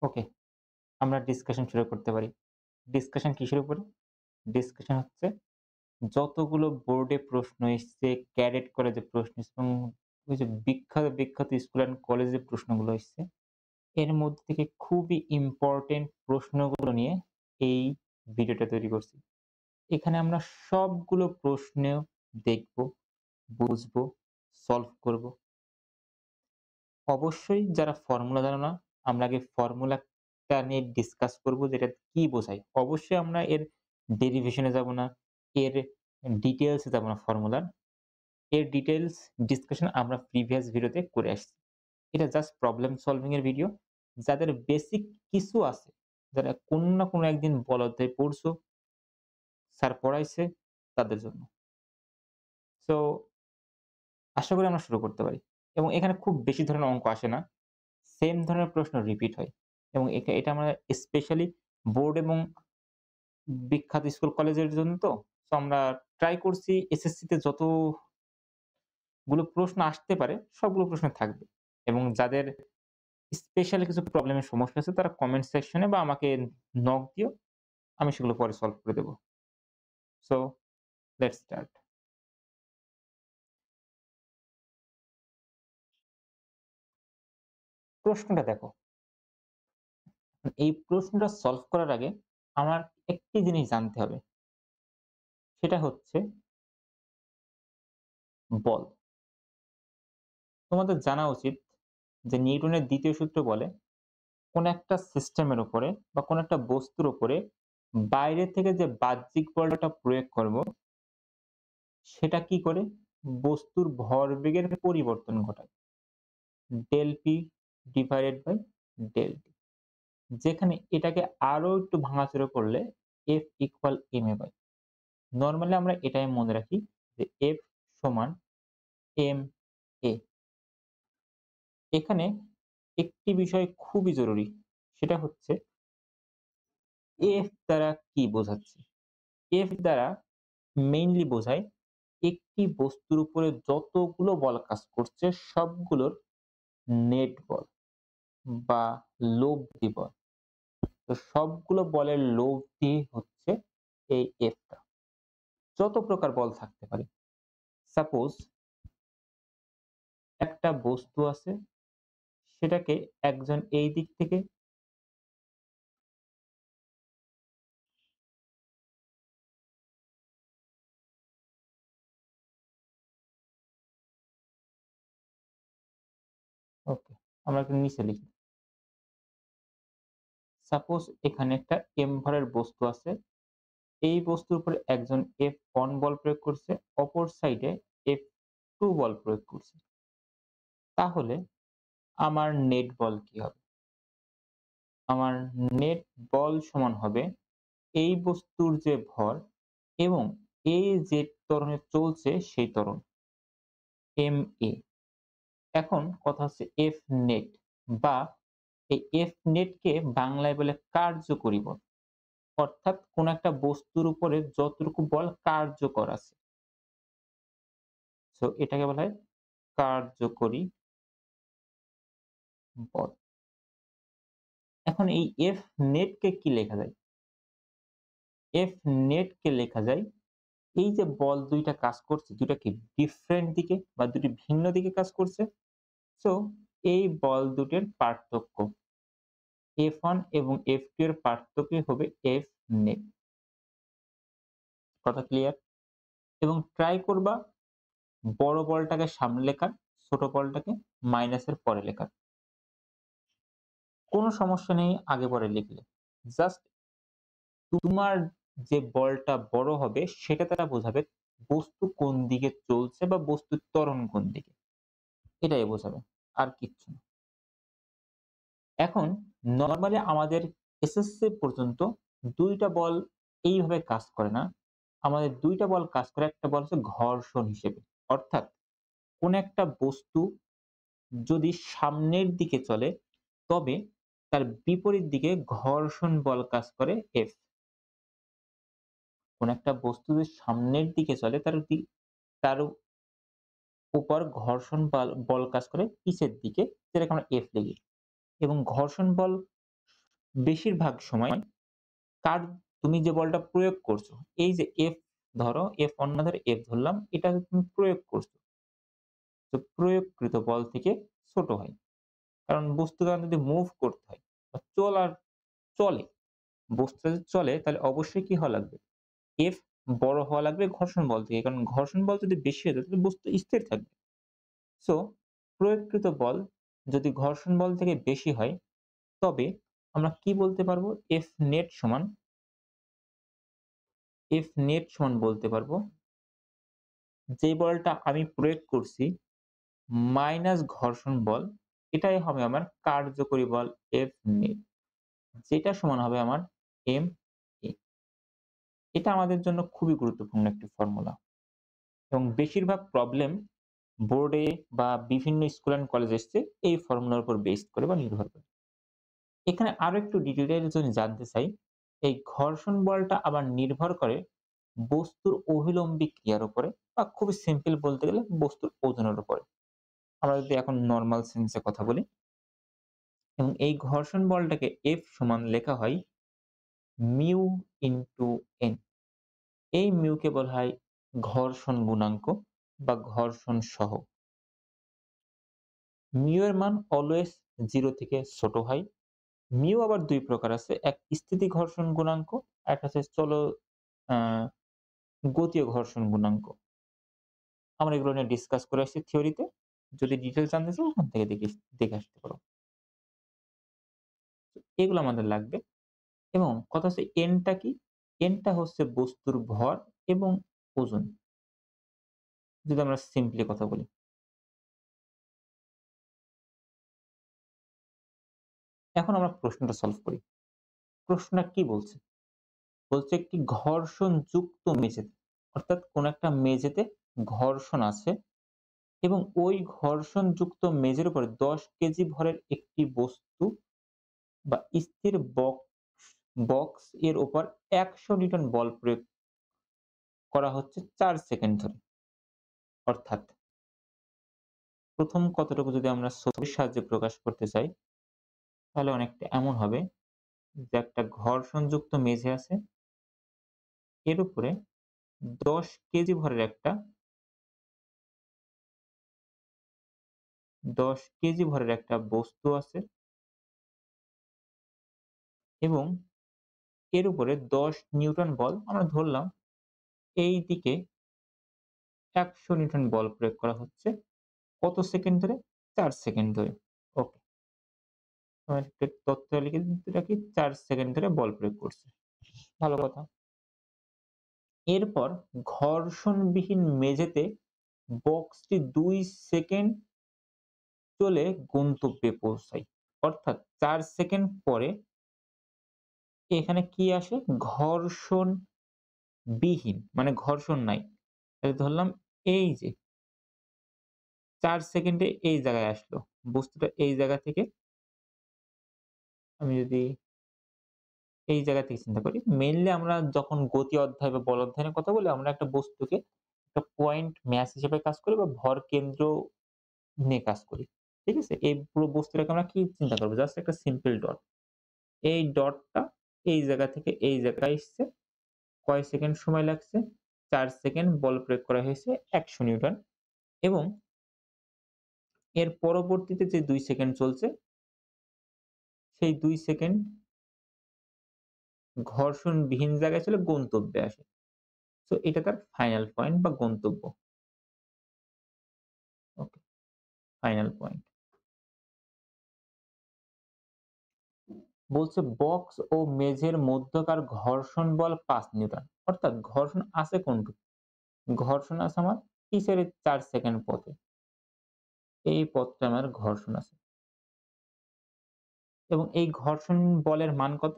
ওকে, আমরা ডিসকাশন শুরু করতে পারি। ডিসকাশন কিসের উপরে? ডিসকাশন হচ্ছে যতগুলো বোর্ডে প্রশ্ন এসছে, ক্যাডেট করে যে প্রশ্ন এসছে এবং ওই যে বিখ্যাত, বিখ্যাত স্কুল অ্যান্ড কলেজে প্রশ্নগুলো এসছে, এর মধ্যে থেকে খুবই ইম্পোর্টেন্ট প্রশ্নগুলো নিয়ে এই ভিডিওটা তৈরি করছি। এখানে আমরা সবগুলো প্রশ্ন দেখব, বুঝবো, সলভ করব। অবশ্যই যারা ফর্মুলা জানো না, আমরা আগে ফর্মুলাটা নিয়ে ডিসকাস করব যে এটা কি বোঝায়। অবশ্যই আমরা এর ডেরিভেশন এ যাব না, এর ডিটেইলস এ যাব না ফর্মুলার। এর ডিটেইলস ডিসকাশন আমরা প্রিভিয়াস ভিডিওতে করে আসছি। এটা জাস্ট প্রবলেম সলভিং এর ভিডিও। যাদের বেসিক কিছু আছে, যারা কোনো না কোনো একদিন বড় অধ্যায় পড়ছো, স্যার পড়াইছে তাদের জন্য। সো আশা করি আমরা শুরু করতে পারি। এবং এখানে খুব বেশি ধরনের অঙ্ক আসে না। সেম ধরনের প্রশ্ন রিপিট হয়। এবং এটা আমরা স্পেশালি বোর্ড এবং বিখ্যাত স্কুল কলেজের জন্য তো। সো আমরা ট্রাই করছি এসএসসিতে যতগুলো প্রশ্ন আসতে পারে সবগুলো প্রশ্ন থাকবে। এবং যাদের স্পেশাল কিছু প্রবলেমের সমস্যা আছে তারা কমেন্ট সেকশনে বা আমাকে নক দিও। আমি সেগুলো পরে সলভ করে দেব। So let's start. প্রশ্নটা দেখো। এই প্রশ্নটা সলভ করার আগে আমার একটি জিনিস জানতে হবে। সেটা হচ্ছে বল। তোমাদের জানা উচিত যে নিউটনের ২য় সূত্র বলে কোন একটা সিস্টেমের উপরে বা কোন একটা বস্তুর উপরে বাইরে থেকে যে বাহ্যিক বলটা প্রয়োগ করব সেটা কি করে? বস্তুর ভরবেগের পরিবর্তন ঘটায়। Del P divided by del T. যেখানে এটাকে আরো একটু ভাঙাচোরা করলে F equal M A by. Normally আমরা এটাই মনে রাখি যে এফ সমান এম এ। এখানে একটি বিষয় খুবই জরুরি, সেটা হচ্ছে এফ দ্বারা কি বোঝাচ্ছে? এফ দ্বারা মেইনলি বোঝায় একটি বস্তুর উপরে যতগুলো বল কাজ করছে সবগুলোর নেট বল বা লব্ধি বল। তো সবগুলো বলের লব্ধি হচ্ছে এই এফটা। যত প্রকার বল থাকতে পারে। সাপোজ একটা বস্তু আছে, সেটাকে একজন এই দিক থেকে ওকে, আমরা একটু নিচে লিখি। সাপোজ এখানে একটা এম ভরের বস্তু আছে। এই বস্তুর উপরে একজন F1 বল প্রয়োগ করছে, অপর সাইডে F2 বল প্রয়োগ করছে। তাহলে আমার নেট বল কি হবে? আমার নেট বল সমান হবে এই বস্তুর যে ভর এবং এই যে ত্বরণে চলছে সেই ত্বরণ ma। এখন কথা হচ্ছে F নেট বা এই F নেটকে বাংলায় বলে কার্যকরী বল। অর্থাৎ কোন একটা বস্তুর উপরে যতটুকু বল কার্যকর আছে। সো এটাকে বলা হয় কার্যকরী বল। এখন এই F net কে কি লেখা যায়? F net কে লেখা যায় এই যে বল দুইটা কাজ করছে, দুইটা কি ডিফারেন্ট দিকে বা দুটি ভিন্ন দিকে কাজ করছে। সো এই বল দুটির পার্থক্য F1 এবং F2 এর পার্থক্য হবে F net। কথা ক্লিয়ার? এবং ট্রাই করবা বড় বলটাকে সামনে লেখার, ছোট বলটাকে মাইনাসের পরে লেখার। কোনো সমস্যা নেই আগে পরে লিখলে। জাস্ট তোমার যে বলটা বড় হবে সেটা দ্বারা বোঝাবে বস্তু কোন দিকে চলছে বা বস্তুর ত্বরণ কোন দিকে। এটাই বোঝাবে, আর কিচ্ছু না। এখন নরমালি আমাদের এসএসসি পর্যন্ত ২ টা বল এইভাবে কাজ করে না। আমাদের ২ টা বল কাজ করে, একটা বল হচ্ছে ঘর্ষণ হিসেবে। অর্থাৎ কোন একটা বস্তু যদি সামনের দিকে চলে তবে তার বিপরীত দিকে ঘর্ষণ বল কাজ করে F। কোন একটা বস্তু যদি সামনের দিকে চলে তার উপর ঘর্ষণ বল কাজ করে পিছের দিকে, যেটাকে আমরা F লিখি। এবং ঘর্ষণ বল বেশিরভাগ সময় কার তুমি যে বলটা প্রয়োগ করছো, এই যে F ধরো, F1 না ধরে F ধরলাম, এটা তুমি প্রয়োগ করছো। তো প্রয়োগকৃত বল থেকে ছোট হয়। কারণ বস্তুকে যদি মুভ করতে হয় বা চলে, বস্তু যদি চলে তাহলে অবশ্যই কি হওয়া লাগবে? F বড় হওয়া লাগবে ঘর্ষণ বল থেকে। কারণ ঘর্ষণ বল যদি বেশি হয়ে যায় তাহলে বস্তু স্থির থাকবে। সো প্রয়োগকৃত বল যদি ঘর্ষণ বল থেকে বেশি হয়, তবে আমরা কি বলতে পারবো? F net সমান বলতে পারবো যে বলটা আমি প্রয়োগ করছি মাইনাস ঘর্ষণ বল, এটাই হবে আমার কার্যকরী বল F net, যেটা সমান হবে আমার ma। এটা আমাদের জন্য খুবই গুরুত্বপূর্ণ একটি ফর্মুলা এবং বেশিরভাগ প্রবলেম বোর্ডে বা বিভিন্ন স্কুল অ্যান্ড কলেজে এসছে এই ফর্মুলার উপর বেসড করে বা নির্ভর করে। এখানে আরো একটু ডিটেইলস যদি জানতে চাই, এই ঘর্ষণ বলটা আবার নির্ভর করে বস্তুর অভিলম্বী ক্রিয়ার উপরে, বা খুবই সিম্পল বলতে গেলে বস্তুর ওজনের উপরে। আমরা যদি এখন নরমাল সেন্সে কথা বলি, এবং এই ঘর্ষণ বলটাকে F সমান লেখা হয় মিউ ইনটু N। এই মিউকে বলা হয় ঘর্ষণ গুণাঙ্ক বা ঘর্ষণ সহগ। মিউ এর মান অলওয়েজ 0 থেকে ছোট হয়। মিউ আবার ২ প্রকার আছে। এক স্থিতি ঘর্ষণ গুণাঙ্ক, আরেকটা হচ্ছে আ গতীয় ঘর্ষণ গুণাঙ্ক। আমরা এগুলো নিয়ে ডিসকাস করে আসছি থিওরিতে। যদি ডিটেইলস জানতে চাও ওখান থেকে দেখে আসতে পারো। এগুলো আমাদের লাগবে। এবং কথা হচ্ছে n টা কি? n টা হচ্ছে বস্তুর ভর এবং ওজন। যদি আমরা সিম্পলি কথা বলি। এখন আমরা প্রশ্নটা সলভ করি। প্রশ্নটা কি বলছে? বলছে একটি ঘর্ষণযুক্ত মেঝেতে, অর্থাৎ কোন একটা মেঝেতে ঘর্ষণ আছে এবং ওই ঘর্ষণযুক্ত মেঝের উপরে ১০ কেজি ভরের একটি বস্তু বা স্থির বক্স এর উপর ১০০ নিউটন বল প্রয়োগ করা হচ্ছে ৪ সেকেন্ড ধরে। অর্থাৎ প্রথম কথাটুকু যদি আমরা ছবির সাহায্যে প্রকাশ করতে চাই, তাহলে অনেকটা এমন হবে যে একটা ঘর্ষণযুক্ত মেঝে আছে, এর উপরে ১০ কেজি ভরের একটা ১০ কেজি ভরের একটা বস্তু আছে এবং এর উপরে ১০ নিউটন বল আমরা ধরলাম, এই দিকে ১০০ নিউটন বল প্রয়োগ করা হচ্ছে কত সেকেন্ড ধরে? ৪ সেকেন্ড ধরে। ওকে। আমরা একটা তথ্য লিখে রাখি, ৪ সেকেন্ড ধরে বল প্রয়োগ করছে। ভালো কথা। এরপর ঘর্ষণবিহীন মেঝেতে বক্সটি ২ সেকেন্ড চলে গন্তব্যে পৌঁছায়। অর্থাৎ ৪ সেকেন্ড পরে এখানে কি আসে? ঘর্ষণবিহীন, মানে ঘর্ষণ নাই। তাহলে ধরলাম এই যে ৪ সেকেন্ডে এই জায়গায় আসলো। বস্তুটা এই জায়গা থেকে, আমি যদি এই জায়গা থেকে চিন্তা করি, মেইনলি আমরা যখন গতি অধ্যায় বা বল অধ্যায়নের কথা বলি, আমরা একটা বস্তুকে একটা পয়েন্ট ম্যাস হিসেবে কাজ করি বা ভর কেন্দ্র নিয়ে কাজ করি। ঠিক আছে? এই পুরো বস্তুটাকে আমরা কি চিন্তা করব? জাস্ট একটা সিম্পল ডট। এই ডটটা এই জায়গা থেকে এই জায়গায় এসছে। কয় সেকেন্ড সময় লাগছে? ৪ সেকেন্ড বল প্রয়োগ করা হয়েছে ১০০ নিউটন এবং এর পরবর্তীতে যে ২ সেকেন্ড চলছে, সেই ২ সেকেন্ড ঘর্ষণবিহীন জায়গায় চলে গন্তব্যে আসে। সো এটা তার ফাইনাল পয়েন্ট বা গন্তব্য। ওকে, ফাইনাল পয়েন্ট। বলছে বক্স ও মেঝের মধ্যকার ঘর্ষণ বল ৫ নিউটন। অর্থাৎ ঘর্ষণ আছে কোনটুকু? ঘর্ষণ আছে আমার কিসের ৪ সেকেন্ড পথে। এই পথটা আমার ঘর্ষণ আছে। এবং এই ঘর্ষণ বলের মান কত?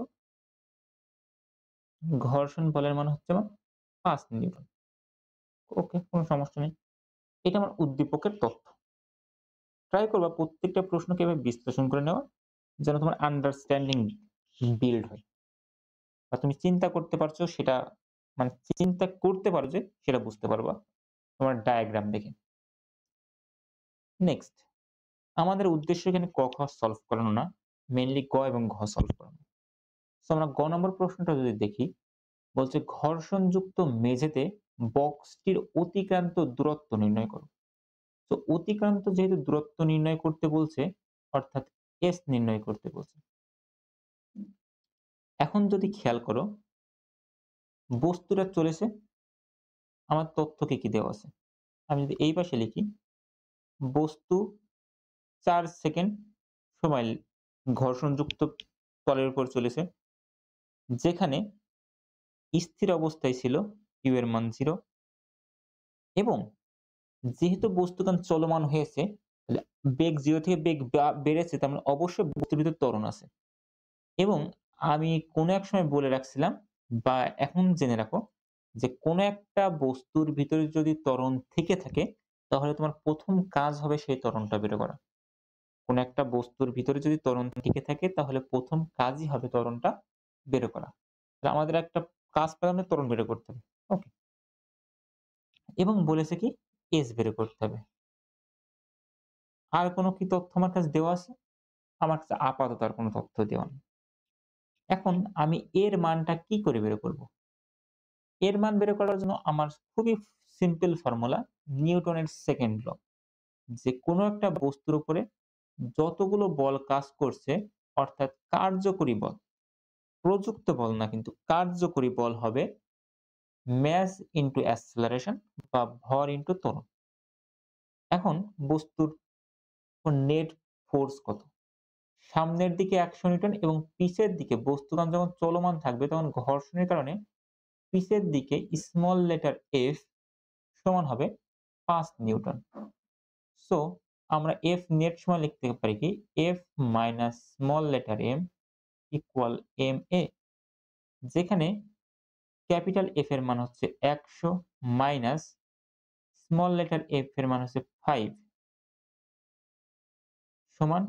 ঘর্ষণ বলের মান হচ্ছে আমার ৫ নিউটন। ওকে, কোন সমস্যা নেই। এটা আমার উদ্দীপকের তথ্য। ট্রাই করবা প্রত্যেকটা প্রশ্নকে এভাবে বিশ্লেষণ করে নেওয়া, যেন তোমার আন্ডারস্ট্যান্ডিং বিল্ড হয়। বা তুমি চিন্তা করতে পারছো সেটা, মানে চিন্তা করতে পারো যে সেটা বুঝতে পারবা তোমার ডায়াগ্রাম দেখে। নেক্সট, আমাদের উদ্দেশ্য এখানে ক, খ সলভ করানো না, মেইনলি ক এবং ঘ সলভ করানো। সো আমরা গ নম্বর প্রশ্নটা যদি দেখি, বলছে ঘর্ষণযুক্ত মেঝেতে বক্সটির অতিক্রান্ত দূরত্ব নির্ণয় করো। তো অতিক্রান্ত যেহেতু দূরত্ব নির্ণয় করতে বলছে, অর্থাৎ এস নির্ণয় করতে বলছে। এখন যদি খেয়াল করো, বস্তুটা চলেছে, আমার তথ্যকে কি দেওয়া আছে? আমি যদি এই পাশে লিখি, বস্তু ৪ সেকেন্ড সময় ঘর্ষণযুক্ত তলের উপর চলেছে, যেখানে স্থির অবস্থায় ছিল ইউ এর মান 0 এবং যেহেতু বস্তুকণ চলমান হয়েছে, তাহলে বেগ 0 থেকে বেগ বেড়েছে, তার মানে অবশ্যই বস্তুর ভিতর ত্বরণ আছে। এবং আমি কোনো এক সময় বলে রাখছিলাম বা এখন জেনে রাখো যে কোনো একটা বস্তুর ভিতরে যদি ত্বরণ থেকে থাকে, তাহলে তোমার ১ম কাজ হবে সেই ত্বরণটা বের করা। কোনো একটা বস্তুর ভিতরে যদি ত্বরণ থেকে থাকে, তাহলে ১ম কাজই হবে ত্বরণটা বের করা। তাহলে আমাদের একটা কাজ পেলাম, ত্বরণ বের করতে হবে। ওকে? এবং বলেছে কি এস বের করতে হবে। আর কোনো কি তথ্য আমার কাছে দেওয়া আছে? আমার কাছে আপাতত আর কোনো তথ্য দেওয়া নেই। এখন আমি এর মানটা কি করে বের করব? এর মান বের করার জন্য আমার খুবই সিম্পল ফর্মুলা, নিউটনের সেকেন্ড ল। যে কোনো একটা বস্তুর উপরে যতগুলো বল কাজ করছে, অর্থাৎ কার্যকরী বল, প্রযুক্ত বল না কিন্তু কার্যকরী বল হবে মাস ইনটু অ্যাক্সেলারেশন বা ভর ইনটু ত্বরণ। এখন বস্তুর নেট ফোর্স কত? সামনের দিকে ১০০ নিউটন এবং পিছের দিকে বস্তুকণ যখন চলমান থাকবে, তখন ঘর্ষণের কারণে পিছের দিকে স্মল লেটার এফ সমান হবে ৫ নিউটন। সো আমরা এফ নেট সমান লিখতে পারি কি F minus small letter M equal M A, যেখানে ক্যাপিটাল এফ এর মান হচ্ছে ১০০ মাইনাস স্মল লেটার এফ এর মান হচ্ছে ৫ সমান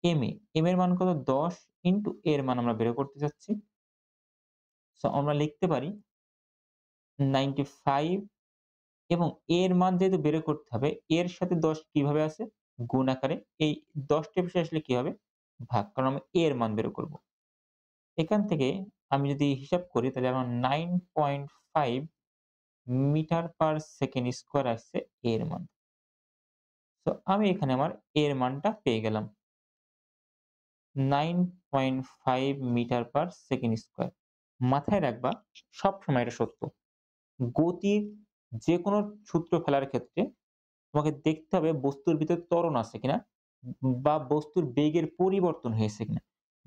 এম এ। এম এর মান কত? ১০ ইনটু এর মান আমরা বের করতে চাচ্ছি। সো আমরা লিখতে পারি ৯৫ এবং এর মান যেহেতু বের করতে হবে, এর সাথে ১০ কিভাবে আসে? গুণ আকারে। এই ১০ টা পাশে আসলে কি হবে? ভাগ। কারণ আমি এর মান বের করব। এখান থেকে আমি যদি হিসাব করি, তাহলে আমার ৯.৫ মিটার পার সেকেন্ড স্কয়ার আসছে এর মান। সো আমি এখানে আমার এর মানটা পেয়ে গেলাম। ৯.৫ মিটার পার সেকেন্ড স্কয়ার। মাথায় রাখবা, সবসময় এটা সত্য। গতির যেকোনো সূত্র ফেলার ক্ষেত্রে তোমাকে দেখতে হবে বস্তুর ভিতর ত্বরণ আছে কিনা বা বস্তুর বেগের পরিবর্তন হয়েছে কিনা।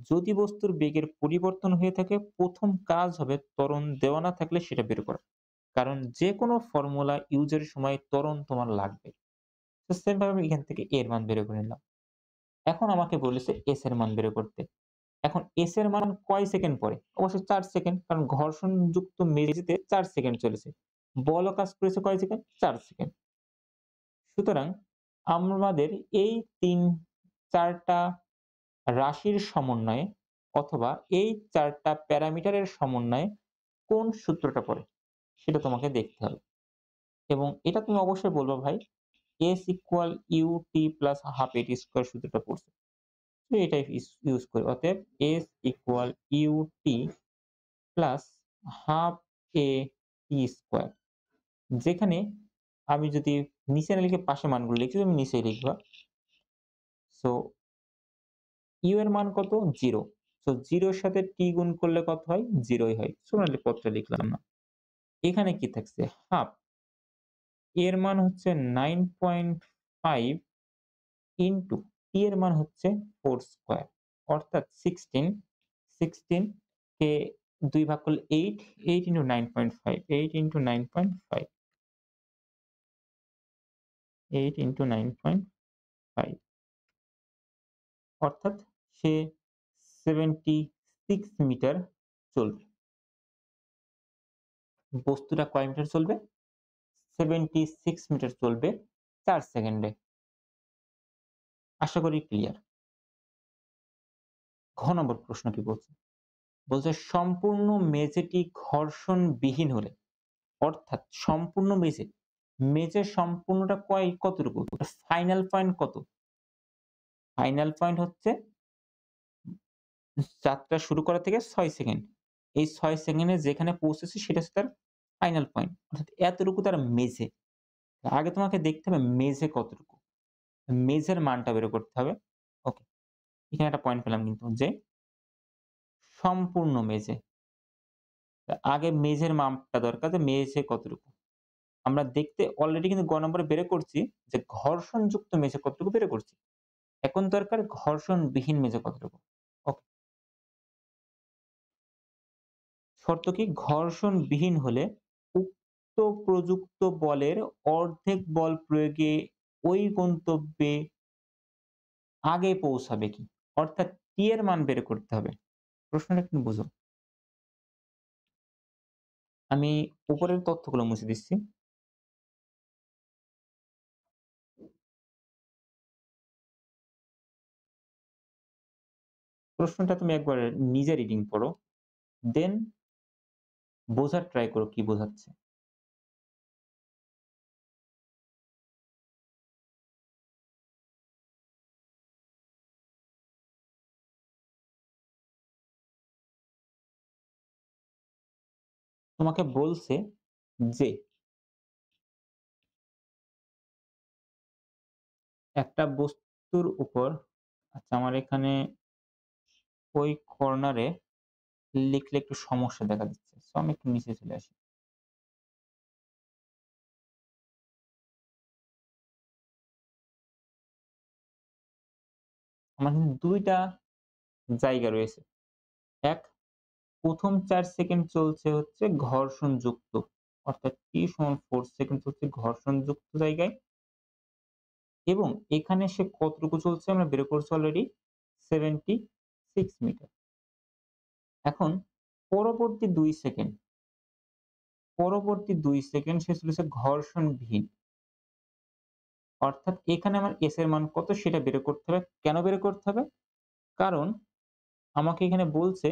যদি বস্তুর বেগের পরিবর্তন হয়ে থাকে, ১ম কাজ হবে ত্বরণ দেওয়া না থাকলে সেটা বের করা। কারণ যেকোনো ফর্মুলা ইউজের সময় ত্বরণ তোমার লাগবে। তো সেম ভাবে আমি এখান থেকে এর মান বের করে নিলাম। এখন আমাকে বলেছে এস এর মান বের করতে। এখন এস এর মান কয় সেকেন্ড পরে? অবশ্যই ৪ সেকেন্ড, কারণ ঘর্ষণযুক্ত মেঝেতে ৪ সেকেন্ড চলেছে। বলও কাজ করেছে কয় সেকেন্ড? ৪ সেকেন্ড। সুতরাং আমাদের এই ৩-৪ টা রাশির সমন্বয়ে অথবা এই ৪ টা প্যারামিটারের সমন্বয়ে কোন সূত্রটা পড়ে সেটা তোমাকে দেখতে হবে। এবং এটা তুমি অবশ্যই বলবা ভাই S equal UT plus half AT square সূত্রটা পড়ছে। তো এটাই ইউজ করি। অতএব S equal UT plus half A T square. যেখানে আমি যদি নিচে না লিখে পাশে মানগুলো লিখি, তুমি নিচেই লিখবা। সো ইউ এর মান কত? 0। সো 0 এর সাথে টি গুণ করলে কত হয়? 0 ই হয়। সো আমরা কতটা লিখলাম না। এখানে কি থাকছে? হাফ। এর মান হচ্ছে 9.5 ইনটু টি এর মান হচ্ছে 4 স্কয়ার। অর্থাৎ 16 কে ২ ভাগ করলে 8, 8 ইনটু 9.5, 8 ইনটু 9.5, 8 ইনটু 9.5, অর্থাৎ সে 76 মিটার চলবে। বস্তুটা কয় মিটার চলবে? 76 মিটার চলবে ৪ সেকেন্ডে। আশা করি ক্লিয়ার। ঘ নম্বর প্রশ্ন কি বলছে? বলছে সম্পূর্ণ মেঝেটি ঘর্ষণবিহীন হলে, অর্থাৎ সম্পূর্ণ মেঝে সম্পূর্ণটা কতটুকু? ফাইনাল পয়েন্ট কত? ফাইনাল পয়েন্ট হচ্ছে যাত্রা শুরু করা থেকে ৬ সেকেন্ড। এই ৬ সেকেন্ডে যেখানে পৌঁছেছে সেটা হচ্ছে তার ফাইনাল পয়েন্ট। অর্থাৎ এতটুকু তার মেঝে। আগে তোমাকে দেখতে হবে মেঝে কতটুকু? মেঝের মানটা বের করতে হবে। ওকে, এখানে একটা পয়েন্ট পেলাম কিন্তু যে সম্পূর্ণ মেঝে। আগে মেঝের মাপটা দরকার যে মেঝে কতটুকু? আমরা দেখতে অলরেডি কিন্তু গ নম্বরে বের করছি যে ঘর্ষণযুক্ত মেঝে কতটুকু বের করছি। এখন দরকার ঘর্ষণবিহীন মেঝে কতটুকু? ওকে। শর্ত কি? ঘর্ষণবিহীন হলে উক্ত প্রযুক্ত বলের অর্ধেক বল প্রয়োগে ওই গন্তব্যে আগে পৌঁছাবে কি? অর্থাৎ টি এর মান বের করতে হবে। প্রশ্নটা একটু বুঝো। আমি উপরের তথ্যগুলো মুছে দিচ্ছি। প্রশ্নটা তুমি একবার নিজে রিডিং পড়ো। দেন বোঝার ট্রাই করো কি বোঝাচ্ছে। তোমাকে বলছে যে একটা বস্তুর উপর আচ্ছা আমার এখানে ওই কর্নারে লিখলে একটু সমস্যা দেখা দিচ্ছে। সো আমি একটু নিচে চলে আসি। আমার কিন্তু ২ টা জায়গা রয়েছে। এক, ১ম ৪ সেকেন্ড চলছে হচ্ছে ঘর্ষণযুক্ত। অর্থাৎ t = 4 সেকেন্ড চলছে ঘর্ষণযুক্ত জায়গায় এবং এখানে সে কতটুকু চলছে আমরা বের করছি অলরেডি 76 মিটার। এখন পরবর্তী ২ সেকেন্ড, সে চলেছে ঘর্ষণবিহীন। অর্থাৎ এখানে আমার s এর মান কত সেটা বের করতে হবে। কেন বের করতে হবে? কারণ আমাকে এখানে বলছে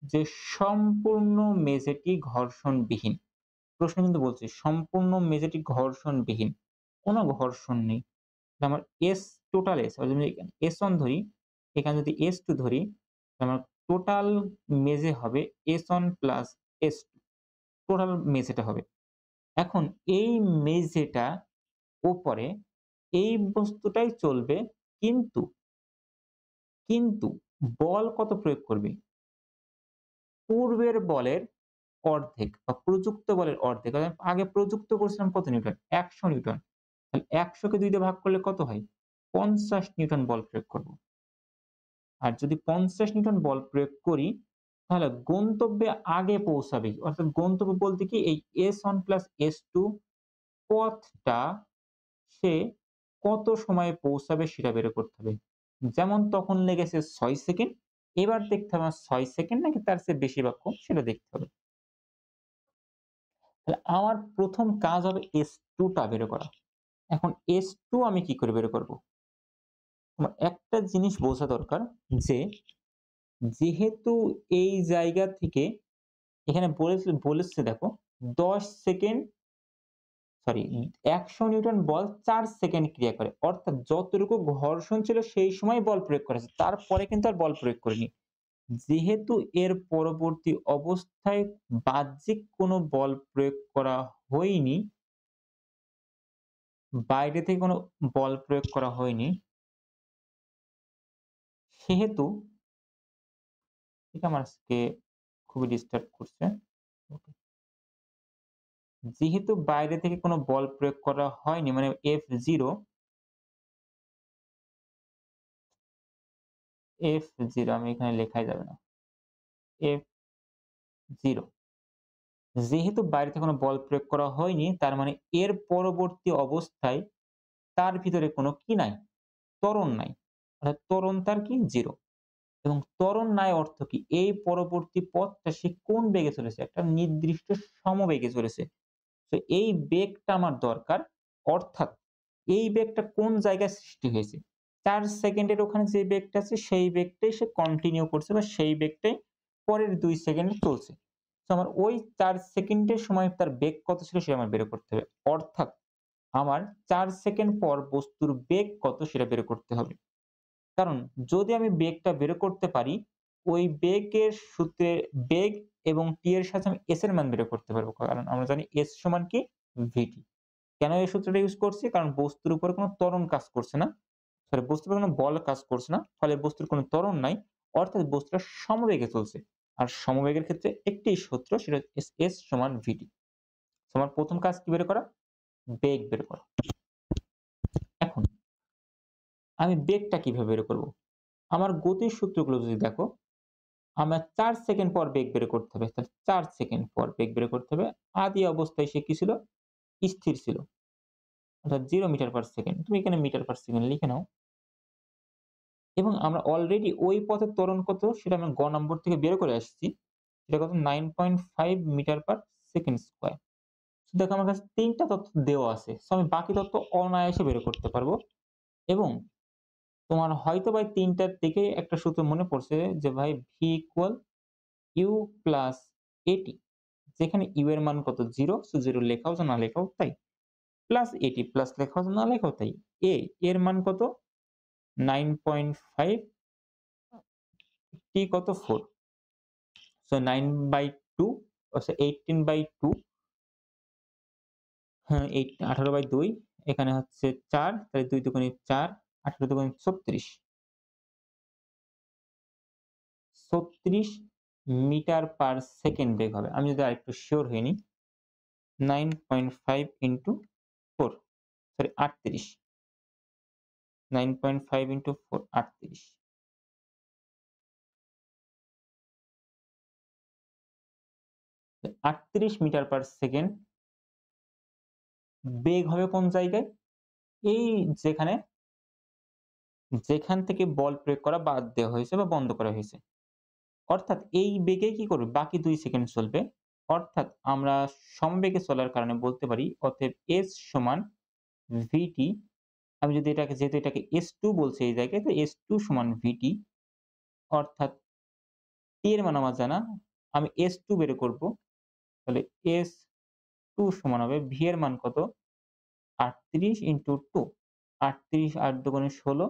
যে সম্পূর্ণ মেঝেটি ঘর্ষণবিহীন। প্রশ্ন কিন্তু বলছে সম্পূর্ণ মেঝেটি ঘর্ষণবিহীন। কোন ঘর্ষণ নেই। আমার S টোটাল S যদি S1 ধরি, এখানে যদি S2 ধরি, আমার টোটাল মেঝে হবে S1 প্লাস S2 টোটাল মেঝেটা হবে। এখন এই মেঝেটা উপরে এই বস্তুটাই চলবে কিন্তু, কিন্তু বল কত প্রয়োগ করবে? পূর্বের বলের অর্ধেক বা প্রযুক্ত বলের অর্ধেক। আগে প্রযুক্ত করছিলাম কত নিউটন? ১০০ নিউটন। তাহলে ১০০ কে ২ দিয়ে ভাগ করলে কত হয়? ৫০ নিউটন বল প্রয়োগ করব। আর যদি ৫০ নিউটন বল প্রয়োগ করি তাহলে গন্তব্যে আগে পৌঁছাবে কি? অর্থাৎ গন্তব্য বলতে কি এই S1 প্লাস S2 পথটা সে কত সময়ে পৌঁছাবে সেটা বের করতে হবে। যেমন তখন লেগেছে ৬ সেকেন্ড। এবার দেখতে হবে ৬ সেকেন্ড নাকি তার চেয়ে বেশি বা কম সেটা দেখতে হবে। তাহলে আমার ১ম কাজ হবে S2 টা বের করা। এখন S2 আমি কি করে বের করব? আমার একটা জিনিস বোঝা দরকার যে যেহেতু এই জায়গা থেকে এখানে বলেছে দেখো ১০ সেকেন্ড সরি ১০০ নিউটন বল ৪ সেকেন্ড ক্রিয়া করে। অর্থাৎ যতটুকু ঘর্ষণ ছিল সেই সময় বল প্রয়োগ করেছে। তারপরে কিন্তু আর বল প্রয়োগ করেনি। যেহেতু এর পরবর্তী অবস্থায় বাহ্যিক কোনো বল প্রয়োগ করা হয়নি, বাইরে থেকে কোনো বল প্রয়োগ করা হয়নি, সেহেতু এটা আমার আজকে খুবই ডিস্টার্ব করছে। ওকে। যেহেতু বাইরে থেকে কোনো বল প্রয়োগ করা হয়নি মানে F0 আমি এখানে লেখাই যাবে না। F0 যেহেতু বাইরে থেকে কোনো বল প্রয়োগ করা হয়নি তার মানে এর পরবর্তী অবস্থায় তার ভিতরে কোনো কি নাই? ত্বরণ নাই। অর্থাৎ ত্বরণ তার কি? 0 এবং ত্বরণ নাই অর্থ কি? এই পরবর্তী পথটা সে কোন বেগে চলেছে? একটা নির্দিষ্ট সমবেগে চলেছে। তো এই বেগটা আমার দরকার। অর্থাৎ এই বেগটা কোন জায়গায় সৃষ্টি হয়েছে? ৪ সেকেন্ডের ওখানে যে বেগটা আছে সেই বেগটাই সে কন্টিনিউ করছে বা সেই বেগটাই পরের ২ সেকেন্ডে চলছে। তো আমার ওই ৪ সেকেন্ডের সময় তার বেগ কত ছিল সেটা আমার বের করতে হবে। অর্থাৎ আমার ৪ সেকেন্ড পর বস্তুর বেগ কত সেটা বের করতে হবে। কারণ যদি আমি বেগটা বের করতে পারি ওই বেগের সূত্রে বেগ এবং টি এর সাথে আমি s এর মান বের করতে পারবো। কারণ আমরা জানি s সমান কি vt। কেন এই সূত্রটা ইউজ করছি? কারণ বস্তুর উপরে কোনো ত্বরণ কাজ করছে না। সরি, বস্তুর উপরে কোনো বল কাজ করছে না। ফলে বস্তুর কোনো ত্বরণ নাই। অর্থাৎ বস্তুটা সমবেগে চলছে। আর সমবেগের ক্ষেত্রে একটি সূত্র, সেটা হচ্ছে s সমান vt। তো আমার প্রথম কাজ কি বের করা? বেগ বের করা। এখন আমি বেগটা কিভাবে বের করব? আমার গতির সূত্রগুলো যদি দেখো, আমার ৪ সেকেন্ড পর বেগ বের করতে হবে। তাহলে ৪ সেকেন্ড পর বেগ বের করতে হবে। আদি অবস্থায় সে কি ছিল? স্থির ছিল। অর্থাৎ 0 মিটার পার সেকেন্ড। তুমি এখানে মিটার পার সেকেন্ড লিখে নাও। এবং আমরা অলরেডি ওই পথের ত্বরণ কত সেটা আমরা গ নম্বর থেকে বের করে আসছি। সেটা কত? 9.5 মিটার পার সেকেন্ড স্কয়ার। দেখো আমার কাছে ৩ টা তথ্য দেওয়া আছে। সো আমি বাকি তথ্য অনায়াসে বের করতে পারবো। এবং তোমার হয়তোবা এই ৩ টার থেকে একটা সূত্র মনে পড়ছে যে ভাই v equal u plus at, যেখানে u এর মান কত? 0, সো 0 লেখাও যা না লেখাও তাই। প্লাস at, প্লাস লেখাও যা না লেখাও তাই। a এর মান কত? 9.5, t কত? 4। সো 9/2, আচ্ছা 18/2, হ্যাঁ 18/2, এখানে হচ্ছে 4, তাহলে 2 দুগুণে 4, 18 দুগুণে 36। 36 মিটার পার সেকেন্ড বেগ হবে। আমি যদি আরেকটু সিওর হয়ে নিই, 9.5 into 4, sorry 38, 9.5 into 4, 38। 38 metre per second বেগ হবে কোন জায়গায়? এই যেখানে, যেখান থেকে বল প্রয়োগ করা বাদ দেওয়া হয়েছে বা বন্ধ করা হয়েছে। অর্থাৎ এই বেগে কি করবে? বাকি 2 সেকেন্ড চলবে। অর্থাৎ আমরা সমবেগে চলার কারণে বলতে পারি অতএব s সমান vt। আমি যদি এটাকে, যেহেতু এটাকে s2 বলছি এই জায়গায়, তো s2 সমান vt। অর্থাৎ t এর মান আমার জানা, আমি s2 বের করব। তাহলে s2 সমান হবে v এর মান কত? 38 ইনটু 2। 38, ৮ দুগুণে 16,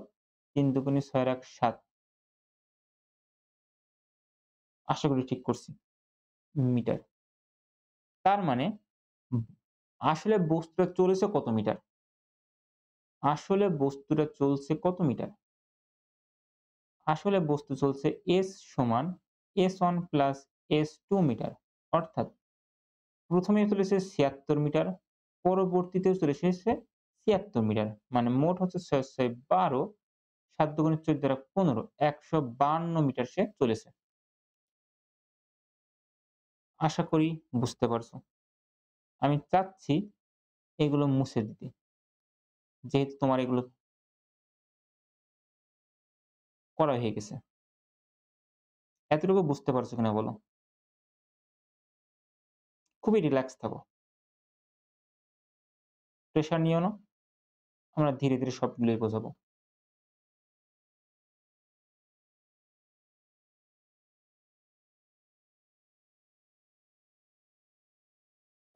৩ দুগুণে ৬ আর ১ ৭। আশা করি ঠিক করছি। মিটার। তার মানে উম আসলে বস্তুটা চলেছে কত মিটার? আসলে বস্তুটা চলছে কত মিটার? আসলে বস্তু চলছে s সমান s1 প্লাস s2 মিটার। অর্থাৎ প্রথমে চলেছে ৭৬ মিটার, পরবর্তীতেও চলে এসেছে ৭৬ মিটার। মানে মোট হচ্ছে ৬ ৬ ১২, ৭ দুগুণে ১৪ আর ১৫, ১৫২ মিটার সে চলেছে। আশা করি বুঝতে পারছো। আমি চাচ্ছি এগুলো মুছে দিতে। যেহেতু তোমার এগুলো করা হয়ে গেছে। এতটুকু বুঝতে পারছো কিনা বলো? খুবই রিল্যাক্স থাকো। প্রেশার নিও না। আমরা ধীরে, ধীরে সবগুলোই বোঝাবো।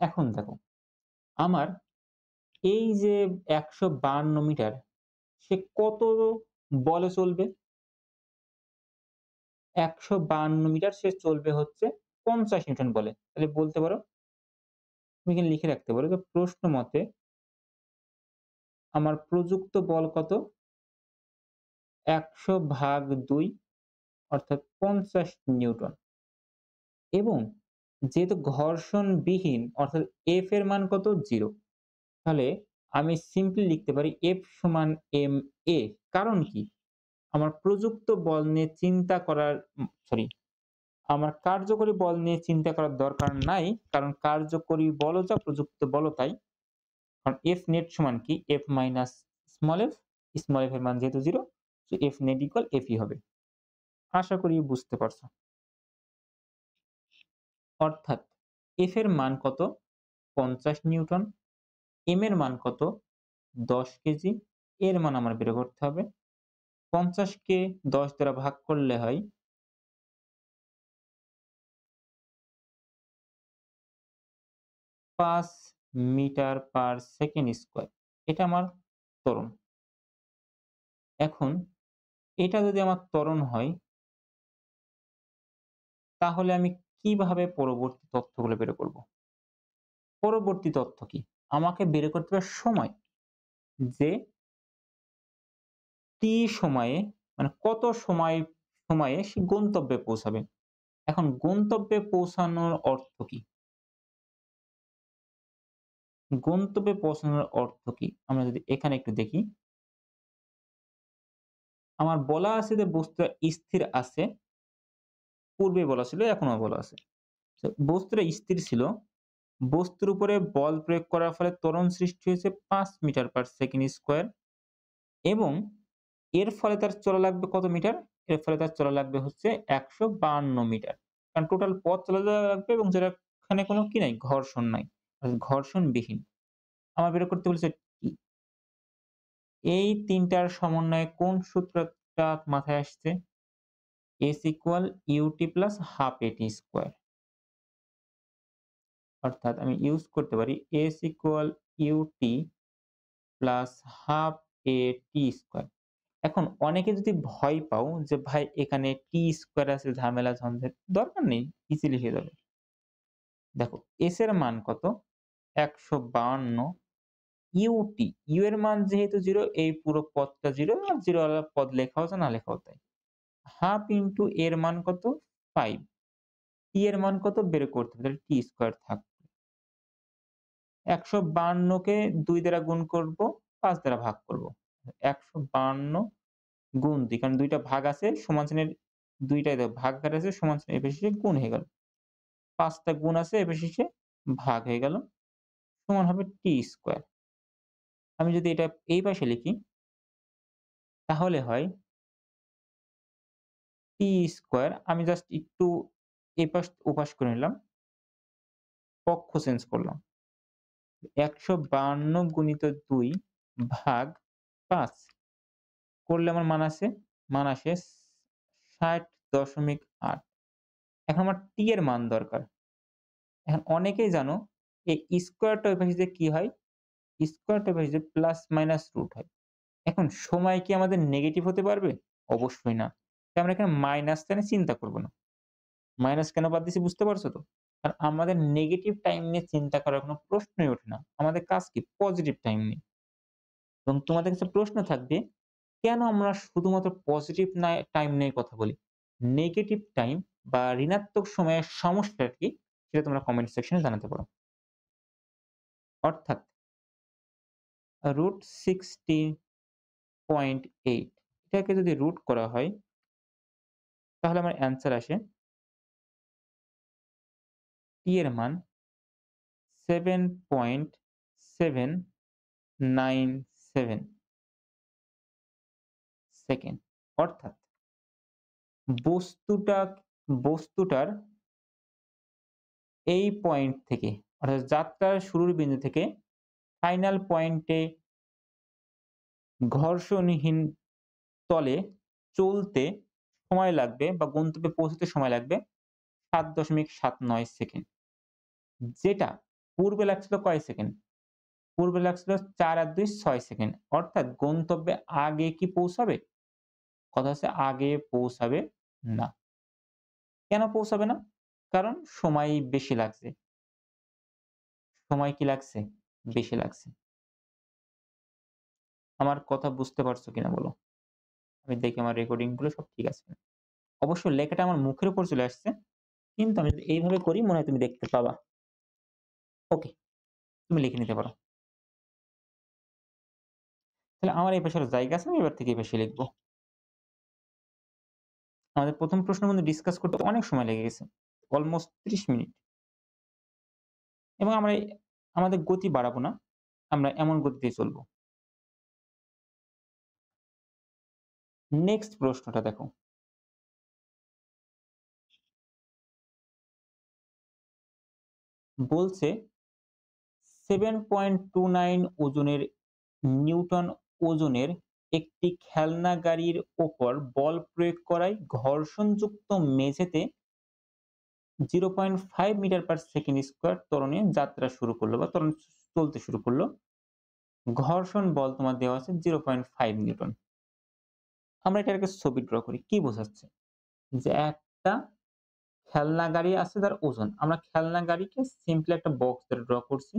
এখন দেখো, আমার এই যে ১৫২ মিটার, সে কত বলে চলবে? ১৫২ মিটার সে চলবে হচ্ছে ৫০ নিউটন বলে। তাহলে বলতে পারো, তুমি এখানে লিখে রাখতে পারো যে প্রশ্ন মতে আমার প্রযুক্ত বল কত? ১০০/২, অর্থাৎ ৫০ নিউটন। এবং যেহেতু ঘর্ষণবিহীন, অর্থাৎ F এর মান কত? 0। তাহলে আমি সিম্পলি লিখতে পারি F সমান ma। কারণ কি? আমার প্রযুক্ত বল নিয়ে চিন্তা করার, সরি, আমার কার্যকরী বল নিয়ে চিন্তা করার দরকার নাই। কারণ কার্যকরী বলও যা, প্রযুক্ত বলও তাই। কারণ F net সমান কি? F minus small f, small f এর মান যেহেতু 0, সো F net ইকুয়াল Fই হবে। আশা করি বুঝতে পারছো। অর্থাৎ F এর মান কত? ৫০ নিউটন, m এর মান কত? ১০ কেজি। এর মান আমার বের করতে হবে। ৫০ কে ১০ দ্বারা ভাগ করলে হয় ৫ মিটার পার সেকেন্ড স্কয়ার। এটা আমার ত্বরণ। এখন এটা যদি আমার ত্বরণ হয়, তাহলে আমি কিভাবে পরবর্তী তথ্যগুলো বের করব? পরবর্তী তথ্য কি? আমাকে বের করতে হবে সময়। যে টি সময়ে মানে কত সময়ে সে গন্তব্যে পৌঁছাবে। এখন গন্তব্যে পৌঁছানোর অর্থ কি? গন্তব্যে পৌঁছানোর অর্থ কি? আমরা যদি এখানে একটু দেখি। আমার বলা আছে যে বস্তুটা স্থির আছে। পূর্বে বলা ছিল, এখনো বলা আছে। তো বস্তুটা স্থির ছিল। বস্তুর উপরে বল প্রয়োগ করার ফলে ত্বরণ সৃষ্টি হয়েছে ৫ মিটার পার সেকেন্ড স্কয়ার এবং এর ফলে তার চলা লাগবে কত মিটার? এর ফলে তার চলা লাগবে হচ্ছে ১৫২ মিটার। কারণ টোটাল পথ চলা যাওয়া লাগবে এবং যেখানে কোনো কি নাই? ঘর্ষণ নাই। ঘর্ষণবিহীন। আমার বের করতে বলেছে কি? এই ৩ টার সমন্বয়ে কোন সূত্রটা মাথায় আসছে? S = ut + ½ at square. অর্থাৎ আমি ইউজ করতে পারি S = ut + ½ at স্কয়ার। এখন অনেকে যদি ভয় পাও যে ভাই এখানে টি স্কয়ার আছে ঝামেলা ঝঞ্ঝাট, দরকার নেই, ইজিলি হয়ে যাবে। দেখো s এর মান কত? ১৫২ ut, u এর মান যেহেতু 0 এই পুরো পদটা 0 আর 0 ওয়ালা পদ লেখাও যায় না লেখাও তাই। হাফ ইনটু এর মান কত? 5, টি এর মান কত বের করতে হবে, তাহলে টি স্কয়ার থাকবে। ১৫২ কে ২ দ্বারা গুণ করব, ৫ দ্বারা ভাগ করব। ১৫২ গুণ ২ কারণ ২ টা ভাগ আছে সমান চিহ্নের ২ টায় ভাগ আছে সমান চিহ্নের এপাশে এসে গুণ হয়ে গেল। ৫ টা গুণ আছে এপাশে এসে ভাগ হয়ে গেল। সমান হবে টি স্কয়ার। আমি যদি এটা এই পাশে লিখি তাহলে হয় টি স্কয়ার, আমি জাস্ট একটু এপাশ ওপাশ করে নিলাম। পক্ষ চেঞ্জ করলাম। ১৫২ গুণিত ২ ভাগ ৫ করলে আমার মান আসে ৬০.৮। এখন আমার টি এর মান দরকার। এখন অনেকেই জানো এই স্কয়ারটা ওই পাশে যে কি হয়? স্কয়ারটা ওই পাশে যে প্লাস মাইনাস রুট হয়। এখন সময় কি আমাদের নেগেটিভ হতে পারবে? অবশ্যই না। তাই আমরা এখানে মাইনাস টা নিয়ে চিন্তা করব না। মাইনাস কেন বাদ দিছি বুঝতে পারছো তো? কারণ আমাদের নেগেটিভ টাইম নিয়ে চিন্তা করার কোনো প্রশ্নই ওঠে না। আমাদের কাজ কি? পজিটিভ টাইম নিয়ে। এবং তোমাদের কাছে প্রশ্ন থাকবে, কেন আমরা শুধুমাত্র পজিটিভ টাইম নিয়ে কথা বলি? নেগেটিভ টাইম বা ঋণাত্মক সময়ের সমস্যা কি? সেটা তোমরা কমেন্ট সেকশনে জানাতে পারো। অর্থাৎ √60.8 এটাকে যদি রুট করা হয় তাহলে আমার অ্যান্সার আসে টি এর মান 7.797 সেকেন্ড। অর্থাৎ বস্তুটা বস্তুটার এই পয়েন্ট থেকে অর্থাৎ যাত্রার শুরুর বিন্দু থেকে ফাইনাল পয়েন্টে ঘর্ষণহীন তলে চলতে সময় লাগবে বা গন্তব্যে পৌঁছাতে সময় লাগবে ৭.৭৯ সেকেন্ড। যেটা পূর্বে লাগছিল কয় সেকেন্ড? পূর্বে লাগছিল ৪ আর ২ ৬ সেকেন্ড। অর্থাৎ গন্তব্যে আগে কি পৌঁছাবে? কথা হচ্ছে আগে পৌঁছাবে না। কেন পৌঁছাবে না? কারণ সময় বেশি লাগছে। সময় কি লাগছে? বেশি লাগছে। আমার কথা বুঝতে পারছো কিনা বলো? আমি দেখি আমার রেকর্ডিং গুলো সব ঠিক আছে কিনা। অবশ্য লেখাটা আমার মুখের উপর চলে আসছে। কিন্তু আমি যদি এইভাবে করি মনে হয় তুমি দেখতে পাবা। ওকে, তুমি লিখে নিতে পারো। তাহলে আমার এই পাশে আরো জায়গা আছে, আমি এবার থেকে এই পাশে লিখব। আমাদের ১ম প্রশ্ন কিন্তু ডিসকাস করতে অনেক সময় লেগে গেছে। Almost ৩০ minute. এবং আমরা আমাদের গতি বাড়াবো না। আমরা এমন গতিতেই চলব। নেক্সট প্রশ্নটা দেখো। বলছে 7.29 নিউটন ওজনের একটি খেলনা গাড়ির ওপর বল প্রয়োগ করায় ঘর্ষণযুক্ত মেঝেতে 0.5 মিটার পার সেকেন্ড স্কয়ার ত্বরণে যাত্রা শুরু করলো বা ত্বরণ চলতে শুরু করলো। ঘর্ষণ বল তোমার দেওয়া আছে 0.5 নিউটন। আমরা এটার একটা ছবি ড্র করি। কি বোঝাচ্ছে? যে একটা খেলনা গাড়ি আছে যার ওজন। আমরা খেলনা গাড়িকে সিম্পলি একটা বক্স ধরে ড্র করছি।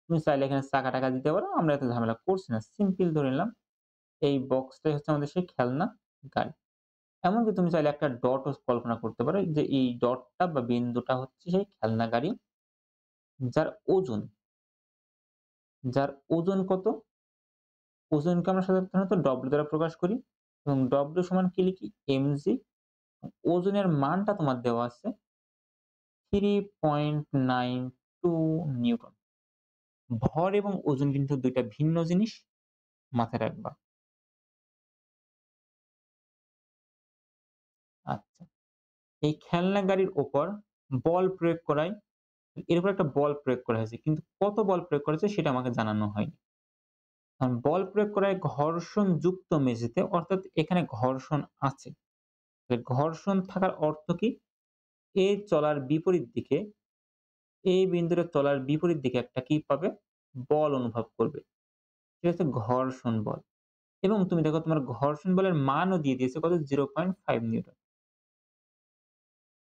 তুমি চাইলে এখানে চাকা-টাকা দিতে পারো। আমরা এত ঝামেলা করছি না। সিম্পল ধরে নিলাম এই বক্সটাই হচ্ছে আমাদের সেই খেলনা গাড়ি। এমনকি তুমি চাইলে একটা ডটও কল্পনা করতে পারো যে এই ডটটা বা বিন্দুটা হচ্ছে সেই খেলনা গাড়ি যার ওজন, যার ওজন কত? ওজনকে আমরা সাধারণত W দ্বারা প্রকাশ করি এবং W সমান কি লিখি? mg। ওজনের মানটা তোমার দেওয়া আছে 3.92 নিউটন। ভর এবং ওজন কিন্তু ২ টা ভিন্ন জিনিস, মাথায় রাখবা। আচ্ছা, এই খেলনা গাড়ির উপর বল প্রয়োগ করায়, এর উপর একটা বল প্রয়োগ করা হয়েছে। কিন্তু কত বল প্রয়োগ করা হয়েছে সেটা আমাকে জানানো হয়নি। কারণ বল প্রয়োগ করায় ঘর্ষণযুক্ত মেঝেতে, অর্থাৎ এখানে ঘর্ষণ আছে। ঘর্ষণ থাকার অর্থ কি? এই চলার বিপরীত দিকে, এই বিন্দুটা চলার বিপরীত দিকে একটা কি পাবে? বল অনুভব করবে। সেটা হচ্ছে ঘর্ষণ বল। এবং তুমি দেখো তোমার ঘর্ষণ বলের মানও দিয়ে দিয়েছে কত? 0.5 নিউটন।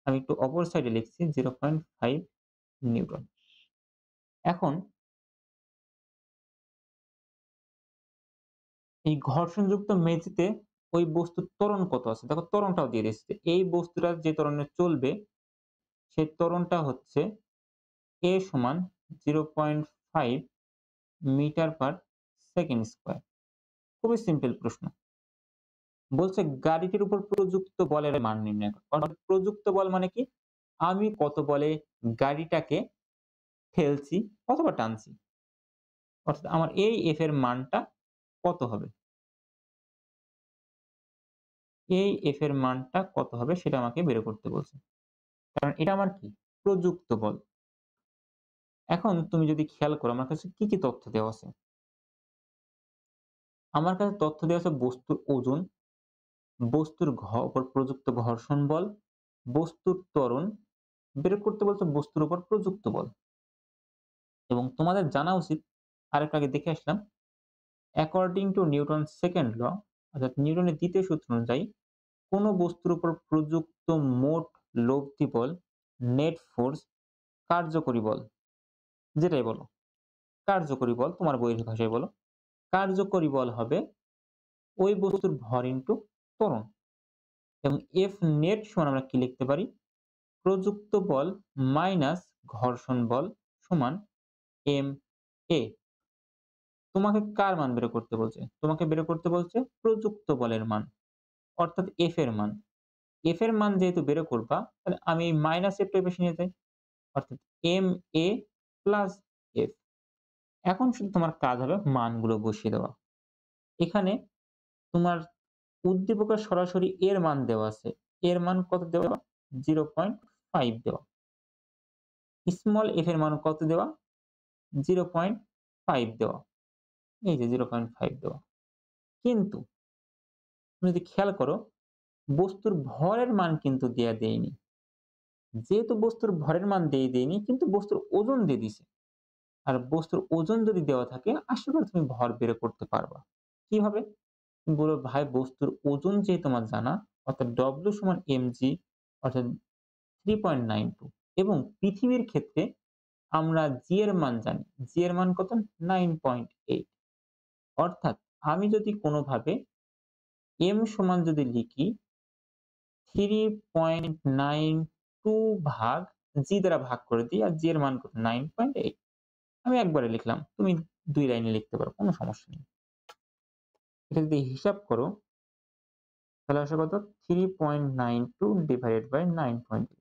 আমি একটু অপর সাইডে লিখছি 0.5 নিউটন। এখন এই ঘর্ষণযুক্ত মেঝেতে ওই বস্তুর ত্বরণ কত আছে? দেখো ত্বরণটাও দিয়ে দিয়েছে। এই বস্তুটা যে ত্বরণে চলবে সেই ত্বরণটা হচ্ছে a সমান 0.5 মিটার পার সেকেন্ড স্কয়ার। খুবই সিম্পল প্রশ্ন। বলছে গাড়িটির উপর প্রযুক্ত বলের মান নির্ণয় করো। অর্থাৎ প্রযুক্ত বল মানে কি? আমি কত বলে গাড়িটাকে ঠেলছি অথবা টানছি। অর্থাৎ আমার এই F এর মানটা কত হবে? এই F এর মানটা কত হবে সেটা আমাকে বের করতে বলছে। কারণ এটা আমার কি? প্রযুক্ত বল। এখন তুমি যদি খেয়াল করো আমার কাছে কি তথ্য দেওয়া আছে? আমার কাছে তথ্য দেওয়া আছে বস্তুর ওজন, বস্তুর উপর প্রযুক্ত ঘর্ষণ বল, বস্তুর ত্বরণ, বের করতে বলছে বস্তুর উপর প্রযুক্ত বল। এবং তোমাদের জানা উচিত, আরেকটু আগে দেখে আসলাম, according to Newton second law, অর্থাৎ নিউটনের দ্বিতীয় সূত্র অনুযায়ী কোন বস্তুর উপর প্রযুক্ত মোট লব্ধি বল, নেট ফোর্স, কার্যকরী বল, যেটাই বলো, কার্যকরী বল তোমার বইয়ের ভাষায় বলো, কার্যকরী বল হবে ওই বস্তুর ভর ইনটু ত্বরণ। এবং এফ নেট সমান আমরা কি লিখতে পারি? প্রযুক্ত বল মাইনাস ঘর্ষণ বল সমান এম এ। তোমাকে কার মান বের করতে বলছে? তোমাকে বের করতে বলছে প্রযুক্ত বলের মান, অর্থাৎ এফ এর মান। এফ এর মান যেহেতু বের করবা, তাহলে আমি এই মাইনাস এফ টা পাশে নিয়ে যাই, অর্থাৎ এম এ প্লাস এফ। এখন শুধু তোমার কাজ হবে মানগুলো বসিয়ে দেওয়া। এখানে তোমার উদ্দীপকের সরাসরি এর মান দেওয়া আছে। এর মান কত দেওয়া? 0.5 দেওয়া। স্মল এফ এর মান কত দেওয়া? 0.5 দেওয়া। এই যে 0.5 দেওয়া। কিন্তু তুমি যদি খেয়াল করো বস্তুর ভরের মান কিন্তু দেয়া দেয়নি। যেহেতু বস্তুর ভরের মান দেয়নি, কিন্তু বস্তুর ওজন দিয়ে দিছে। আর বস্তুর ওজন যদি দেওয়া থাকে আশা করি তুমি ভর বের করতে পারবা। কিভাবে? তুমি বলবে ভাই বস্তুর ওজন যেহেতু আমার জানা, অর্থাৎ W সমান mg, অর্থাৎ 3.92, এবং পৃথিবীর ক্ষেত্রে আমরা g এর মান জানি। g এর মান কত? 9.8। অর্থাৎ আমি যদি কোনোভাবে m সমান যদি লিখি 3.92 ভাগ g দ্বারা ভাগ করে দিই, আর g এর মান কত? 9.8। আমি একবারে লিখলাম। তুমি ২ লাইনে লিখতে পারো, কোনো সমস্যা নেই। এটা যদি হিসাব করো তাহলে আসে কত? 3.92 ডিভাইডেড বাই 9.8।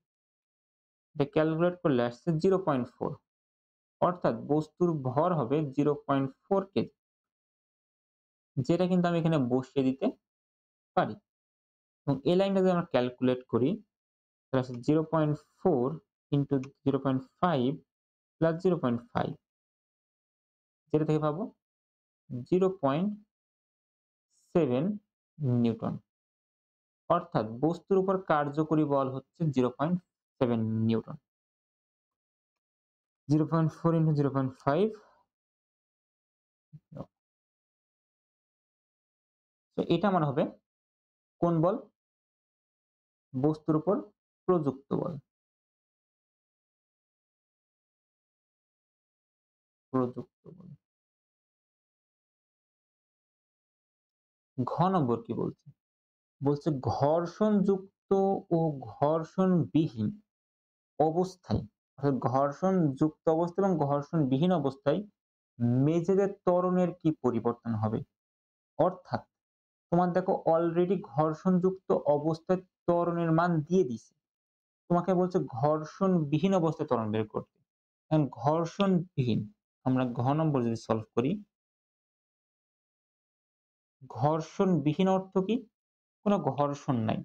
এটা ক্যালকুলেট করলে আসছে 0.4। অর্থাৎ বস্তুর ভর হবে 0.4 কেজি। যেটা কিন্তু আমি এখানে বসিয়ে দিতে পারি। এবং এই লাইনটা যদি আমরা ক্যালকুলেট করি তাহলে আসে 0.4 ইনটু 0.5 প্লাস 0.5, যেটা থেকে পাবো 0.7 নিউটন। অর্থাৎ বস্তুর উপর কার্যকরী বল হচ্ছে 0.7 নিউটন। 0.4 ইনটু 0.5, তো এটা আমার হবে কোন বল? বস্তুর উপর প্রযুক্ত বল। প্রযুক্ত বল। ঘ নম্বর কি বলছে? বলছে ঘর্ষণযুক্ত ও ঘর্ষণবিহীন অবস্থায়, অর্থাৎ ঘর্ষণযুক্ত অবস্থা এবং ঘর্ষণবিহীন অবস্থায় মেঝেতে ত্বরণের কি পরিবর্তন হবে? অর্থাৎ তোমার দেখো অলরেডি ঘর্ষণযুক্ত অবস্থায় ত্বরণের মান দিয়ে দিছে। তোমাকে বলছে ঘর্ষণবিহীন অবস্থায় ত্বরণ বের করতে। এখন ঘর্ষণবিহীন, আমরা ঘ নম্বর যদি সলভ করি, ঘর্ষণবিহীন অর্থ কি? কোন ঘর্ষণ নাই।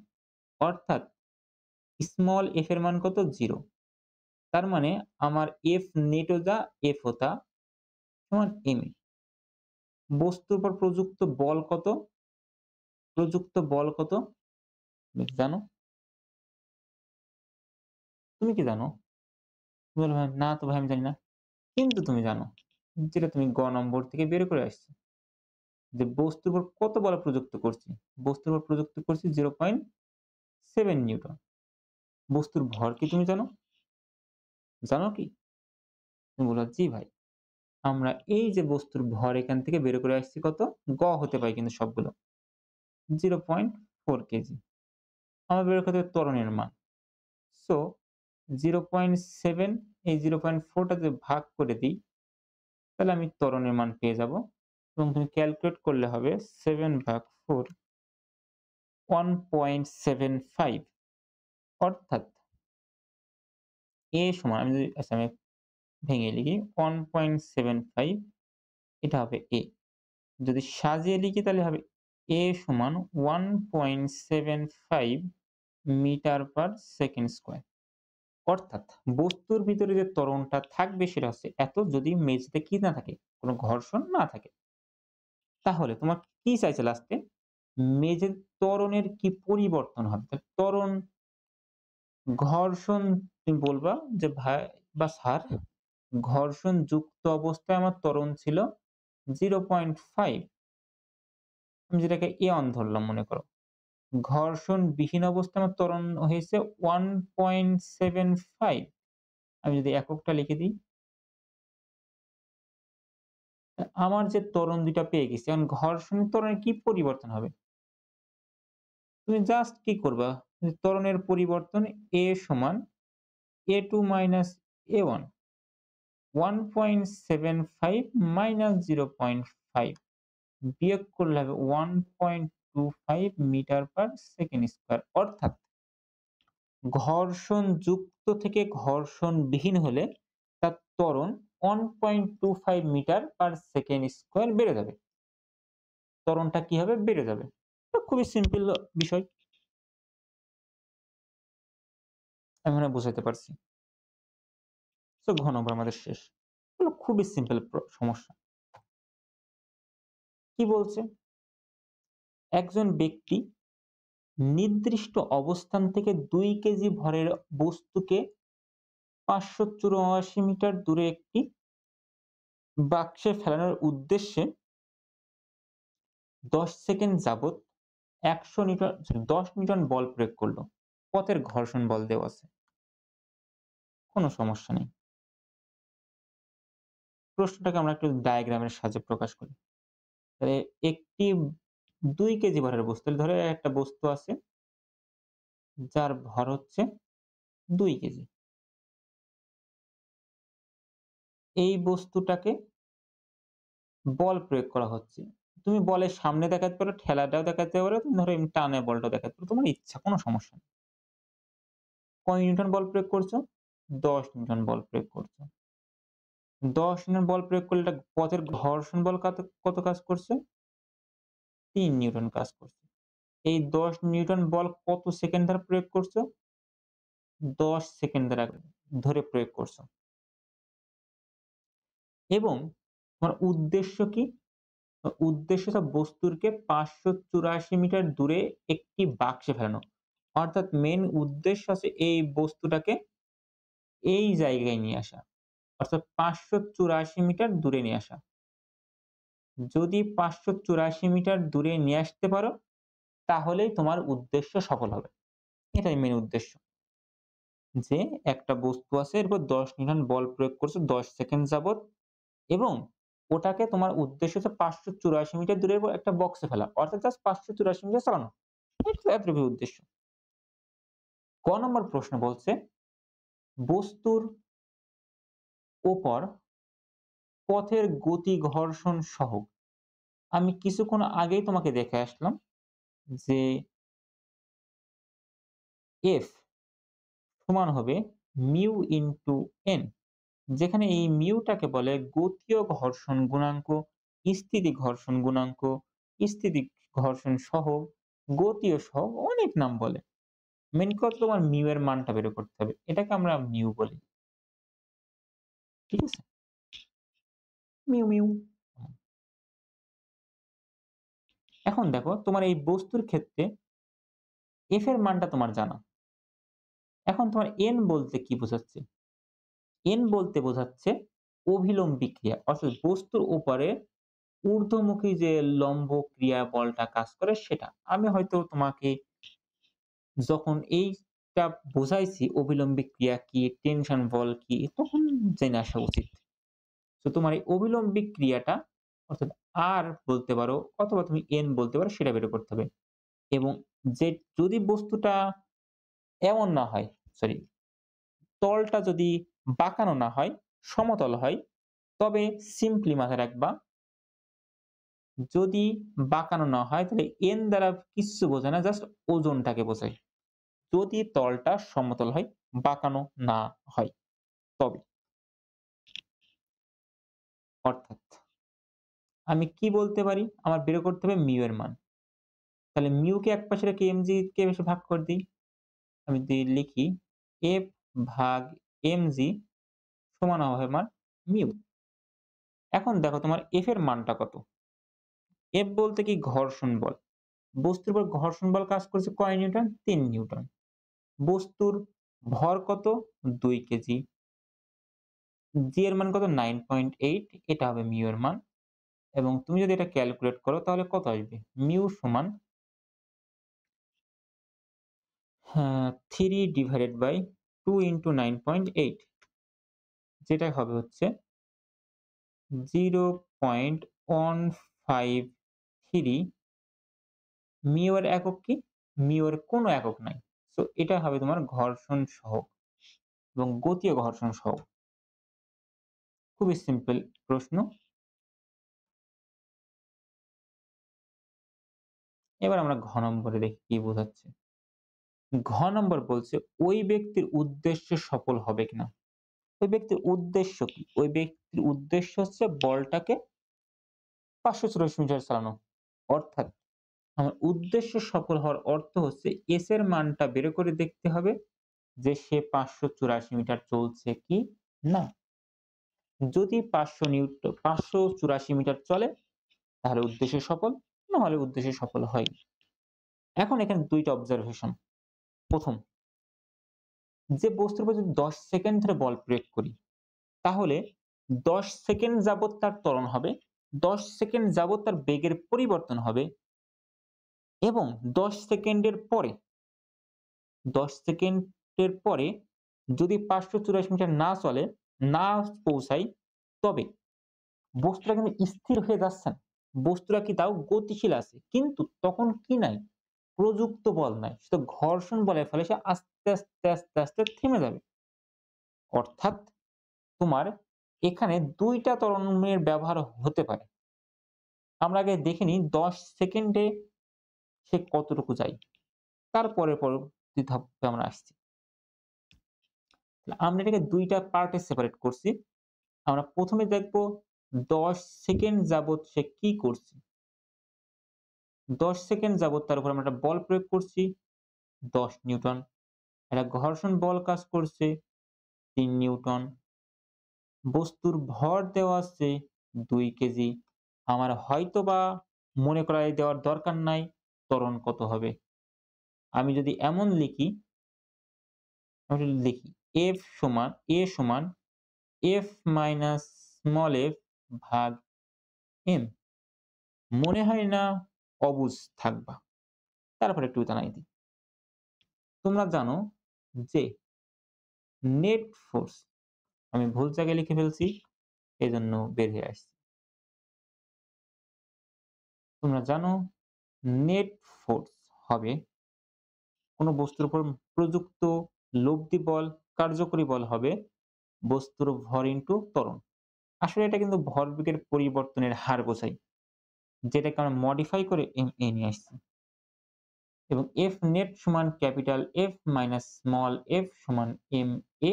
অর্থাৎ স্মল f এর মান কত? 0। তার মানে আমার F নেটো যা F হোতা সমান ma। বস্তুর উপর প্রযুক্ত বল কত? প্রযুক্ত বল কত? তুমি কি জানো? তুমি কি জানো? তুমি বলবে, "ভাই না তো ভাই আমি জানি না।" কিন্তু তুমি জানো। যেটা তুমি গ নম্বর থেকে বের করে আসছো। যে বস্তুর উপর কত বল প্রযুক্ত করছি? বস্তুর উপর প্রযুক্ত করছি 0.7 নিউটন। বস্তুর ভর কি তুমি জানো? জানো কি? তুমি বলবা, "জি ভাই।" আমরা এই যে বস্তুর ভর এখান থেকে বের করে আসছি কত? গ হতে পারে কিন্তু সবগুলো। 0.4 কেজি। আমরা বের করতে হবে ত্বরণের মান। সো 0.7 এই 0.4 টা যদি ভাগ করে দিই, তাহলে আমি ত্বরণের মান পেয়ে যাব এবং তুমি ক্যালকুলেট করলে হবে 7 ভাগ 4 1.75। অর্থাৎ A সমান, আমি যদি আচ্ছা আমি ভেঙে লিখি 1.75, এটা হবে A। যদি সাজিয়ে লিখি তাহলে হবে A সমান 1.75 মিটার পার সেকেন্ড স্কয়ার। অর্থাৎ বস্তুর ভিতরে যে ত্বরণটা থাকবে সেটা হচ্ছে এত, যদি মেঝেতে কি না থাকে? কোন ঘর্ষণ না থাকে। তাহলে তোমার কি চাইছে লাস্টে? মেঝের ত্বরণের কি পরিবর্তন হবে? ত্বরণ, ঘর্ষণ, তুমি বলবা যে ভাই বা স্যার, ঘর্ষণযুক্ত অবস্থায় আমার ত্বরণ ছিল 0.5, আমি যেটাকে A1 ধরলাম মনে করো। ঘর্ষণবিহীন অবস্থায় আমার ত্বরণ হয়েছে 1.75। আমি যদি এককটা লিখে দিই, আমার যে ত্বরণ ২ টা পেয়ে গেছি। এখন ঘর্ষণের ত্বরণের কি পরিবর্তন হবে? তুমি জাস্ট কি করবা? ত্বরণের পরিবর্তন A সমান A2 মাইনাস A1, 1.75 মাইনাস 0.5 বিয়োগ করলে হবে 1.25 মিটার পার সেকেন্ড স্কয়ার। অর্থাৎ ঘর্ষণযুক্ত থেকে ঘর্ষণবিহীন হলে তার ত্বরণ 1.25 মিটার পার সেকেন্ড স্কয়ার বেড়ে যাবে। ত্বরণটা কি হবে? বেড়ে যাবে। তো খুবই সিম্পল বিষয়। আমি মনে হয় বুঝাইতে পারছি। সো ঘ নম্বর আমাদের শেষ। এগুলো খুবই সিম্পল সমস্যা। কি বলছে? একজন ব্যক্তি নির্দিষ্ট অবস্থান থেকে ২ কেজি ভরের বস্তুকে ৫৮৪ মিটার দূরে একটি বাক্সে ফেলানোর উদ্দেশ্যে ১০ সেকেন্ড যাবৎ ১০০ নিউটন, ১০ নিউটন বল প্রয়োগ করল। পথের ঘর্ষণ বল দেওয়া আছে। কোনো সমস্যা নেই। প্রশ্নটাকে আমরা একটু ডায়াগ্রামের সাহায্যে প্রকাশ করি। তাহলে একটি ২ কেজি ভরের বস্তু, ধরো একটা বস্তু আছে যার ভর হচ্ছে ২ কেজি। এই বস্তুটাকে বল প্রয়োগ করা হচ্ছে। তুমি বলের সামনে দেখাতে পারো, ঠেলাটাও দেখাতে পারো, তুমি ধরো এমনি টানে বলটাও দেখাতে পারো। তোমার ইচ্ছা, কোনো সমস্যা নেই। কয় নিউটন বল প্রয়োগ করছো? ১০ নিউটন বল প্রয়োগ করছো। ১০ নিউটন বল প্রয়োগ করলে এটা পথের ঘর্ষণ বল কত কাজ করছে? ৩ নিউটন কাজ করছে। এই ১০ নিউটন বল কত সেকেন্ড ধরে প্রয়োগ করছো? ১০ সেকেন্ড ধরে প্রয়োগ করছো। এবং তোমার উদ্দেশ্য কি? উদ্দেশ্য হচ্ছে বস্তুকে ৫৮৪ মিটার দূরে একটি বাক্সে ফেলানো। অর্থাৎ মেইন উদ্দেশ্য আছে এই বস্তুটাকে এই জায়গায় নিয়ে আসা। অর্থাৎ ৫৮৪ মিটার দূরে নিয়ে আসা। যদি ৫৮৪ মিটার দূরে নিয়ে আসতে পারো, তাহলেই তোমার উদ্দেশ্য সফল হবে। এটাই মেইন উদ্দেশ্য। যে একটা বস্তু আছে এর উপর 10 নিউটন বল প্রয়োগ করছো 10 সেকেন্ড যাবত এবং ওটাকে তোমার উদ্দেশ্য হচ্ছে 584 মিটার দূরের একটা বক্সে ফেলা। অর্থাৎ জাস্ট 584 মিটার চালানো। এতটুকুই উদ্দেশ্য। ক নম্বর প্রশ্ন বলছে বস্তুর উপর পথের গতি ঘর্ষণ সহগ। আমি কিছুক্ষণ আগেই তোমাকে দেখে আসলাম যে F সমান হবে মিউ ইনটু n, যেখানে এই মিউটাকে বলে গতীয় ঘর্ষণ গুণাঙ্ক, স্থিতি ঘর্ষণ গুণাঙ্ক, স্থিতি ঘর্ষণ সহগ, গতীয় সহগ, অনেক নাম বলে। মেইন কথা তোমার মিউ এর মানটা বের করতে হবে। এটাকে আমরা মিউ বলি। ঠিক আছে? Mu mu. এখন দেখো তোমার এই বস্তুর ক্ষেত্রে F এর মানটা তোমার জানা। এখন তোমার n বলতে কি বোঝাচ্ছে? n বলতে বোঝাচ্ছে অভিলম্বী ক্রিয়া। অর্থাৎ বস্তুর উপরে ঊর্ধ্বমুখী যে লম্ব ক্রিয়া বলটা কাজ করে সেটা। আমি হয়তো তোমাকে যখন এইটা বোঝাইছি অভিলম্বী ক্রিয়া কি, টেনশন বল কি, তখন জেনে আসা উচিত। তো তোমার এই অভিলম্বী ক্রিয়াটা অর্থাৎ R বলতে পারো অথবা তুমি N বলতে পারো সেটা বের করতে হবে। এবং যে যদি বস্তুটা এমন না হয়, সরি, তলটা যদি বাঁকানো না হয়, সমতল হয়, তবে সিম্পলি মাথায় রাখবা যদি বাঁকানো না হয় তাহলে N দ্বারা কিচ্ছু বোঝায় না, জাস্ট ওজনটাকে বোঝায়। যদি তলটা সমতল হয়, বাঁকানো না হয় তবে। অর্থাৎ আমি কি বলতে পারি? আমার বের করতে হবে মিউ এর মান। তাহলে মিউ কে একপাশে রেখে mg কে বেশি ভাগ করে দিই। আমি যদি লিখি f ভাগ mg সমান হবে আমার মিউ। এখন দেখো তোমার f এর মানটা কত? f বলতে কি ঘর্ষণ বল। বস্তুর উপর ঘর্ষণ বল কাজ করছে কয় নিউটন? ৩ নিউটন। বস্তুর ভর কত? ২ কেজি। g এর মান কত? 9.8, এটা হবে মিউ এর মান। এবং তুমি যদি এটা ক্যালকুলেট করো তাহলে কত আসবে? মিউ সমান 3 ডিভাইডেড বাই 2 ইনটু 9.8, যেটা হবে হচ্ছে 0.153। মিউ এর একক কি? মিউ এর কোনো একক নাই। সো এটা হবে তোমার ঘর্ষণ সহগ এবং গতীয় ঘর্ষণ সহগ। খুবই সিম্পল প্রশ্ন। এবার আমরা ঘ নম্বরে দেখি কি বোঝাচ্ছে। ঘ নম্বর বলছে ওই ব্যক্তির উদ্দেশ্য সফল হবে কিনা। ওই ব্যক্তির উদ্দেশ্য কি? ওই ব্যক্তির উদ্দেশ্য হচ্ছে বলটাকে 584 মিটার চালানো। অর্থাৎ আমার উদ্দেশ্য সফল হওয়ার অর্থ হচ্ছে S এর মানটা বের করে দেখতে হবে যে সে 584 মিটার চলছে কি না। যদি 584 মিটার চলে তাহলে উদ্দেশ্য সফল, না হলে উদ্দেশ্য সফল হয়নি। এখন এখানে ২ টা অবজারভেশন। প্রথম, যে বস্তুর উপর যদি ১০ সেকেন্ড ধরে বল প্রয়োগ করি তাহলে ১০ সেকেন্ড যাবত তার ত্বরণ হবে, ১০ সেকেন্ড যাবত তার বেগের পরিবর্তন হবে এবং ১০ সেকেন্ডের পরে ১০ সেকেন্ডের পরে যদি 584 মিটার না চলে, না পৌঁছায়, তবে বস্তুটা কিন্তু স্থির হয়ে যাচ্ছে না। বস্তুটা কি তাও গতিশীল আছে। কিন্তু তখন কি নাই? প্রযুক্ত বল নাই। শুধু ঘর্ষণ বলের ফলে সে আস্তে, আস্তে, আস্তে, আস্তে থেমে যাবে। অর্থাৎ তোমার এখানে ২ টা ত্বরণের ব্যবহার হতে পারে। আমরা আগে দেখে নিই ১০ সেকেন্ডে সে কতটুকু যায়। তারপরে পরবর্তী ধাপে আমরা আসছি। আমরা এটাকে ২ টা পার্টে সেপারেট করছি। আমরা ১ম এ দেখব ১০ সেকেন্ড যাবত সে কি করছে। ১০ সেকেন্ড যাবত তার উপর আমরা একটা বল প্রয়োগ করছি ১০ নিউটন। একটা ঘর্ষণ বল কাজ করছে ৩ নিউটন। বস্তুর ভর দেওয়া আছে ২ কেজি। আমার হয়তোবা মনে করায় দেওয়ার দরকার নাই ত্বরণ কত হবে। আমি যদি এমন লিখি, আমি লিখি F সমান A সমান F মাইনাস স্মল f ভাগ m। মনে হয় না অবুঝ থাকবা। তারপরে একটু জানাই দিই। তোমরা জানো যে নেট ফোর্স, আমি ভুল জায়গায় লিখে ফেলছি, এজন্য বের হয়ে আসছে। তোমরা জানো নেট ফোর্স হবে কোনো বস্তুর উপর প্রযুক্ত লব্ধি বল, কার্যকরী বল হবে বস্তুর ভর ইনটু ত্বরণ। আসলে এটা কিন্তু ভরবেগের পরিবর্তনের হার বোঝায়, যেটাকে আমরা মডিফাই করে ma নিয়ে আসছি। এবং F নেট সমান capital F minus small f সমান ma।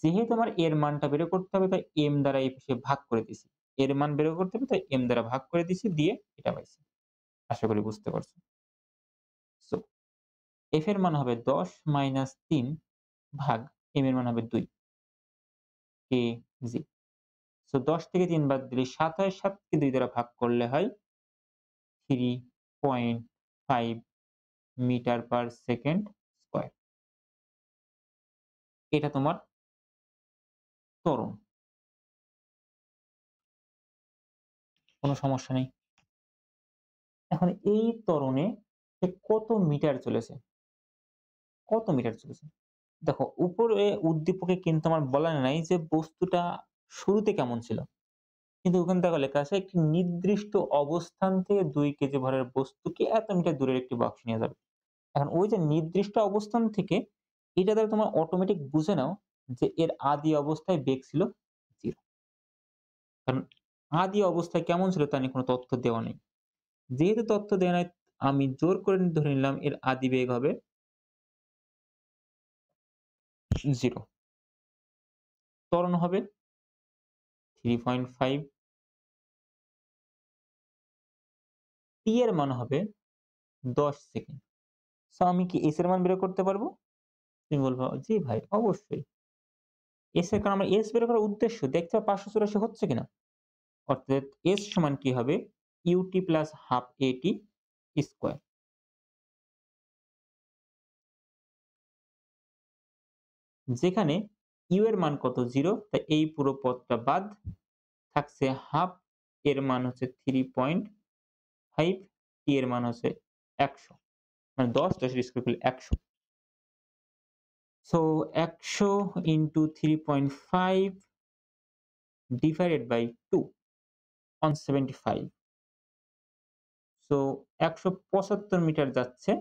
যেহেতু আমার এর মানটা বের করতে হবে তাই m দ্বারা এই পাশে ভাগ করে দিছি। এর মান বের করতে হবে তাই m দ্বারা ভাগ করে দিছি, দিয়ে এটা পাইছি। আশা করি বুঝতে পারছো। সো f এর মান হবে 10 মাইনাস 3 ভাগ m এর মান হবে 2 কেজি। সো 10 থেকে 3 বাদ দিলে 7 হয়, 7 কে 2 দ্বারা ভাগ করলে হয় 3.5 মিটার পার সেকেন্ড স্কয়ার। এটা তোমার ত্বরণ। কোনো সমস্যা নেই। এখন এই ত্বরণে সে কত মিটার চলেছে? কত মিটার চলেছে? দেখো উপরে উদ্দীপকে কিন্তু আমার বলা নাই যে বস্তুটা শুরুতে কেমন ছিল। কিন্তু ওখানে দেখো লেখা আছে একটি নির্দিষ্ট অবস্থান থেকে 2 কেজি ভরের বস্তুকে এত মিটার দূরের একটি বাক্সে নিয়ে যাবে। এখন ওই যে নির্দিষ্ট অবস্থান থেকে এটা দ্বারা তোমরা অটোমেটিক বুঝে নাও যে এর আদি অবস্থায় বেগ ছিল 0। কারণ আদি অবস্থায় কেমন ছিল তা নিয়ে কোনো তথ্য দেওয়া নেই। যেহেতু তথ্য দেওয়া নাই, আমি জোর করে ধরে নিলাম এর আদি বেগ হবে 0। ত্বরণ হবে 3.5, t এর মান হবে 10 সেকেন্ড। সো আমি কি s এর মান বের করতে পারবো? তুমি বলবা জি ভাই অবশ্যই। s এর কারণ আমরা s বের করার উদ্দেশ্য দেখতে হবে 584 হচ্ছে কিনা। অর্থাৎ s সমান কি হবে ut plus half at square. যেখানে u এর মান কত 0, তাই এই পুরো পদটা বাদ থাকছে হাফ, এর মান হচ্ছে 3.5, t এর মান হচ্ছে 100, মানে 10 10 স্কয়ার করলে 100। So 100 into 3.5 divided by 2 175। So 175 meter যাচ্ছে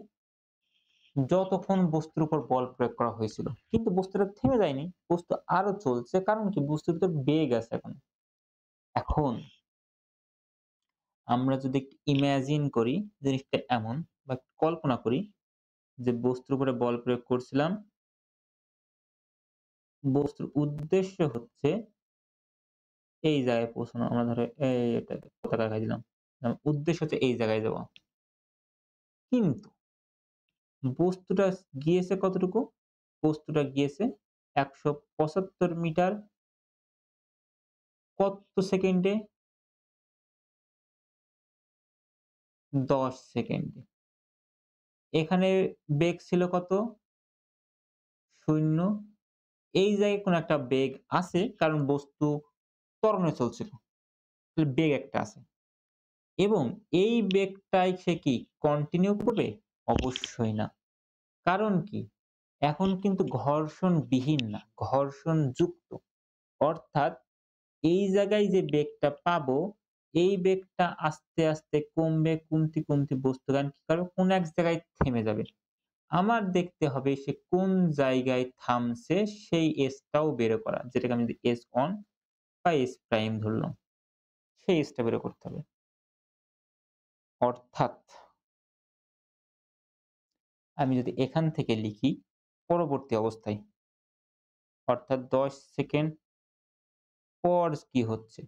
যতক্ষণ বস্তুর উপর বল প্রয়োগ করা হয়েছিল। কিন্তু বস্তুটা থেমে যায়নি, বস্তু আরো চলছে। কারণ কি? বস্তুর ভিতর বেগ আছে এখন। এখন আমরা যদি একটু ইমাজিন করি জিনিসটা এমন, বা কল্পনা করি যে বস্তুর উপরে বল প্রয়োগ করছিলাম। বস্তুর উদ্দেশ্য হচ্ছে এই জায়গায় পৌঁছানো। আমরা ধরো এটা পতাকা দেখাই দিলাম। উদ্দেশ্য হচ্ছে এই জায়গায় যাওয়া। কিন্তু বস্তুটা গিয়েছে কতটুকু? বস্তুটা গিয়েছে 175 মিটার কত সেকেন্ডে? 10 সেকেন্ডে। এখানে বেগ ছিল কত? 0। এই জায়গায় কোনো একটা বেগ আছে কারণ বস্তু ত্বরণে চলছিল। তাহলে বেগ একটা আছে। এবং এই বেগটাই সে কি কন্টিনিউ করবে? অবশ্যই না। কারণ কি? এখন কিন্তু ঘর্ষণবিহীন না, ঘর্ষণ যুক্ত। অর্থাৎ এই জায়গায় যে বেগটা পাবো, এই বেগটা আস্তে, আস্তে কমবে, কমতে বস্তুগান কি করবে? কোন এক জায়গায় থেমে যাবে। আমার দেখতে হবে সে কোন জায়গায় থামছে সেই s টাও বের করা। যেটাকে আমি যদি s1 বা s প্রাইম ধরলাম। সেই s টা বের করতে হবে। অর্থাৎ আমি যদি এখান থেকে লিখি পরবর্তী অবস্থায়, অর্থাৎ 10 সেকেন্ড পর কি হচ্ছে?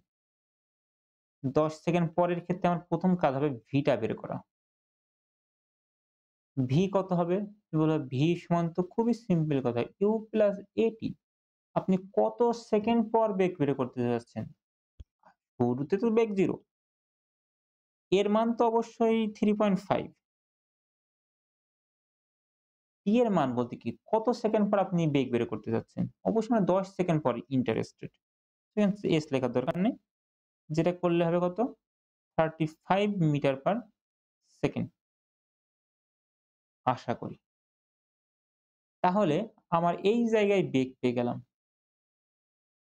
10 সেকেন্ড পরের ক্ষেত্রে আমার প্রথম কাজ হবে v টা বের করা। v কত হবে? তুমি বলবে v সমান তো খুবই সিম্পল কথা u প্লাস at। আপনি কত সেকেন্ড পর বেগ বের করতে যাচ্ছেন? শুরুতে তো বেগ 0। এর মান তো অবশ্যই 3.5। t এর মান বলতে কি? কত সেকেন্ড পর আপনি বেগ বের করতে যাচ্ছেন? অবশ্যই 10 সেকেন্ড পর ইন্টারেস্টেড। সেখানে s লেখার দরকার নেই। যেটা করলে হবে কত? 35 মিটার পার সেকেন্ড। আশা করি। তাহলে আমার এই জায়গায় বেগ পেয়ে গেলাম।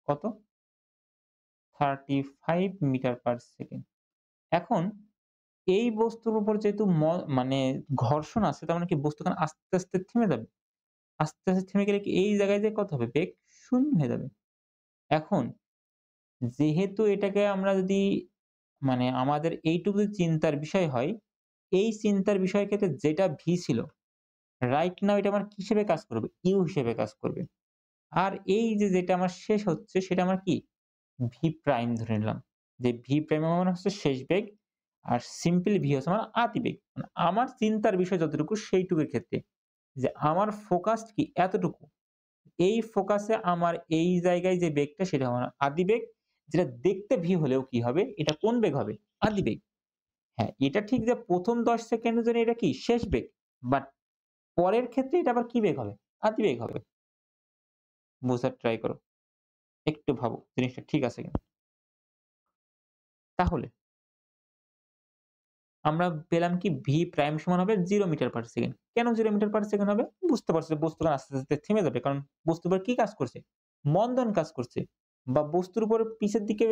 কত? 35 মিটার পার সেকেন্ড। এখন এই বস্তুর উপর যেহেতু মানে ঘর্ষণ আছে তার মানে কি বস্তুখান আস্তে, আস্তে থেমে যাবে। আস্তে, আস্তে থেমে গেলে কি এই জায়গায় যেয়ে কত হবে? বেগ 0 হয়ে যাবে। এখন যেহেতু এটাকে আমরা যদি মানে আমাদের এইটুকু যদি চিন্তার বিষয় হয়, এই চিন্তার বিষয় ক্ষেত্রে যেটা v ছিল, রাইট নাও এটা আমার কি হিসেবে কাজ করবে? u হিসেবে কাজ করবে। আর এই যে যেটা আমার শেষ হচ্ছে সেটা আমার কি? v প্রাইম ধরে নিলাম। যে v প্রাইম মানে হচ্ছে শেষ বেগ আর সিম্পল v হচ্ছে আমার আদি বেগ। মানে আমার চিন্তার বিষয় যতটুকু সেইটুকুর ক্ষেত্রে যে আমার ফোকাস কি এতটুকু। এই ফোকাসে আমার এই জায়গায় যে বেগটা সেটা আমার আদি বেগ। যেটা দেখতে v হলেও কি হবে? এটা কোন বেগ হবে? আদি বেগ। হ্যাঁ, এটা ঠিক যে ১ম ১০ সেকেন্ডের জন্য এটা কি? শেষ বেগ। বাট পরের ক্ষেত্রে এটা আবার কি বেগ হবে? আদি বেগ হবে। বোঝার ট্রাই করো। একটু ভাবো জিনিসটা ঠিক আছে কিনা। তাহলে আমরা পেলাম কি v প্রাইম সমান হবে 0 মিটার পার সেকেন্ড। কেন 0 মিটার পার সেকেন্ড হবে? বুঝতে পারছো যে বস্তুটা আস্তে, আস্তে থেমে যাবে। কারণ বস্তুর উপর কি কাজ করছে? মন্দন কাজ করছে। বা বস্তুর উপর পিছের দিকে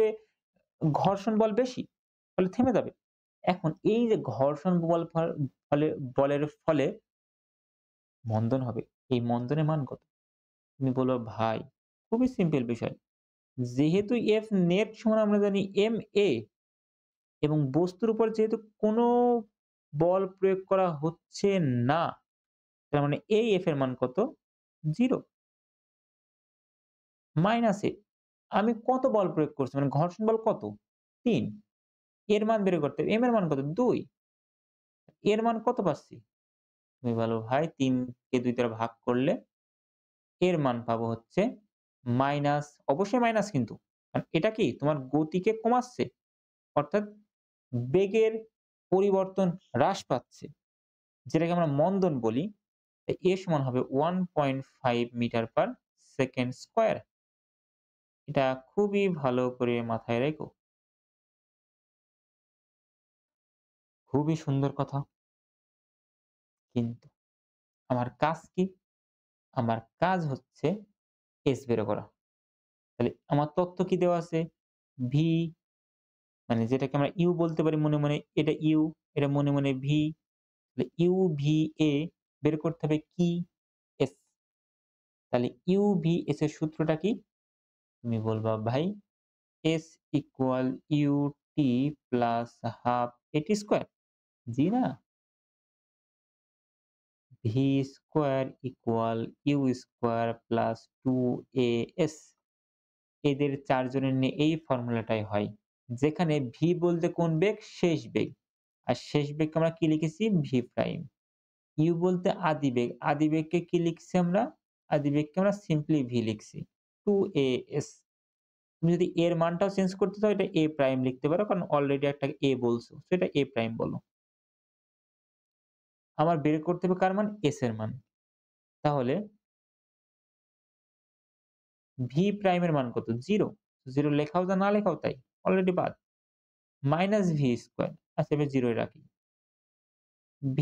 ঘর্ষণ বল বেশি। ফলে থেমে যাবে। এখন এই যে ঘর্ষণ বল ফলে বলের ফলে মন্দন হবে। এই মন্দনের মান কত? তুমি বলবা ভাই খুবই সিম্পল বিষয়। যেহেতু F নেট সমান আমরা জানি MA এবং বস্তুর উপর যেহেতু কোনো বল প্রয়োগ করা হচ্ছে না, তার মানে এই F এর মান কত? 0 মাইনাস A আমি কত বল প্রয়োগ করছি? মানে ঘর্ষণ বল কত? ৩ এর মান বের করতে হবে। M এর মান কত? ২ এর মান কত পাচ্ছি? তুমি বলো ভাই ৩ কে ২ দ্বারা ভাগ করলে এর মান পাবো হচ্ছে মাইনাস অবশ্যই মাইনাস কিন্তু। কারণ এটা কি তোমার গতিকে কমাচ্ছে। অর্থাৎ বেগের পরিবর্তন হ্রাস পাচ্ছে। যেটাকে আমরা মন্দন বলি। এ সমান হবে 1.5 মিটার পার সেকেন্ড স্কয়ার। এটা খুবই ভালো করে মাথায় রেখো। খুবই সুন্দর কথা। কিন্তু আমার কাজ কি? আমার কাজ হচ্ছে S বের করা। তাহলে আমার তথ্য কি দেওয়া আছে? V মানে যেটাকে আমরা U বলতে পারি মনে, মনে এটা U, এটা মনে, মনে V তাহলে UVA বের করতে হবে কি? S তাহলে UVS এর সূত্রটা কি? তুমি বলবা ভাই S equal UT plus half AT square. জি না। V square equal U square plus 2AS এদের ৪ জনের নিয়ে এই ফর্মুলাটাই হয়। যেখানে V বলতে কোন বেগ? শেষ বেগ। আর শেষ বেগকে আমরা কি লিখেছি? V prime. U বলতে আদি বেগ। আদি বেগকে কি লিখছি আমরা? আদি বেগকে আমরা সিম্পলি V লিখছি। 2AS তুমি যদি A এর মানটাও চেঞ্জ করতে চাও এটা A প্রাইম লিখতে পারো। কারণ অলরেডি একটা A বলছো। সো এটা A প্রাইম বলো। আমার বের করতে হবে কার মান? S এর মান। তাহলে V প্রাইম এর মান কত? 0 0 লেখাও যা না লেখাও তাই। অলরেডি বাদ। মাইনাস V স্কয়ার আচ্ছা এবার 0 রাখি। V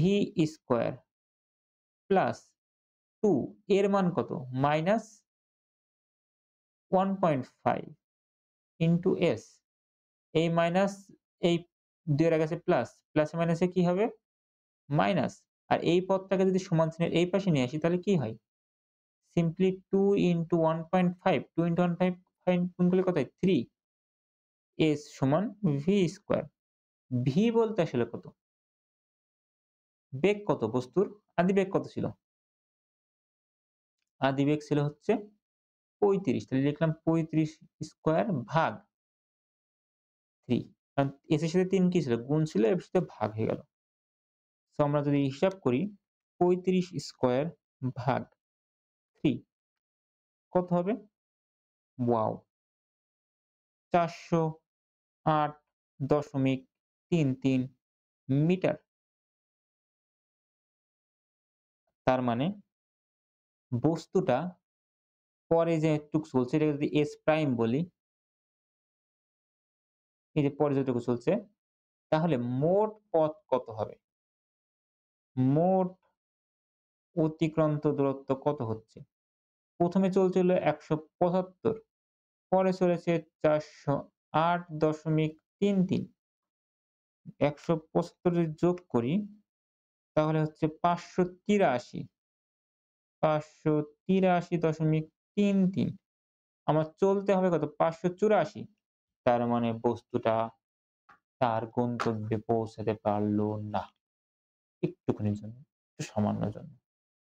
স্কয়ার প্লাস 2 এর মান কত? মাইনাস 1.5 ইনটু S এই মাইনাস এই ২ এর আগে আছে প্লাস। প্লাসে মাইনাসে কি হবে? মাইনাস। আর এই পদটাকে যদি সমান চিহ্নের এই পাশে নিয়ে আসি তাহলে কি হয়? সিম্পলি 2 ইনটু 1.5 2 ইনটু 1.5 গুণ করলে কত হয়? 3 S সমান V স্কয়ার। V বলতে আসলে কত? বেগ কত বস্তুর? আদি বেগ কত ছিল? আদি বেগ ছিল হচ্ছে ৩৫ তাহলে লিখলাম ৩৫ স্কয়ার ভাগ 3 কারণ S এর সাথে ৩ কি ছিল? গুণ ছিল এর সাথে ভাগ হয়ে গেল। সো আমরা যদি হিসাব করি ৩৫ স্কয়ার ভাগ 3 কত হবে? ওয়াও! ৪০৮.৩৩ মিটার। তার মানে বস্তুটা পরে যে এটুক চলছে এটাকে যদি S প্রাইম বলি, এই যে পরে যেটুকু চলছে, তাহলে মোট পথ কত হবে? মোট অতিক্রান্ত দূরত্ব কত হচ্ছে? প্রথমে চলছিল ১৭৫, পরে চলেছে ৪০৮.৩৩। ১৭৫ যদি যোগ করি তাহলে হচ্ছে ৫৮৩। ৫৮৩.৩৩। আমার চলতে হবে কত? ৫৮৪। তার মানে বস্তুটা তার গন্তব্যে পৌঁছাতে পারল না। একটুখানির জন্য, একটু সামান্যর জন্য।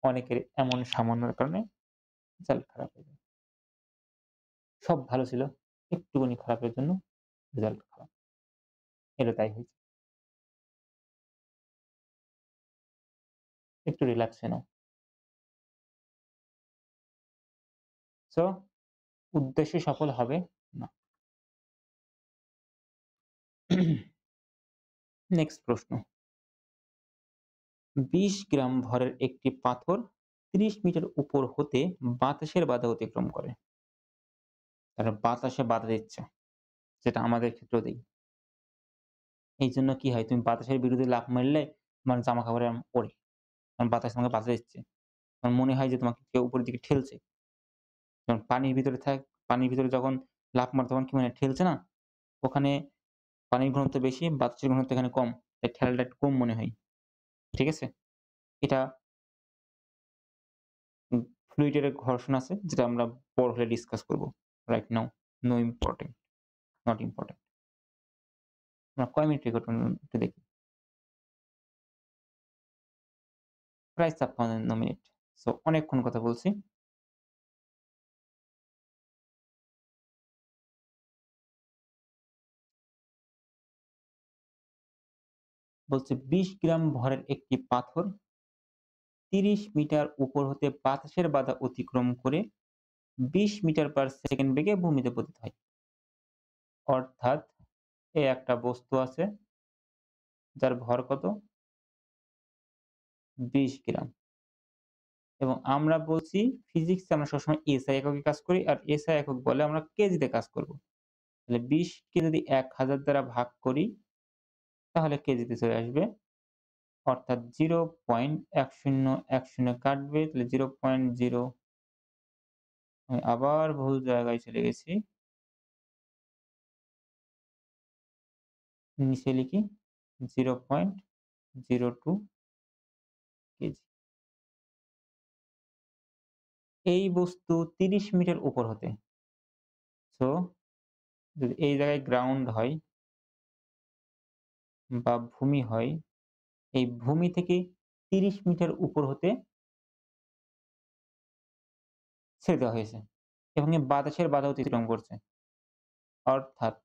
অনেকের এমন সামান্যর কারণে রেজাল্ট খারাপ হয়ে যায়। সব ভালো ছিল, একটুখানি খারাপের জন্য রেজাল্ট খারাপ। এটা তাই হয়েছে। একটু রিল্যাক্স হয়ে নাও। সো উদ্দেশ্য সফল হবে না। নেক্সট প্রশ্ন। ২০ গ্রাম ভরের একটি পাথর ৩০ মিটার উপর হতে বাতাসের বাধা অতিক্রম করে। তারা বাতাসে বাধা দিচ্ছে। যেটা আমাদের ক্ষেত্রেও দেই। এইজন্য কি হয়? তুমি বাতাসের বিরুদ্ধে লাফ মারলে তোমার জামা-কাপড় এরম ওড়ে। কারণ বাতাস তোমাকে বাধা দিচ্ছে। তোমার মনে হয় যে তোমাকে কেউ উপরের দিকে ঠেলছে। যখন পানির ভিতরে যখন লাফ মারো তখন কি মনে হয় ঠেলছে না? ওখানে পানির ঘনত্ব বেশি, বাতাসের ঘনত্ব এখানে কম। তাই ঠেলাটা একটু কম মনে হয়। ঠিক আছে? এটা উম ফ্লুইড এর ঘর্ষণ আছে যেটা আমরা পরে হলে ডিসকাস করব। Right now no important, not important. আমরা কয় মিনিট রেকর্ড করলাম একটু দেখি। প্রায় ৫৬ মিনিট। সো অনেকক্ষণ কথা বলছি। বলছে ২০ গ্রাম ভরের একটি পাথর ৩০ মিটার উপর হতে বাতাসের বাধা অতিক্রম করে ২০ মিটার পার সেকেন্ড বেগে ভূমিতে পতিত হয়। অর্থাৎ একটা বস্তু আছে যার ভর কত? ২০ গ্রাম। এবং আমরা বলছি ফিজিক্সে আমরা সবসময় এসআই এককে কাজ করি আর এসআই একক বলে আমরা কেজিতে কাজ করব। তাহলে ২০ কে যদি ১০০০ দ্বারা ভাগ করি তাহলে কেজিতে চলে আসবে। অর্থাৎ ০.১০১০ কাটবে তাহলে ০.০ আমি আবার ভুল জায়গায় চলে গেছি। নিচে লিখি 0.02 কেজি। এই বস্তু ৩০ মিটার উপর হতে। সো যদি এই জায়গায় গ্রাউন্ড হয় বা ভূমি হয়, এই ভূমি থেকে ৩০ মিটার উপর হতে ছেড়ে দেওয়া হয়েছে এবং এ বাতাসের বাধা অতিক্রম করছে। অর্থাৎ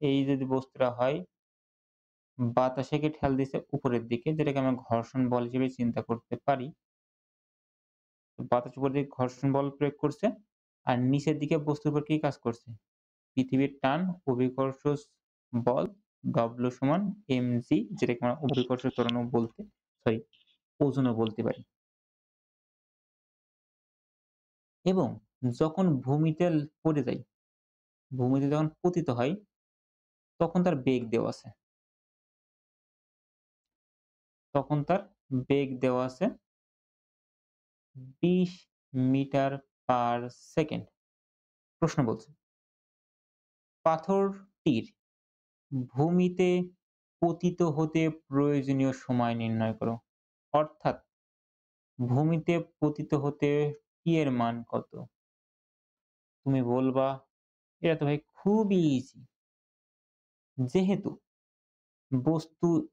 এই যদি বস্তুটা হয় বাতাসেকে ঠেল দিছে উপরের দিকে যেটাকে আমরা ঘর্ষণ বল হিসেবে চিন্তা করতে পারি। বাতাস উপর দিকে ঘর্ষণ বল প্রয়োগ করছে আর নিচের দিকে বস্তুর উপর কি কাজ করছে? পৃথিবীর টান অভিকর্ষ বল W সমান mg যেটাকে আমরা অভিকর্ষ ত্বরণও বলতে সরি ওজনও বলতে পারি। এবং যখন ভূমিতে পড়ে যায়, ভূমিতে যখন পতিত হয় তখন তার বেগ দেওয়া আছে। তখন তার বেগ দেওয়া আছে ২০ মিটার পার সেকেন্ড। প্রশ্ন বলছে, পাথরটির ভূমিতে পতিত হতে প্রয়োজনীয় সময় নির্ণয় করো। অর্থাৎ ভূমিতে পতিত হতে t এর মান কত? তুমি বলবা এটা তো ভাই খুবই ইজি। যেহেতু বস্তু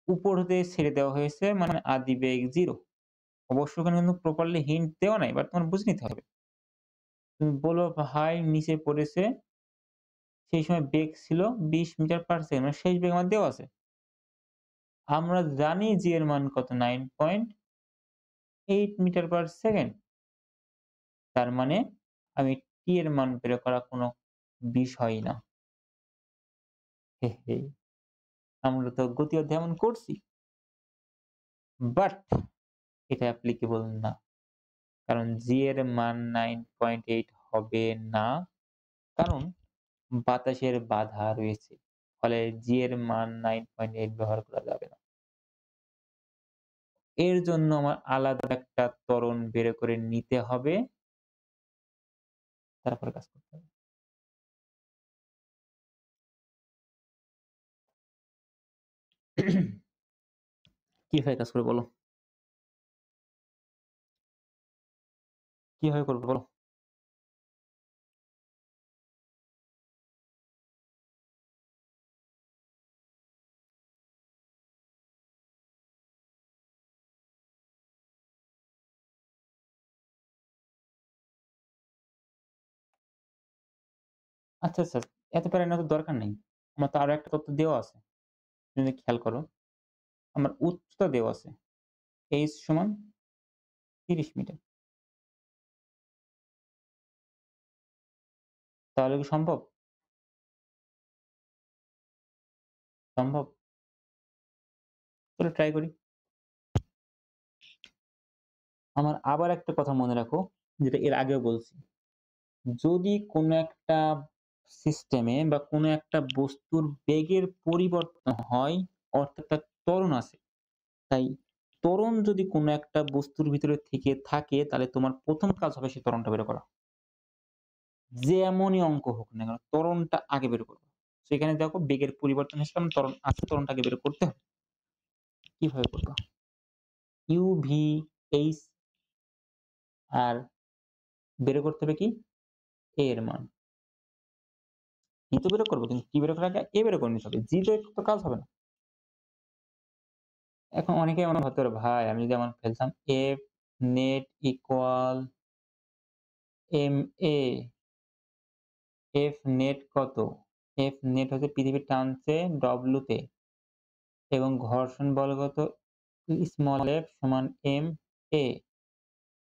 উপর হতে ছেড়ে দেওয়া হয়েছে মানে আদিবেগ 0। অবশ্য ওখানে কিন্তু প্রপারলি হিন্ট দেওয়া নাই বাট তোমার বুঝে নিতে হবে। তুমি বলো ভাই নিচে পড়েছে সেই সময় বেগ ছিল ২০ মিটার পার সেকেন্ড মানে শেষ বেগ আমার দেওয়া আছে। আমরা জানি g এর মান কত 9.8 মিটার পার সেকেন্ড। তার মানে আমি t এর মান বের করা কোনো বিষয় না। হে, হে। আমরা তো গতি অধ্যায় এমন করছি। বাট এটা অ্যাপ্লিকেবল না। কারণ g এর মান 9.8 হবে না। কারণ বাতাসের বাধা রয়েছে। ফলে g এর মান 9.8 ব্যবহার করা যাবে না। এর জন্য আমার আলাদা একটা ত্বরণ বের করে নিতে হবে। তারপরে কাজ করতে হবে। কিভাবে কাজ করবে বলো? কিভাবে করবে বলো? আচ্ছা, আচ্ছা। এত প্যারা নেওয়ার তো দরকার নেই। আমার তো আরো একটা তথ্য দেওয়া আছে। তুমি যদি খেয়াল করো, আমার উচ্চতা দেওয়া আছে। h সমান ৩০ মিটার। তাহলে কি সম্ভব? সম্ভব? চলো ট্রাই করি। আমার আবার একটা কথা মনে রাখো, যেটা এর আগেও বলছি। যদি কোনো একটা সিস্টেমে বা কোনো একটা বস্তুর বেগের পরিবর্তন হয়, অর্থাৎ তার ত্বরণ আছে। তাই ত্বরণ যদি কোনো একটা বস্তুর ভিতরে থেকে থাকে, তাহলে তোমার ১ম কাজ হবে সেই ত্বরণটা বের করা। যেমনই অঙ্ক হোক না কেন, ত্বরণটা আগে বের করবা। সেখানে দেখো বেগের পরিবর্তন হিসেবে আমার ত্বরণ আছে, ত্বরণটা আগে বের করতে হবে। কিভাবে করবা? u, v, h আর বের করতে হবে কি? a এর মান। ই তো বের করব, কিন্তু কি বের করার আগে a বের করে নিতে হবে। জি তো কাজ হবে না। এখন অনেকেই মনে ভাবতে পারে, ভাই আমি যদি এমন ফেলতাম F net equal ma, F net কত? F net হচ্ছে পৃথিবী টানছে W তে এবং ঘর্ষণ বল কত? স্মল f সমান ma।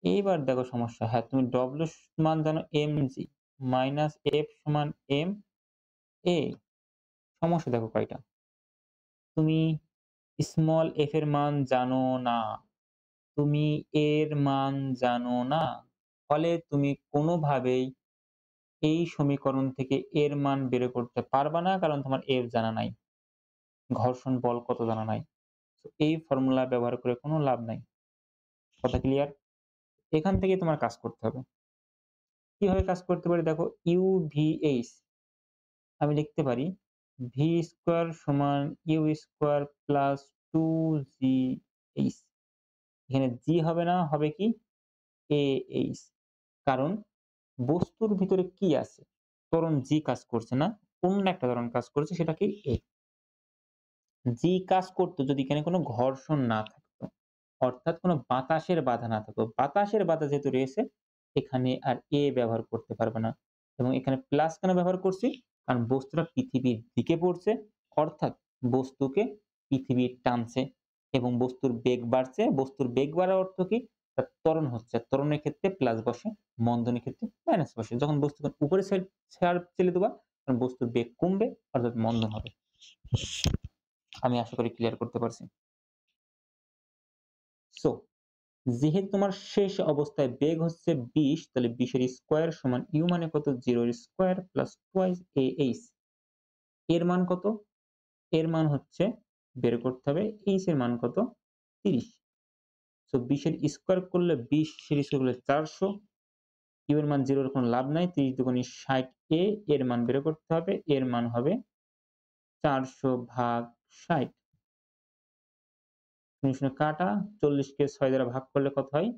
এইবার দেখো সমস্যা। হ্যাঁ, তুমি W মান জানো mg মাইনাস F সমান ma। সমস্যা দেখো কয়টা? তুমি স্মল f এর মান জানো না। তুমি এর মান জানো না। ফলে তুমি কোনোভাবেই এই সমীকরণ থেকে এর মান বের করতে পারবা না, কারণ তোমার F জানা নাই। ঘর্ষণ বল কত জানা নাই। তো এই ফর্মুলা ব্যবহার করে কোনো লাভ নাই। কথা ক্লিয়ার? এখান থেকে তোমার কাজ করতে হবে। কিভাবে কাজ করতে পারি দেখো, UVH আমি লিখতে পারি V স্কয়ার সমান U স্কয়ার প্লাস 2GH। এখানে G হবে না, হবে কি? AH। কারণ বস্তুর ভিতরে কি আছে? ত্বরণ G কাজ করছে না, অন্য একটা ত্বরণ কাজ করছে, সেটা কি? A। G কাজ করতো যদি এখানে কোনো ঘর্ষণ না থাকতো। অর্থাৎ কোনো বাতাসের বাধা না থাকতো। বাতাসের বাধা যেহেতু রয়েছে, এখানে আর A ব্যবহার করতে পারবে না। এবং এখানে প্লাস কেন ব্যবহার করছি? কারণ বস্তুটা পৃথিবীর দিকে পড়ছে, অর্থাৎ বস্তুকে পৃথিবী টানছে এবং বস্তুর বেগ বাড়ছে। বস্তুর বেগ বাড়ার অর্থ কি? তার ত্বরণ হচ্ছে। ত্বরণের ক্ষেত্রে প্লাস বসে, মন্দনের ক্ষেত্রে মাইনাস বসে। যখন বস্তুকে উপরের ছাড় ঠেলে দিবা, তখন বস্তুর বেগ কমবে, অর্থাৎ মন্দন হবে। আমি আশা করি ক্লিয়ার করতে পারছি। সো যেহেতু তোমার শেষ অবস্থায় বেগ হচ্ছে ২০, তাহলে ২০ এর স্কয়ার সমান ইউ মানে কত? 0 এর স্কয়ার প্লাস টুয়াইস AH। এর মান কত? এর মান হচ্ছে বের করতে হবে H এর মান কত? ৩০। সো ২০ এর স্কয়ার করলে ২০ এর স্কয়ার করলে ৪০০। ইউ এর মান 0 এর কোনো লাভ নাই। ৩০ দুগুণে ৬০ এর মান বের করতে হবে। এর মান হবে ৪০০ ভাগ ৬০। শূন্য শূন্য কাটা, ৪০ কে ৬ দ্বারা ভাগ করলে কত হয়?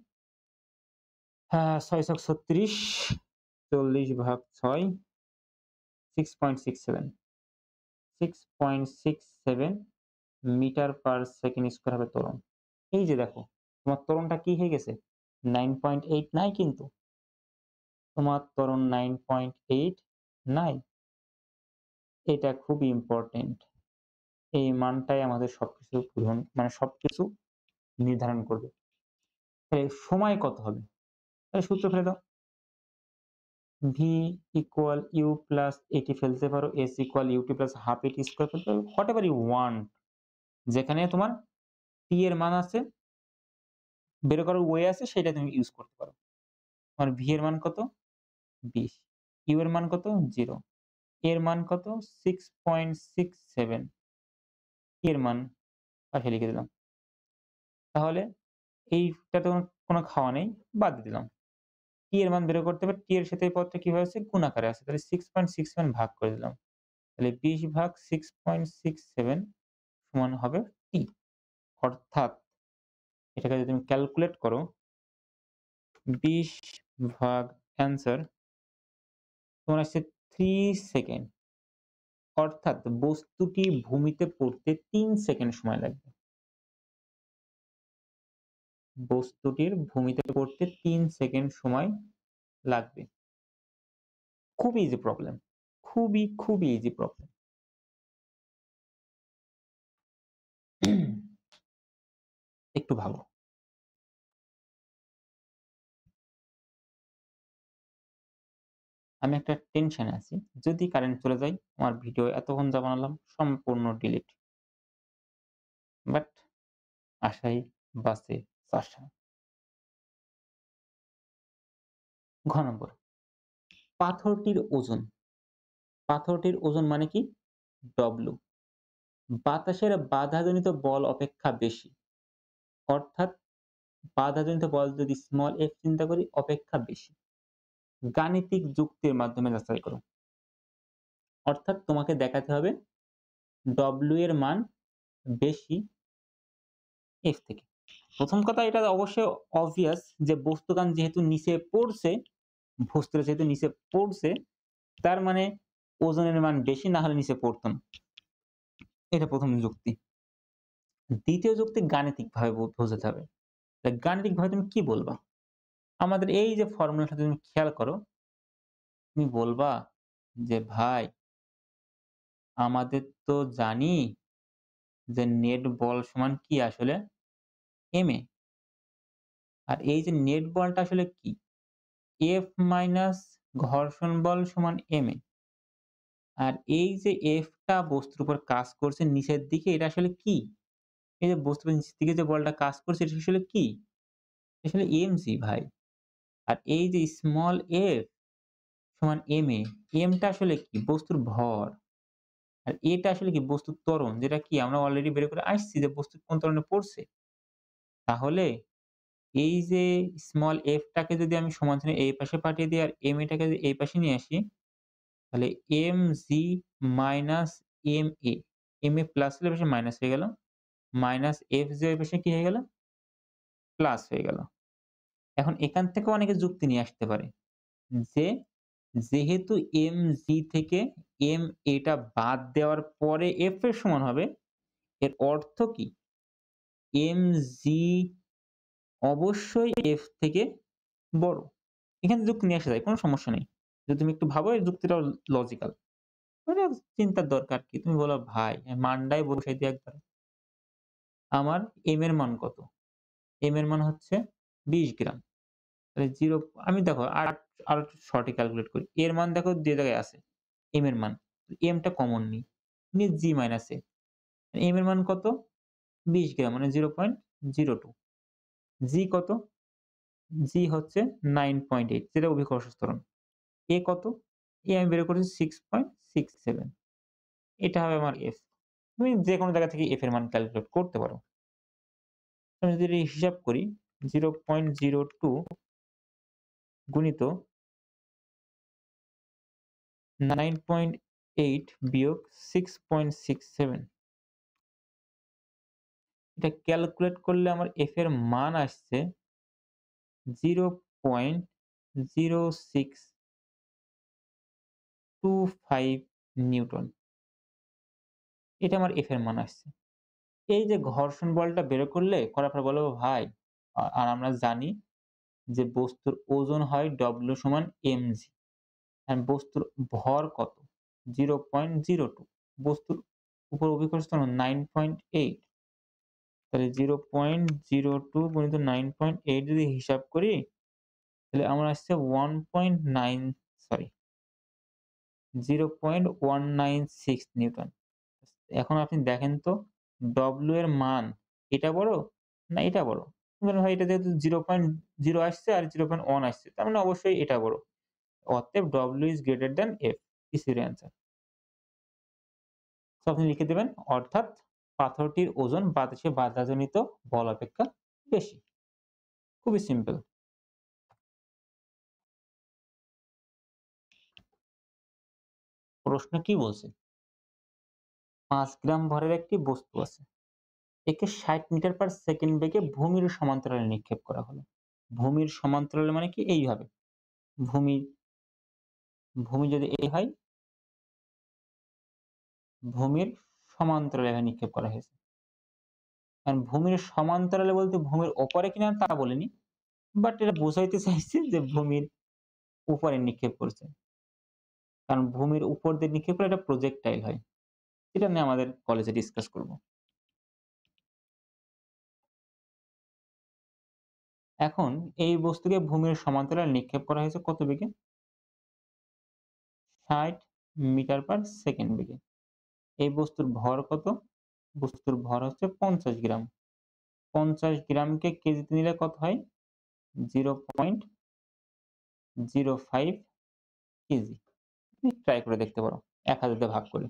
৬ ছক ৩৬, ৪০ ভাগ ৬, 6.67 6.67 মিটার পার সেকেন্ড স্কয়ার হবে ত্বরণ। এই যে দেখো, তোমার ত্বরণটা কি হয়ে গেছে? 9.8 নাই কিন্তু। তোমার ত্বরণ 9.8 নাই। এটা খুবই ইম্পোর্টেন্ট। এই মানটাই আমাদের সবকিছু পূরণ, মানে সবকিছু নির্ধারণ করবে। তাহলে সময় কত হবে? তাহলে সূত্র ফেলে দাও। V equal U plus AT ফেলতে পারো, S equal UT plus half AT square ফেলতে পারো, whatever you want। যেখানে তোমার T এর মান আছে, বের করার ওয়ে আছে, সেটা তুমি ইউজ করতে পারো। তোমার V এর মান কত? ২০। U এর মান কত? 0। এর মান কত? 6.67। এর মান পাশে লিখে দিলাম। তাহলে এইটা তো কোনো খাওয়া নেই, বাদ দিয়ে দিলাম। টি এর মান বের করতে হবে। টি এর সাথে এই পদটা কিভাবে আছে? গুণ আকারে আছে। তাহলে 6.67 ভাগ করে দিলাম। তাহলে 20 ভাগ 6.67 সমান হবে টি। অর্থাৎ এটাকে যদি তুমি ক্যালকুলেট করো 20 ভাগ অ্যান্সার তোমার আসছে 3 সেকেন্ড। অর্থাৎ বস্তুটি ভূমিতে পড়তে 3 সেকেন্ড সময় লাগবে। বস্তুটির ভূমিতে পড়তে 3 সেকেন্ড সময় লাগবে। খুবই ইজি প্রবলেম। খুবই ইজি প্রবলেম। একটু ভাবো। আমি একটা টেনশনে আছি। যদি কারেন্ট চলে যায়, আমার ভিডিও এতক্ষণ যা বানালাম সম্পূর্ণ ডিলিট। বাট আশাই বাঁচে চাষা। ঘ নম্বর, পাথরটির ওজন। পাথরটির ওজন মানে কি? ডব্লু। বাতাসের বাধাজনিত বল অপেক্ষা বেশি। অর্থাৎ বাধাজনিত বল যদি স্মল f চিন্তা করি অপেক্ষা বেশি। গাণিতিক যুক্তির মাধ্যমে যাচাই করো। অর্থাৎ তোমাকে দেখাতে হবে W এর মান বেশি F থেকে। প্রথম কথা এটা অবশ্যই obvious যে বস্তুকান যেহেতু নিচে পড়ছে, বস্তুটা যেহেতু নিচে পড়ছে তার মানে ওজনের মান বেশি, না হলে নিচে পড়তো না। এটা প্রথম যুক্তি। দ্বিতীয় যুক্তি গাণিতিকভাবে বোঝাতে হবে। গাণিতিকভাবে তুমি কি বলবা? আমাদের এই যে ফর্মুলাটা তুমি খেয়াল করো, তুমি বলবা যে ভাই আমাদের তো জানি যে নেট বল সমান কি আসলে? ma। আর এই যে নেট বলটা আসলে কি? F মাইনাস ঘর্ষণ বল সমান ma। আর এই যে F টা বস্তুর উপর কাজ করছে নিচের দিকে, এটা আসলে কি? এই যে বস্তুর নিচের দিকে যে বলটা কাজ করছে এটা আসলে কি? আসলে mg ভাই। আর এই যে স্মল f সমান ma, m টা আসলে কি? বস্তুর ভর। আর এটা আসলে কি? বস্তুর ত্বরণ, যেটা কি আমরা অলরেডি বের করে আসছি যে বস্তু কোন ত্বরণে পড়ছে। তাহলে এই যে স্মল f টাকে যদি আমি সমান চিহ্ন এই পাশে পাঠিয়ে দিই আর ma টাকে যদি এই পাশে নিয়ে আসি, তাহলে mg minus ma, ma plus হলে পাশে মাইনাস হয়ে গেল, মাইনাস fg ওই পাশে কি হয়ে গেল? প্লাস হয়ে গেল। এখন এখান থেকেও অনেকে যুক্তি নিয়ে আসতে পারে যে যেহেতু mg থেকে ma টা বাদ দেওয়ার পরে f এর সমান হবে, এর অর্থ কি? mg অবশ্যই f থেকে বড়। এখানে যুক্তি নিয়ে আসা যায়, কোনো সমস্যা নেই। যদি তুমি একটু ভাবো এই যুক্তিটাও লজিক্যাল। মানে চিন্তার দরকার কি? তুমি বলো ভাই মানটাই বসাই দিই একবার। আমার m এর মান কত? m এর মান হচ্ছে 20 গ্রাম। তাহলে 0 আমি দেখো আরো সঠিক ক্যালকুলেট করি। এর মান দেখো 2 জায়গায় আছে। m এর মান। m টা কমন নিই। নিই g মাইনাস a। m এর মান কত? 20 গ্রাম মানে 0.02। g কত? g হচ্ছে 9.8, যেটা অভিকর্ষ ত্বরণ। a কত? a আমি বের করেছি 6.67। এটা হবে আমার f। তুমি যেকোনো জায়গা থেকে f এর মান ক্যালকুলেট করতে পারো। আমি যদি এটা হিসাব করি 0.02 গুণিত 9.8 বিয়োগ 6.67, এটা ক্যালকুলেট করলে আমার f এর মান আসছে 0.0625 নিউটন। এটা আমার f এর মান আসছে। এই যে ঘর্ষণ বলটা বের করার পর বলবো ভাই আর আমরা জানি যে বস্তুর ওজন হয় W সমান mg। আর বস্তুর ভর কত? 0.02। বস্তুর উপর অভিকর্ষ ত্বরণ 9.8। তাহলে 0.02 গুণিত 9.8 যদি হিসাব করি তাহলে আমার আসছে 0.196 নিউটন। এখন আপনি দেখেন তো W এর মান এটা বড় না এটা বড়? বলবেন ভাই এটা যেহেতু 0.0 আসছে আর 0.1 আসছে তার মানে অবশ্যই এটা বড়। অতএব W is greater than F, is your answer। তো আপনি লিখে দেবেন অর্থাৎ পাথরটির ওজন বাতাসে বাধাজনিত বল অপেক্ষা বেশি। খুবই সিম্পল। প্রশ্ন কি বলছে? ৫ গ্রাম ভরের একটি বস্তু আছে। একে ৬০ মিটার পার সেকেন্ড বেগে ভূমির সমান্তরালে নিক্ষেপ করা হলো। ভূমির সমান্তরালে মানে কি? এইভাবে। ভূমি ভূমি যদি এই হয়, ভূমির সমান্তরালে এভাবে নিক্ষেপ করা হয়েছে। কারণ ভূমির সমান্তরালে বলতে ভূমির ওপরে কিনা তা বলেনি। বাট এটা বোঝাইতে চাইছে যে ভূমির উপরে নিক্ষেপ করছে। কারণ ভূমির উপর দিয়ে নিক্ষেপ করলে এটা প্রজেক্টাইল হয়। এটা নিয়ে আমাদের কলেজে ডিসকাস করব। এখন এই বস্তুকে ভূমির সমান্তরালে নিক্ষেপ করা হয়েছে কত বেগে? ৬০ মিটার পার সেকেন্ড বেগে। এই বস্তুর ভর কত? বস্তুর ভর হচ্ছে ৫০ গ্রাম। ৫০ গ্রামকে কেজিতে নিলে কত হয়? 0.05 কেজি। তুমি ট্রাই করে দেখতে পারো। ১০০০ দিয়ে ভাগ করে।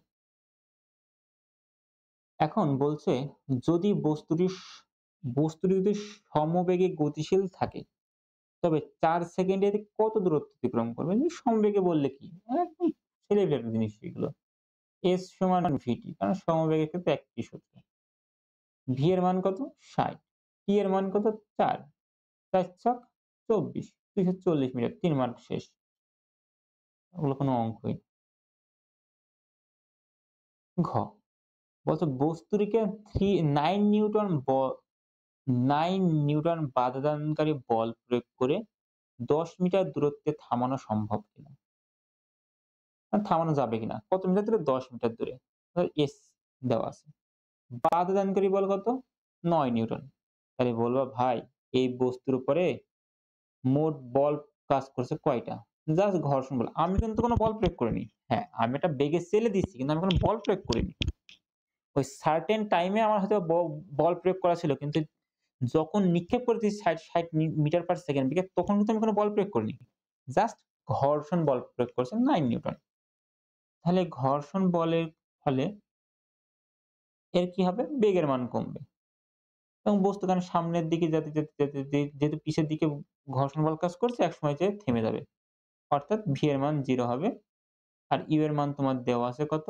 এখন বলছে যদি বস্তুটি যদি সমবেগে গতিশীল থাকে তবে ৪ সেকেন্ডে এটি কত দূরত্ব অতিক্রম করবে? সমবেগে বললে কি? একদম ছেলেপেলের জিনিস এগুলো। S সমান VT কারণ সমবেগের ক্ষেত্রে একই সূত্র। V এর মান কত? ৬০। T এর মান কত? ৪। ৪ ছক ২৪। ২৪০ মিটার। ৩ মার্ক শেষ। ওগুলো কোনো অঙ্কই না। ঘ বলছে বস্তুটিকে 9 নিউটন 9 নিউটন বাধাদানকারী বল প্রয়োগ করে ১০ মিটার দূরত্বে থামানো সম্ভব কিনা? থামানো যাবে কিনা? কত মিটার দূরে? ১০ মিটার দূরে। S দেওয়া আছে। বাধাদানকারী বল কত? ৯ নিউটন। তাহলে বলবা ভাই এই বস্তুর উপরে মোট বল কাজ করছে কয়টা? জাস্ট ঘর্ষণ বল। আমি কিন্তু কোনো বল প্রয়োগ করিনি। হ্যাঁ, আমি একটা বেগে ছেড়ে দিচ্ছি কিন্তু আমি কোনো বল প্রয়োগ করিনি। ওই সার্টেন টাইমে আমার হয়তো বল প্রয়োগ করা ছিল কিন্তু যখন নিক্ষেপ করেছি ৬০ মিটার পার সেকেন্ড বেগে তখন কিন্তু আমি কোনো বল প্রয়োগ করিনি। জাস্ট ঘর্ষণ বল প্রয়োগ করেছে ৯ নিউটন। তাহলে ঘর্ষণ বলের ফলে এর কি হবে? বেগের মান কমবে। এবং বস্তু কারণ সামনের দিকে যেহেতু পিছের দিকে ঘর্ষণ বল কাজ করছে একসময় যেয়ে থেমে যাবে। অর্থাৎ v এর মান 0 হবে। আর u এর মান তোমার দেওয়া আছে কত?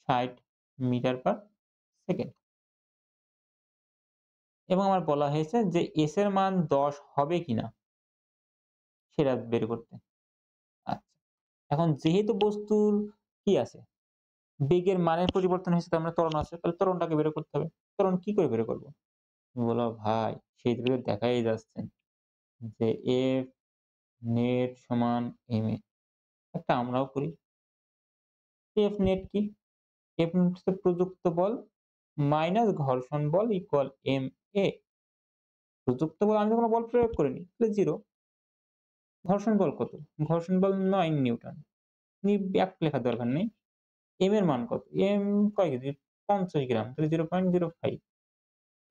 ৬০ মিটার পার সেকেন্ড। এবং আমার বলা হয়েছে যে s এর মান ১০ হবে কিনা সেটা বের করতে। আচ্ছা। এখন যেহেতু বস্তুর কি আছে? বেগের মানের পরিবর্তন হয়েছে তার মানে ত্বরণ আছে। তাহলে ত্বরণটাকে বের করতে হবে। ত্বরণ কি করে বের করব? তুমি বলবা ভাই সেই তো দেখাই যাচ্ছে যে F নেট সমান ma একটা আমরাও করি। F নেট কি? F নেট হচ্ছে প্রযুক্ত বল মাইনাস ঘর্ষণ বল ইকুয়াল ma। প্রযুক্ত বল আমি তো কোনো বল প্রয়োগ করিনি। তাহলে 0। ঘর্ষণ বল কত? ঘর্ষণ বল ৯ নিউটন। ব্যাক লেখার দরকার নেই। m এর মান কত? m কয় কেজি? ৫০ গ্রাম। তাহলে 0.05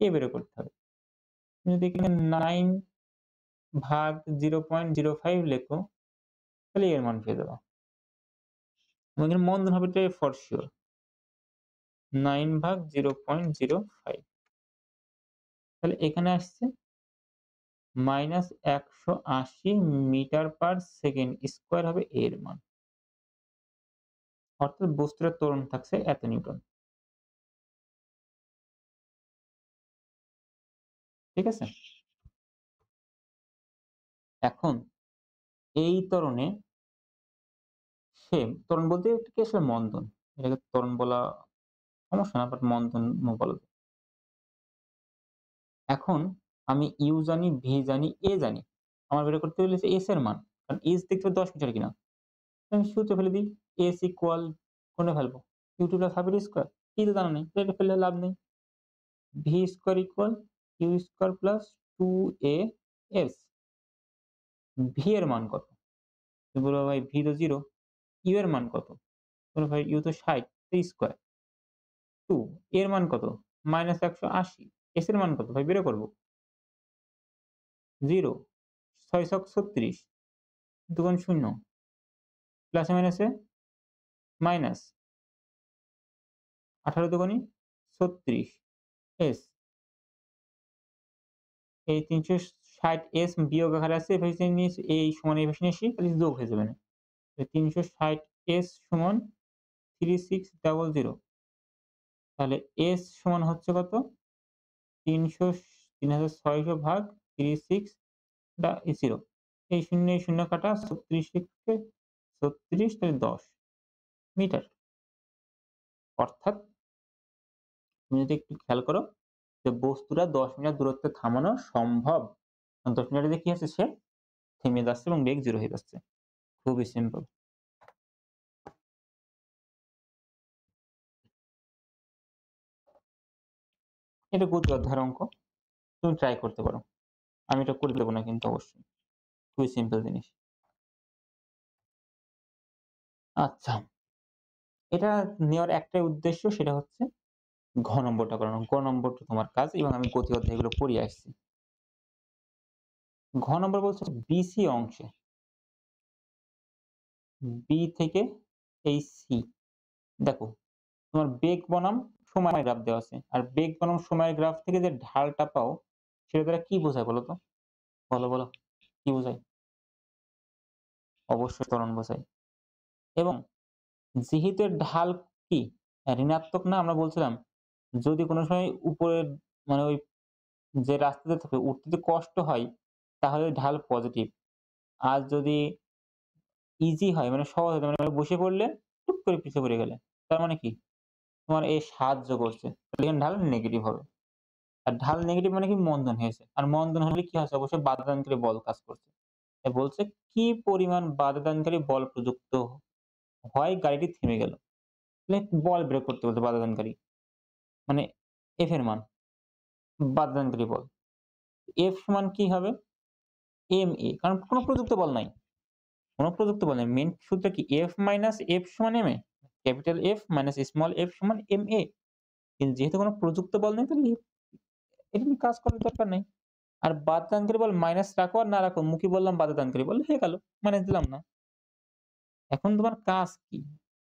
কে বের করতে হবে। তুমি যদি এখানে 9 ভাগ 0.05 লেখো তাহলে এর মান পেয়ে যাবা। এবং এখানে মন্দন হবে এটা ফর সিউর। 9 ভাগ 0.05 তাহলে এখানে আসছে -১৮০ মিটার পার সেকেন্ড স্কয়ার হবে এর মান। অর্থাৎ বস্তুর ত্বরণ থাকছে এত নিউটন। ঠিক আছে? এখন এই ত্বরণে ত্বরণ বলতে এটাকে আসলে মন্দন। এটাকে ত্বরণ বলা সমস্যা না বাট মন্দন বলা যায়। এখন আমি U জানি, V জানি, A জানি। আমার বের করতে হলে S এর মান। কারণ S দেখতে হবে ১০ মিটার কিনা। আমি সূত্রে ফেলে দিই। S ইকুয়াল কোনটা ফেলবো? U2 প্লাস হাফ এর স্কয়ার। কি তো জানা নেই। এটা ফেললে লাভ নেই। V square equal U square plus 2AS। V এর মান কত? তুমি বলবা ভাই V তো 0। U এর মান কত? বলবো ভাই U তো ৬০ তো স্কয়ার 2 এর মান কত? -১৮০ S এর মান কত? ভাই বের করব। 0 ৬ ছক ৩৬ ২ গুণ ০ প্লাসে মাইনাসে মাইনাস ১৮ দুগুণে ৩৬ S এই ৩৬০ এস বিয়োগ আকারে আছে এভাবে নিয়ে এই সমান এই পাশে নিয়ে আসি তাহলে যোগ হয়ে যাবে না। ৩৬০ এস সমান 3600 তাহলে এস সমান হচ্ছে কত? ৩৬০০ ভাগ 36 এই ০ এই ০ কাটা ৩৬ থেকে ৩৬ তাহলে ১০ মিটার। অর্থাৎ তুমি যদি একটু খেয়াল করো যে বস্তুটা ১০ মিটার দূরত্বে থামানো সম্ভব। ১০ মিটারে কি হচ্ছে সে থেমে যাচ্ছে এবং বেগ 0 হয়ে যাচ্ছে। খুবই সিম্পল। এটা গতি অধ্যায়ের অঙ্ক। তুমি ট্রাই করতে পারো। আমি এটা করে দেব না কিন্তু অবশ্যই। খুবই সিম্পল জিনিস। আচ্ছা, এটা নেওয়ার একটাই উদ্দেশ্য সেটা হচ্ছে ঘ নম্বরটা করানো। গ নম্বরটা তোমার কাজ এবং আমি গতি অধ্যায়গুলো পড়িয়ে আসছি। ঘ নম্বর বলছে BC অংশে B থেকে এই C দেখো তোমার বেগ বনাম সময়ের গ্রাফ দেওয়া আছে। আর বেগ বনাম সময়ের গ্রাফ থেকে যে ঢালটা পাও সেটা দ্বারা কি বোঝায় বলো তো? বলো। কি বোঝায়? অবশ্যই ত্বরণ বোঝায়। এবং যেহেতু এর ঢাল কি ঋণাত্মক না আমরা বলছিলাম যদি কোনো সময় উপরের মানে ওই যে রাস্তাতে থাকে উঠতে যদি কষ্ট হয় তাহলে ঢাল পজিটিভ। আর যদি ইজি হয় মানে সহজ হয় মানে বসে পড়লে টুপ করে পিছিয়ে পড়ে গেলে। তার মানে কি? তোমার এ সাহায্য করছে। তাহলে এখানে ঢাল নেগেটিভ হবে। আর ঢাল নেগেটিভ মানে কি মন্দন হয়েছে। আর মন্দন হলে কি হচ্ছে অবশ্যই বাধাদানকারী বল কাজ করছে। বলছে কি পরিমাণ বাধাদানকারী বল প্রযুক্ত হয় গাড়িটি থেমে গেল। তাহলে বল বের করতে বলছে বাধাদানকারী। মানে F এর মান বাধাদানকারী বল। F সমান কি হবে? MA কারণ কোন প্রযুক্ত বল নাই। কোন প্রযুক্ত বল নাই। মেইন সূত্র কি F মাইনাস F সমান MA। Capital F minus small f সমান MA। কিন্তু যেহেতু কোন প্রযুক্ত বল নেই তাহলে এটা নিয়ে কাজ করার দরকার নেই। আর বাধাদানকারী বল মাইনাস রাখো আর না রাখো মুখে বললাম বাধাদানকারী বল হয়ে গেল। মাইনাস দিলাম না। এখন তোমার কাজ কি?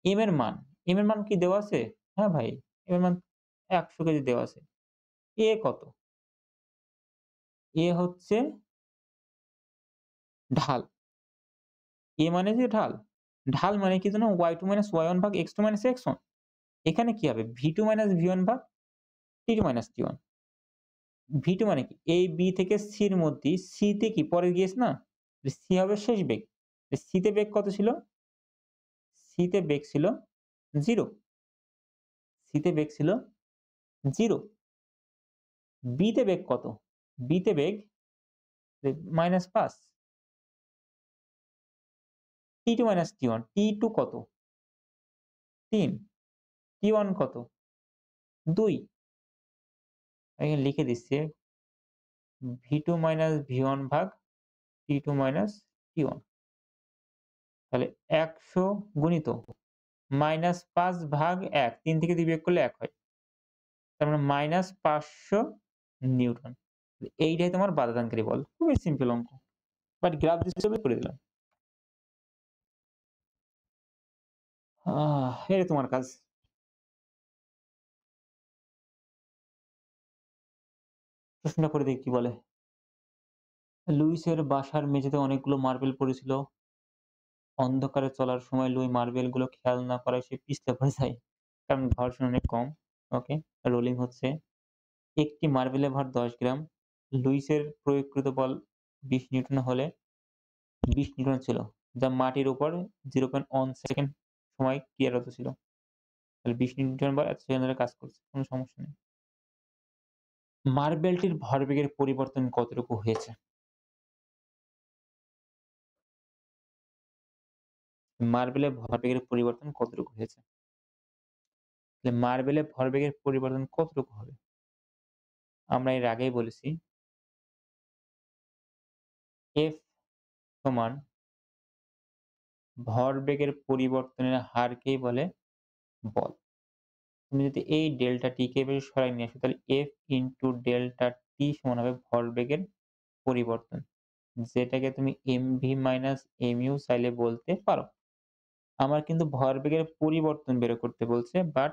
M এর মান। M এর মান কি দেওয়া আছে? হ্যাঁ ভাই, M এর মান ১০০ কেজি দেওয়া আছে। A কত? A হচ্ছে ঢাল। A মানে যে ঢাল। ঢাল মানে কি জানো? y2 y1 ভাগ x2 x1 এখানে কি হবে? v2 v1 ভাগ t2 t1 V2 মানে কি? এই B থেকে C এর মধ্যে C তে কি পরে গিয়েছে না? C হবে শেষ বেগ। C তে বেগ কত ছিল? C তে বেগ ছিল 0। C তে বেগ ছিল 0। B তে বেগ কত? B তে বেগ -৫। T2 T1 T2 কত? ৩। T1 কত? ২। এখানে লিখে দিচ্ছি V2 V1 ভাগ T2 T1 তাহলে ১০০ গুণিত -৫ ভাগ ১ ৩ থেকে ২ বিয়োগ করলে ১ হয়। তার মানে -৫০০ নিউটন। এইটাই তোমার বাধাদানকারী বল। খুবই সিম্পল অঙ্ক। বাট গ্রাফ হিসেবে করে দিলাম। এটাই তোমার কাজ। প্রশ্নটা করে দেখি কি বলে। লুইসের বাসার মেঝেতে অনেকগুলো মার্বেল পড়েছিল। অন্ধকারে চলার সময় লুই মার্বেলগুলো খেয়াল না করায় সে পিছলে পড়ে যায়। কারণ ঘর্ষণ অনেক কম। ওকে, রোলিং হচ্ছে। একটি মার্বেলের ভর ১০ গ্রাম। লুইসের প্রয়োগকৃত বল ২০ নিউটন হলে ২০ নিউটন ছিল, যা মাটির উপর 0.1 সেকেন্ড সময় ক্রিয়ারত ছিল। তাহলে ২০ নিউটন বল এত সেকেন্ড ধরে কাজ করছে। কোন সমস্যা নেই। মার্বেলটির ভরবেগের পরিবর্তন কতটুকু হয়েছে? মার্বেলের ভরবেগের পরিবর্তন কতটুকু হয়েছে? তাহলে মার্বেলের ভরবেগের পরিবর্তন কতটুকু হবে? আমরা এর আগেই বলেছি F সমান ভরবেগের পরিবর্তনের হারকেই বলে বল। তুমি যদি এই ডেল্টা টি কে এভাবে সরায় নিয়ে আসো তাহলে F ইনটু ডেল্টা টি সমান হবে ভরবেগের পরিবর্তন। যেটাকে তুমি mv মাইনাস mu চাইলে বলতে পারো। আমার কিন্তু ভরবেগের পরিবর্তন বের করতে বলছে বাট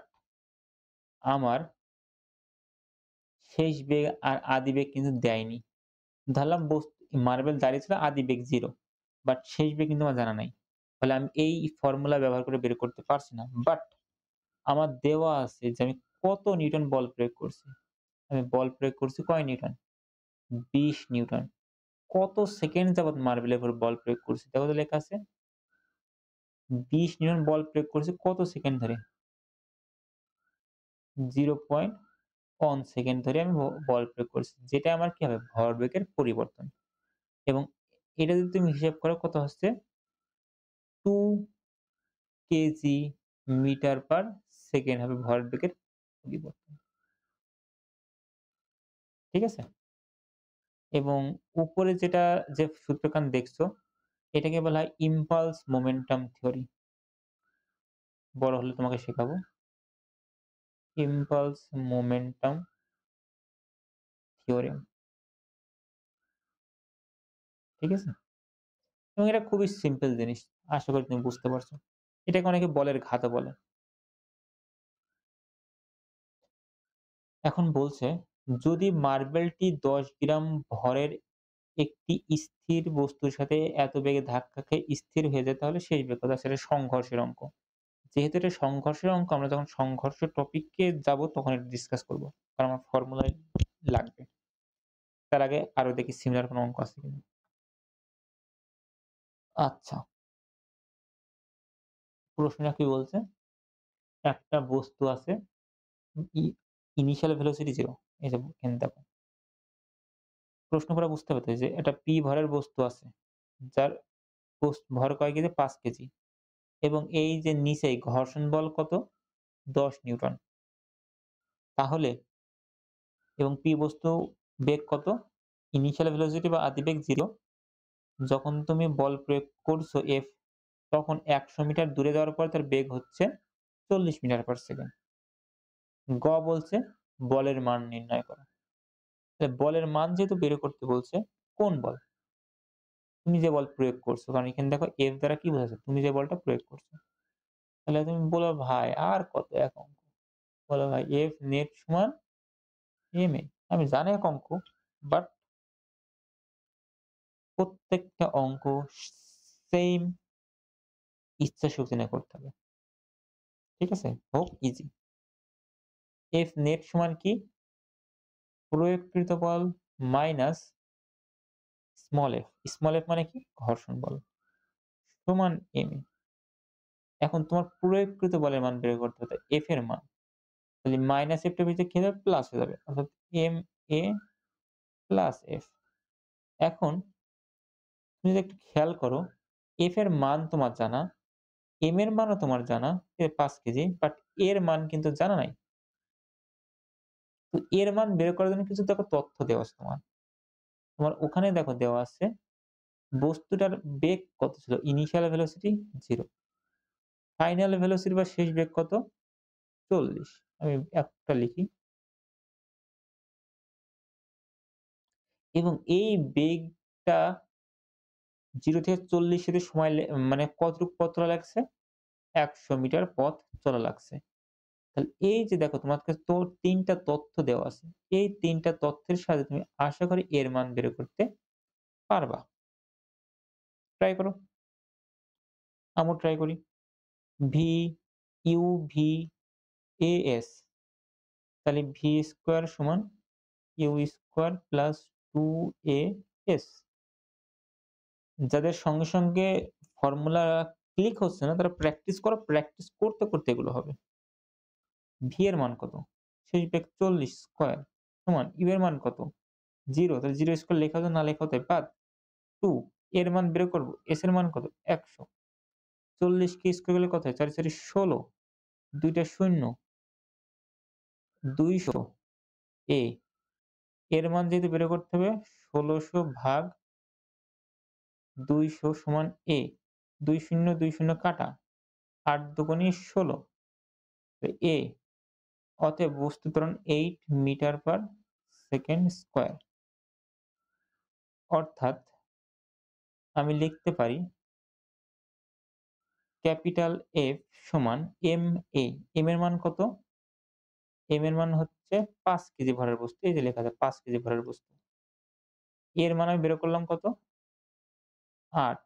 আমার শেষ বেগ আর আদি বেগ কিন্তু দেয়নি। ধরলাম মার্বেল দাঁড়িয়ে ছিল আদি বেগ 0 বাট শেষ বেগ কিন্তু আমার জানা নাই। ফলে আমি এই ফর্মুলা ব্যবহার করে বের করতে পারছি না। বাট আমার দেওয়া আছে যে আমি কত নিউটন বল প্রয়োগ করছি। আমি বল প্রয়োগ করছি কয় নিউটন? 20 নিউটন। কত সেকেন্ড যাবৎ মার্বেলের উপর বল প্রয়োগ করছি? দেখো তো লেখা আছে। 20 নিউটন বল প্রয়োগ করছি কত সেকেন্ড ধরে? 0.1 সেকেন্ড ধরে আমি বল প্রয়োগ করছি। যেটা আমার কি হবে? ভরবেগের পরিবর্তন। এবং এটা যদি তুমি হিসাব করো কত হচ্ছে? 2 কেজি মিটার পার সেকেন্ড হবে ভরবেগের পরিবর্তন। ঠিক আছে? এবং উপরে যেটা যে সূত্রখান দেখছো, এটাকে বলা হয় ইম্পালস মোমেন্টাম থিওরি। বড় হলে তোমাকে শেখাবো। Impulse momentum theorem. ঠিক আছে? এবং এটা খুবই সিম্পল জিনিস। আশা করি তুমি বুঝতে পারছো। এটাকে অনেকে বলের ঘাতও বলে। এখন বলছে, যদি মার্বেলটি 10 গ্রাম ভরের একটি স্থির বস্তুর সাথে এত বেগে ধাক্কা খেয়ে স্থির হয়ে যায় তাহলে শেষ বেগ কত? সেটা সংঘর্ষের অঙ্ক। যেহেতু এটা সংঘর্ষের অঙ্ক আমরা যখন সংঘর্ষ টপিকে যাব তখন এটা ডিসকাস করব। কারণ আমার ফর্মুলায় লাগবে। তার আগে আরো দেখি সিমিলার কোনো অঙ্ক আছে কিনা। আচ্ছা, প্রশ্নটা কি বলছে? একটা বস্তু আছে ই ইনিশিয়াল ভেলোসিটি 0। এই যে এখানে দেখো। প্রশ্ন করা বুঝতে হবে তো যে এটা p ভরের বস্তু আছে। যার ভর কয় কেজি? 5 কেজি। এবং এই যে নিচে ঘর্ষণ বল কত? 10 নিউটন। তাহলে এবং p বস্তু বেগ কত? ইনিশিয়াল ভেলোসিটি বা আদিবেগ 0। যখন তুমি বল প্রয়োগ করছো F তখন 100 মিটার দূরে যাওয়ার পর তার বেগ হচ্ছে 40 মিটার পার সেকেন্ড। গ বলছে বলের মান নির্ণয় করো। তাহলে বলের মান যেহেতু বের করতে বলছে, কোন বল? তুমি যে বল প্রয়োগ করছো। কারণ এখানে দেখো F দ্বারা কি বোঝাচ্ছে? তুমি যে বলটা প্রয়োগ করছো। তাহলে তুমি বলো ভাই আর কত এক অঙ্ক? বলো ভাই F নেট সমান ma। আমি জানি এক অঙ্ক বাট প্রত্যেকটা অঙ্ক সেইম ইচ্ছা শক্তি নিয়ে করতে হবে। ঠিক আছে? হোক ইজি। F নেট সমান কি? প্রয়োগকৃত বল minus small f। Small f মানে কি? ঘর্ষণ বল সমান ma। এখন তোমার প্রয়োগকৃত বলের মান বের করতে হবে f এর মান। তাহলে মাইনাস f টার ভিতরে কি হবে? প্লাস হয়ে যাবে। অর্থাৎ ma প্লাস f। এখন তুমি যদি একটু খেয়াল করো f এর মান তোমার জানা, m এর মানও তোমার জানা, 5 কেজি বাট এর মান কিন্তু জানা নাই। তো এর মান বের করার জন্য কিছু দেখো তথ্য দেওয়া আছে তোমার। তোমার ওখানে দেখো দেওয়া আছে বস্তুটার বেগ কত ছিল? Initial velocity 0। ফাইনাল ভেলোসিটি বা শেষ বেগ কত? 40। আমি একটা লিখি। এবং এই বেগটা 0 থেকে 40 এর সময় মানে কতটুকু পথ চলা লাগছে? 100 মিটার পথ চলা লাগছে। তাহলে এই যে দেখো তোমার কাছে তো ৩ টা তথ্য দেওয়া আছে। এই ৩ টা তথ্যের সাথে তুমি আশা করি এর মান বের করতে পারবা। ট্রাই করো। আমিও ট্রাই করি। V U V A S তাহলে ভি স্কয়ার সমান U square plus 2a S. যাদের সঙ্গে সঙ্গে ফর্মুলা ক্লিক হচ্ছে না তারা প্র্যাকটিস করো। প্র্যাকটিস করতে করতে এগুলো হবে। ভি এর মান কত? শেষ বেগ 40 স্কয়ার সমান ইউ এর মান কত? 0। তাহলে 0 স্কয়ার লেখা হতো না লেখা হতো বাদ। 2 এর মান বের করব। এস এর মান কত? 100। 40 কে স্কয়ার করলে কত হয়? 4 4 16। 2 টা শূন্য 200 এ এর মান যেহেতু বের করতে হবে 1600 ভাগ 200 সমান a। 2 শূন্য 2 শূন্য কাটা। 8 দুগুণে 16 a। অতএব বস্তুর ত্বরণ 8 মিটার পার সেকেন্ড স্কয়ার। অর্থাৎ আমি লিখতে পারি ক্যাপিটাল F সমান ma। m এর মান কত? m এর মান হচ্ছে 5 কেজি ভরের বস্তু। এই যে লেখা আছে 5 কেজি ভরের বস্তু। এর মান আমি বের করলাম কত? 8।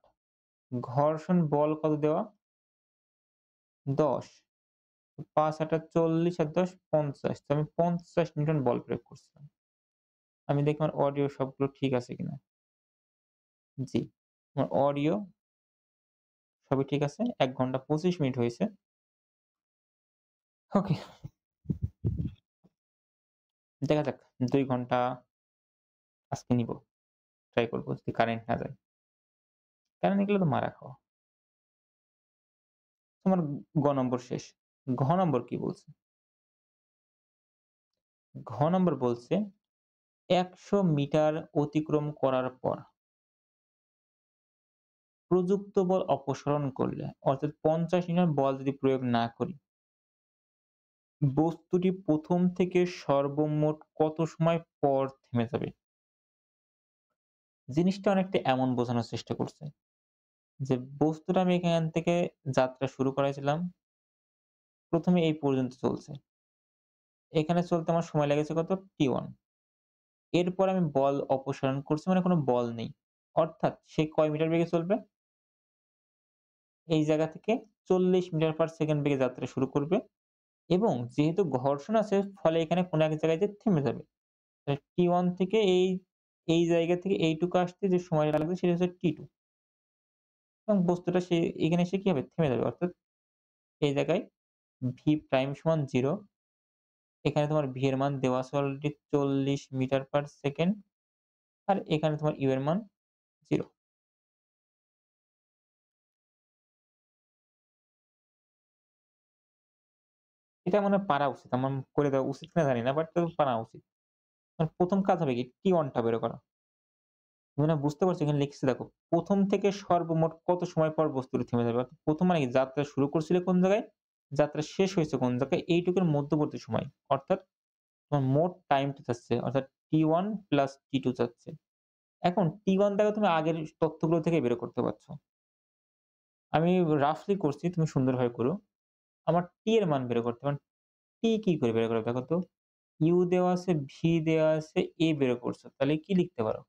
ঘর্ষণ বল কত দেওয়া? 10। ৫ ৮ ৪০ আর ১০ ৫০। তো আমি ৫০ নিউটন বল প্রয়োগ করছিলাম। আমি দেখি আমার অডিও সবগুলো ঠিক আছে কিনা। জি, আমার অডিও সবই ঠিক আছে। ১ ঘন্টা ২৫ মিনিট হয়েছে। ওকে। দেখা যাক ২ ঘন্টা আজকে নিব। ট্রাই করব যদি কারেন্ট না যায়। কারেন্ট গেলে তো মারা খাওয়া। তোমার গ নম্বর শেষ। ঘ নম্বর কি বলছে? ঘ নম্বর বলছে ১০০ মিটার অতিক্রম করার পর প্রযুক্ত বল অপসারণ করলে অর্থাৎ ৫০ নিউটন বল যদি প্রয়োগ না করি, বস্তুটি ১ম থেকে সর্বমোট কত সময় পর থেমে যাবে? জিনিসটা অনেকটা এমন বোঝানোর চেষ্টা করছে যে বস্তুটা আমি এখান থেকে যাত্রা শুরু করাইছিলাম। ১ম এ এই পর্যন্ত চলছে। এখানে চলতে আমার সময় লেগেছে কত? T1। এরপর আমি বল অপসারণ করছি মানে কোন বল নেই। অর্থাৎ সে কয় মিটার বেগে চলবে? এই জায়গা থেকে ৪০ মিটার পার সেকেন্ড বেগে যাত্রা শুরু করবে এবং যেহেতু ঘর্ষণ আছে ফলে এখানে কোন এক জায়গায় যেয়ে থেমে যাবে। T1 থেকে এই জায়গা থেকে এইটুকু আসতে যে সময়টা লাগবে সেটা হচ্ছে T2 এবং বস্তুটা সে এখানে এসে কি হবে? থেমে যাবে। অর্থাৎ এই জায়গায় v প্রাইম সমান 0। এখানে তোমার v এর মান দেওয়া আছে অলরেডি ৪০ মিটার পার সেকেন্ড আর এখানে তোমার u এর মান 0। এটা মনে হয় পারা উচিত। আমার করে দেওয়া উচিত কিনা জানি না। বাট পারা উচিত। ১ম কাজ হবে কি? T1 টা বের করা। তুমি না বুঝতে পারছো এখানে লিখছি দেখো। ১ম থেকে সর্বমোট কত সময় পর বস্তুটি থেমে যাবে? অর্থাৎ ১ম মানে কি? যাত্রা শুরু করছিলে কোন জায়গায়? যাত্রা শেষ হয়েছে কোন জায়গায়? এইটুকুর মধ্যবর্তী সময়। অর্থাৎ তোমার মোট টাইমটা চাচ্ছে। অর্থাৎ T1 প্লাস T2 চাচ্ছে। এখন T1 দেখো তুমি আগের তথ্যগুলো থেকে বের করতে পারছো। আমি রাফলি করছি, তুমি সুন্দরভাবে করো। আমার T এর মান বের করতে হবে। T কি করে বের করবে দেখো তো? U দেওয়া আছে, V দেওয়া আছে, A বের করছো। তাহলে কি লিখতে পারো?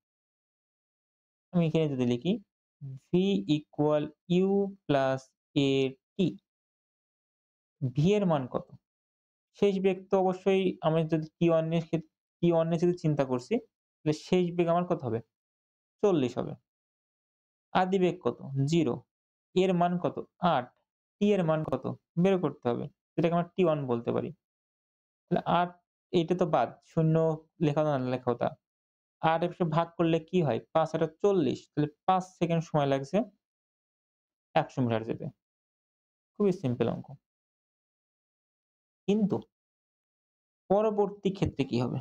আমি এখানে যদি লিখি V equal U plus AT। V এর মান কত? শেষ বেগ তো অবশ্যই আমি যদি T1 নিয়ে যদি চিন্তা করছি, তাহলে শেষ বেগ আমার কত হবে? ৪০ হবে। আদি বেগ কত? 0। এর মান কত? ৮। T এর মান কত? বের করতে হবে। এটাকে আমরা T1 বলতে পারি। তাহলে ৮ এইটা তো বাদ। ০ লেখাও না লেখাও তা। ৮ এর ভাগ করলে কি হয়? ৫ ৮ ৪০। তাহলে ৫ সেকেন্ড সময় লাগছে ১০০ মিটার যেতে। খুবই সিম্পল অঙ্ক। কিন্তু পরবর্তী ক্ষেত্রে কি হবে?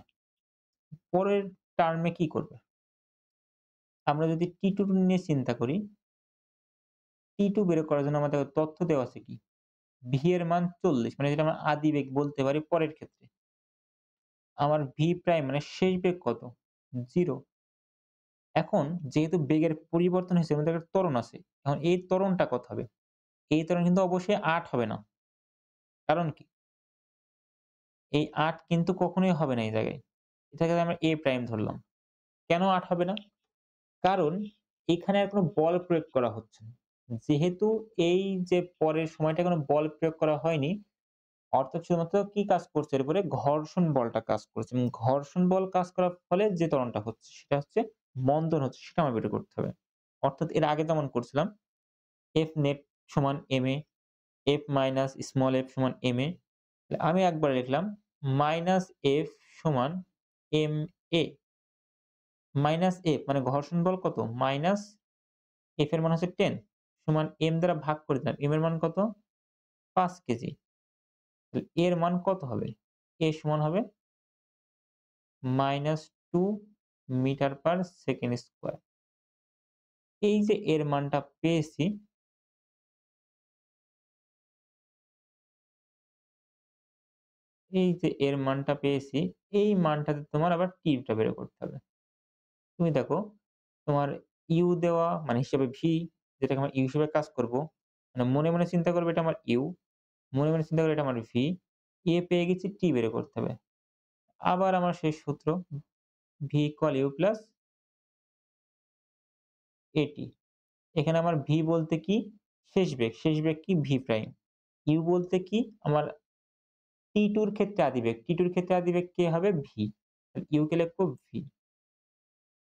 পরের টার্মে কি করবে? আমরা যদি T2 নিয়ে চিন্তা করি, T2 বের করার জন্য আমাদের তথ্য দেওয়া আছে কি? V এর মান ৪০ মানে যেটা আমরা আদিবেগ বলতে পারি পরের ক্ষেত্রে। আমার V প্রাইম মানে শেষ বেগ কত? 0। এখন যেহেতু বেগের পরিবর্তন হয়েছে এর মধ্যে একটা ত্বরণ আছে। এখন এই ত্বরণটা কত হবে? এই ত্বরণ কিন্তু অবশ্যই ৮ হবে না। কারণ কি? এই ৮ কিন্তু কখনোই হবে না এই জায়গায়। এটাকে আমরা A প্রাইম ধরলাম। কেন ৮ হবে না? কারণ এখানে আর কোন বল প্রয়োগ করা হচ্ছে না। যেহেতু এই যে পরের সময়টায় কোন বল প্রয়োগ করা হয়নি, অর্থাৎ শুধুমাত্র কি কাজ করছে এর উপরে? ঘর্ষণ বলটা কাজ করছে এবং ঘর্ষণ বল কাজ করার ফলে যে ত্বরণটা হচ্ছে সেটা হচ্ছে মন্দন হচ্ছে সেটা আমার বের করতে হবে। অর্থাৎ এর আগে যেমন করছিলাম F net সমান ma, F minus small f সমান ma। আমি একবার লিখলাম মাইনাস F সমান ma। মাইনাস F মানে ঘর্ষণ বল কত? মাইনাস F এর মান হচ্ছে 10 সমান m দ্বারা ভাগ করে দিলাম। m এর মান কত? ৫ কেজি। এর মান কত হবে? a সমান হবে -2 মিটার পার সেকেন্ড স্কয়ার। এই যে এর মানটা পেয়েছি, এই যে এর মানটা পেয়েছি, এই মানটাতে তোমার আবার t টা বের করতে হবে। তুমি দেখো তোমার u দেওয়া মানে হিসেবে v যেটাকে আমরা u হিসেবে কাজ করব। মানে মনে, মনে চিন্তা করবে এটা আমার u, মনে, মনে চিন্তা করবে এটা আমার v। a পেয়ে গেছি t বের করতে হবে। আবার আমার সেই সূত্র v = u + এটি। এখানে আমার ভি বলতে কি? শেষ বেগ কি? V prime. ইউ বলতে কি? আমার টি2 র ক্ষেত্রে আদিবেগ। টি2 র ক্ষেত্রে আদিবেগ কে হবে? ভি। ইউ কে লিখব ভি।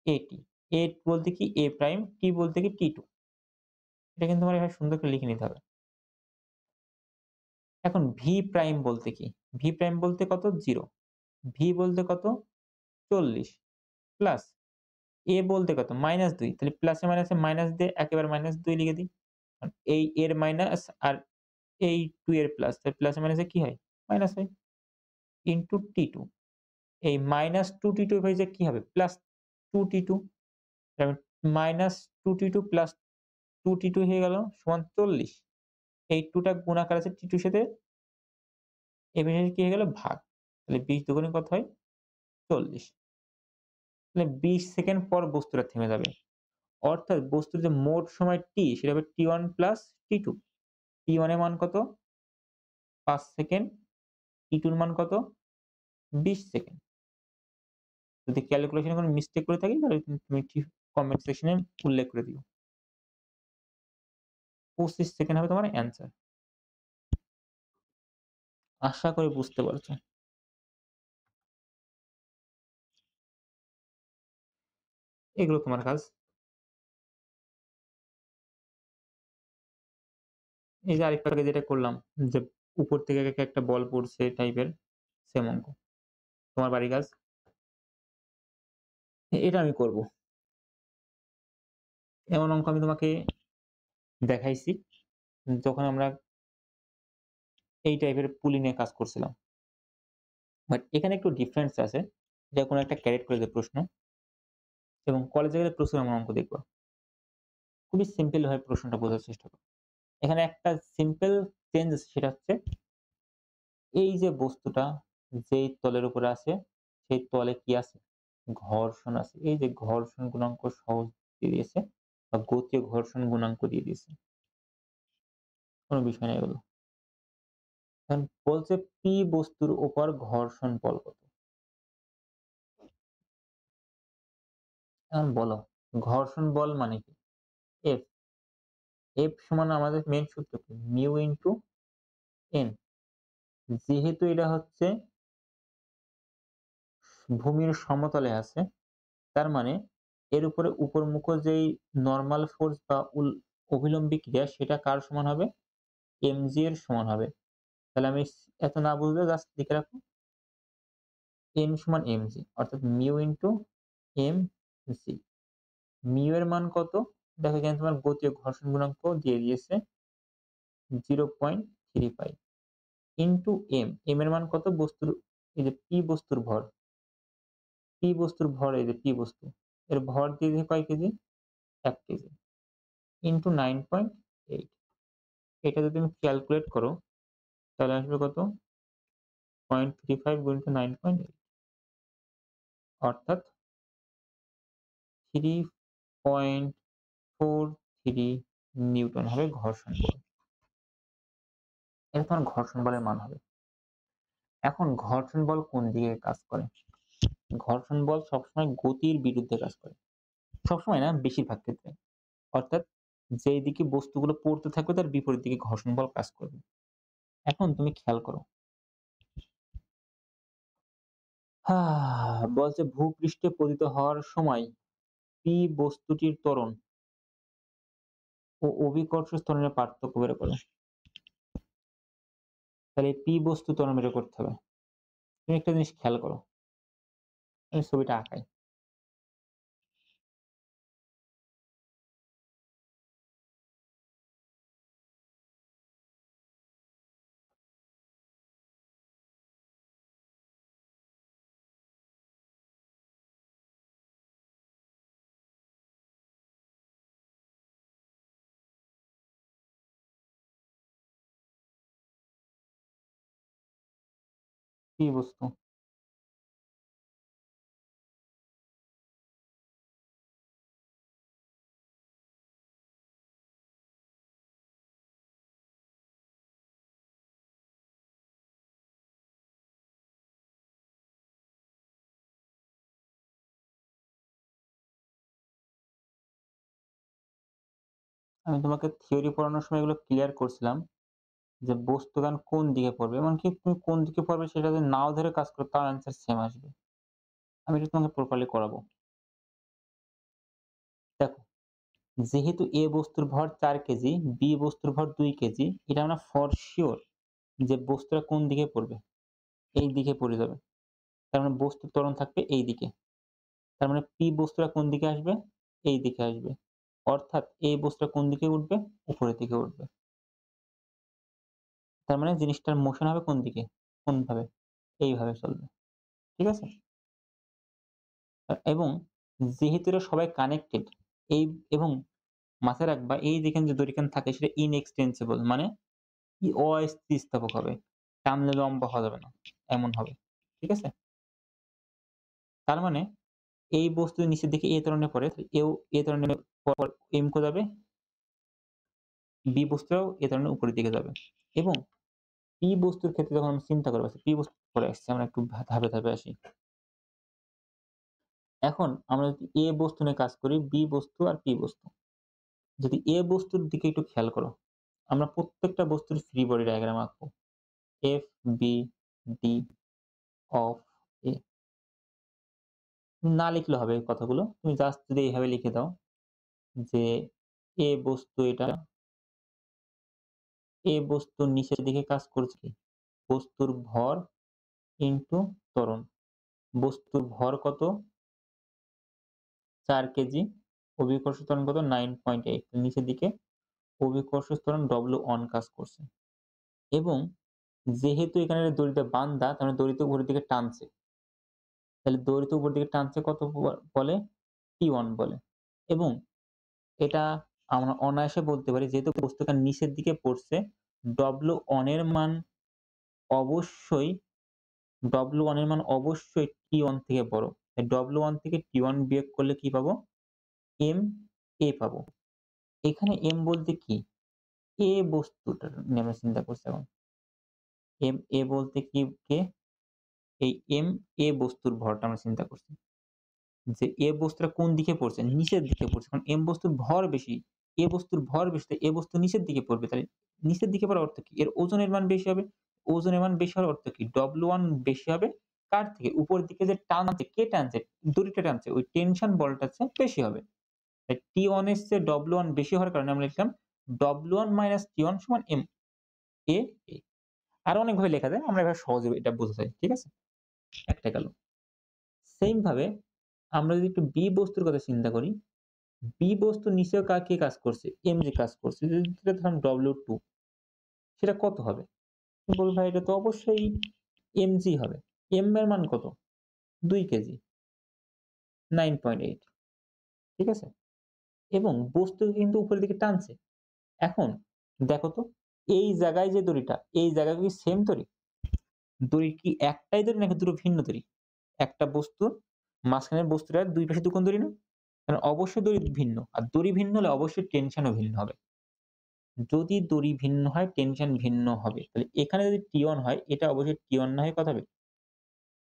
এটি। এ বলতে কি? এ প্রাইম, টি বলতে কি? টি2। এটা কিন্তু আমার এভাবে সুন্দর করে লিখে নিতে হবে। এখন ভি প্রাইম বলতে কি? ভি প্রাইম বলতে কত? 0। ভি বলতে কত? 40 প্লাস এ বলতে কত? -2। তাহলে প্লাসে মাইনাসে মাইনাস দিয়ে একেবারে -2 লিখে দিই। এই এর মাইনাস আর এই 2 এর প্লাস। তাহলে প্লাসে মাইনাসে কি হয়? মাইনাস হয়। ইনটু টি2। এই -2 টি2 হয়ে যায় কি হবে? +2 টি2। তাহলে -2 টি2 প্লাস 2 টি2 হয়ে গেল সমান 40। এই 2 টা গুণাকার আছে টি2 এর সাথে। এই পাশে কি হয়ে গেল? ভাগ। তাহলে 20 দুগুণে কত হয়? 40। তাহলে 20 সেকেন্ড পর বস্তুটা থেমে যাবে। অর্থাৎ বস্তুর যে মোট সময় টি সেটা হবে টি1 প্লাস টি2। টি1 এর মান কত? 5 সেকেন্ড। টি2 এর মান কত? 20 সেকেন্ড। যদি ক্যালকুলেশন এ কোনো মিস্টেক করে থাকি তাহলে তুমি ঠিক কমেন্ট সেকশনে উল্লেখ করে দিও। 25 সেকেন্ড হবে তোমার অ্যান্সার। আশা করি বুঝতে পারছো। এগুলো তোমার কাজ। এই যে আরেকটু আগে যেটা করলাম যে উপর থেকে একটা বল পড়ছে টাইপের সেম অঙ্ক। তোমার বাড়ির কাজ। এটা আমি করব। এমন অঙ্ক আমি তোমাকে দেখাইছি যখন আমরা এই টাইপের পুলি নিয়ে কাজ করছিলাম। বাট এখানে একটু ডিফারেন্স আছে। যে কোনো একটা ক্যারেক্ট করে যে প্রশ্ন এবং কলেজে গেলে প্রচুর এমন অঙ্ক দেখবা। খুবই সিম্পল ভাবে প্রশ্নটা বোঝার চেষ্টা করো। এখানে একটা সিম্পল চেঞ্জ আছে সেটা হচ্ছে এই যে বস্তুটা যেই তলের উপরে আছে সেই তলে কি আছে? ঘর্ষণ আছে। এই যে ঘর্ষণ গুণাঙ্ক সহজ দিয়ে দিয়েছে বা গতীয় ঘর্ষণ গুণাঙ্ক দিয়ে দিয়েছে। কোন বিষয় না এগুলো। এখন বলছে পি বস্তুর উপর ঘর্ষণ বল কত? এখন বলো ঘর্ষণ বল মানে কি? এফ। এফ সমান আমাদের মেইন সূত্র কি? Mu into N. যেহেতু এটা হচ্ছে ভূমির সমতলে আছে তার মানে এর উপরে উপরমুখ যেই নরমাল ফোর্স বা অভিলম্বী ক্রিয়া সেটা কার সমান হবে? mg এর সমান হবে। তাহলে আমি এত না বুঝলে জাস্ট লিখে রাখো n সমান mg অর্থাৎ মিউ ইনটু mg। মিউ এর মান কত? দেখো এখানে তোমার গতীয় ঘর্ষণ গুণাঙ্ক দিয়ে দিয়েছে 0.35 ইনটু m এর মান কত? বস্তুর এই যে p বস্তুর ভর, p বস্তুর ভর এই যে p বস্তু এর ভর দিয়ে দিয়েছে কয় কেজি? 1 KG into 9.8। এটা যদি তুমি ক্যালকুলেট করো তাহলে আসবে কত? 0.35 গুণিত 9.8 অর্থাৎ 3.43 নিউটন হবে ঘর্ষণ বল। এটা তোমার ঘর্ষণ বলের মান হবে। এখন ঘর্ষণ বল কোন দিকে কাজ করে? ঘর্ষণ বল সবসময় গতির বিরুদ্ধে কাজ করে। সবসময় না, বেশিরভাগ ক্ষেত্রে। অর্থাৎ যেই দিকে বস্তুগুলো পড়তে থাকবে তার বিপরীত দিকে ঘর্ষণ বল কাজ করবে। এখন তুমি খেয়াল করো। বলছে ভূপৃষ্ঠে পতিত হওয়ার সময় পি বস্তুটির ত্বরণ ও অভিকর্ষ ত্বরণের পার্থক্য বের করো। তাহলে পি বস্তু ত্বরণ বের করতে হবে। তুমি একটা জিনিস খেয়াল করো। আমি ছবিটা আঁকাই। পি বস্তু। আমি তোমাকে থিওরি পড়ানোর সময় এগুলো ক্লিয়ার করছিলাম যে বস্তুগান কোন দিকে পড়বে। এমনকি তুমি কোন দিকে পড়বে সেটা যদি নাও ধরে কাজ করো তাও অ্যান্সার সেম আসবে। আমি এটা তোমাকে প্রপারলি করাবো। দেখো, যেহেতু A বস্তুর ভর ৪ কেজি, B বস্তুর ভর ২ কেজি, এটা আমরা ফর সিউর যে বস্তুটা কোন দিকে পড়বে? এই দিকে পড়ে যাবে। তার মানে বস্তুর ত্বরণ থাকবে এই দিকে। তার মানে P বস্তুটা কোন দিকে আসবে? এই দিকে আসবে। অর্থাৎ A বস্তুটা কোন দিকে উঠবে? উপরের দিকে উঠবে। তার মানে জিনিসটার মোশন হবে কোন দিকে? কোনভাবে? এইভাবে চলবে। ঠিক আছে? এবং যেহেতু এরা সবাই কানেক্টেড এই এবং মাথায় রাখবা এই যেখানে যে দড়িখান থাকে সেটা ইনএক্সটেন্সিবল মানে অস্থিতিস্থাপক হবে। টানলে লম্বা হওয়া যাবে না। এমন হবে। ঠিক আছে? তার মানে এই বস্তু নিচের দিকে এ ত্বরণে পড়ে, এও এ ত্বরণে পর এম করে যাবে, বি বস্তুটাও এ ত্বরণের উপরের দিকে যাবে। এবং পি বস্তুর ক্ষেত্রে যখন আমরা চিন্তা করব, পি বস্তু পরে আসছে আমরা একটু ধাপে, ধাপে আসি। এখন আমরা যদি এ বস্তু নিয়ে কাজ করি, বি বস্তু আর পি বস্তু। যদি এ বস্তুর দিকে একটু খেয়াল করো, আমরা প্রত্যেকটা বস্তুর ফ্রি বডি ডায়াগ্রাম আঁকবো। এফ, বি, ডি, অফ, এ। না লিখলে হবে এই কথাগুলো। তুমি জাস্ট যদি এইভাবে লিখে দাও যে এ বস্তু এটা, এ বস্তুর নিচের দিকে কাজ করছে কি? বস্তুর ভর ইনটু ত্বরণ। বস্তুর ভর কত? ৪ কেজি। অভিকর্ষ ত্বরণ কত? 9.8। নিচের দিকে অভিকর্ষ ত্বরণ W1 কাজ করছে। এবং যেহেতু এখানে দড়িটা বাঁধা তার মানে দড়িটা উপরের দিকে টানছে। তাহলে দড়িটা উপরের দিকে টানছে কত বলে? T1 বলে। এবং এটা আমরা অনায়াসে বলতে পারি যেহেতু বস্তুটা নিচের দিকে পড়ছে, W1 এর মান অবশ্যই W1 এর মান অবশ্যই T1 থেকে বড়। তাই W1 থেকে T1 বিয়োগ করলে কি পাবো? MA পাবো। এখানে M বলতে কি? A বস্তুটা নিয়ে আমরা চিন্তা করছি এখন। MA বলতে কি কে? এই MA বস্তুর ভরটা আমরা চিন্তা করছি। যে A বস্তুটা কোন দিকে পড়ছে? নিচের দিকে পড়ছে। কারণ M বস্তুর ভর বেশি। A বস্তুর ভর বেশি, তাই A বস্তু নিচের দিকে পড়বে। তাহলে নিচের দিকে পড়ার অর্থ কি? এর ওজনের মান বেশি হবে। ওজনের মান বেশি হওয়ার অর্থ কি? W1 বেশি হবে কার থেকে? উপরের দিকে যে টানছে, কে টানছে? দড়িটা টানছে। ওই টেনশন বলটা হচ্ছে বেশি হবে। তাই T1 এর চেয়ে W1 বেশি হওয়ার কারণে আমরা লিখলাম W1 T1 সমান MA। আরো অনেকভাবে লেখা যায়। আমরা এভাবে সহজে এটা বোঝা যায়। ঠিক আছে? একটা গেল। সেইম ভাবে আমরা যদি একটু B বস্তুর কথা চিন্তা করি, B বস্তুর নিচেও কে কাজ করছে? MG কাজ করছে। যদি সেটা ধরলাম W2 সেটা কত হবে? তুমি বলবে ভাই এটা তো অবশ্যই mg হবে। m এর মান কত? 2 কেজি। 9.8 ঠিক আছে? এবং বস্তুকে কিন্তু উপরের দিকে টানছে। এখন দেখো তো এই জায়গায় যে দড়িটা, এই জায়গায় কি সেম দড়ি? দড়ি কি একটাই দড়ি নাকি দুটো ভিন্ন দড়ি? একটা বস্তুর মাঝখানের বস্তুটার ২ পাশে ২ কোণ দড়ি না? কারণ অবশ্যই দড়ি ভিন্ন। আর দড়ি ভিন্ন হলে অবশ্যই টেনশনও ভিন্ন হবে। যদি দড়ি ভিন্ন হয় টেনশন ভিন্ন হবে। তাহলে এখানে যদি T1 হয় এটা অবশ্যই T1 না হয়ে কত হবে?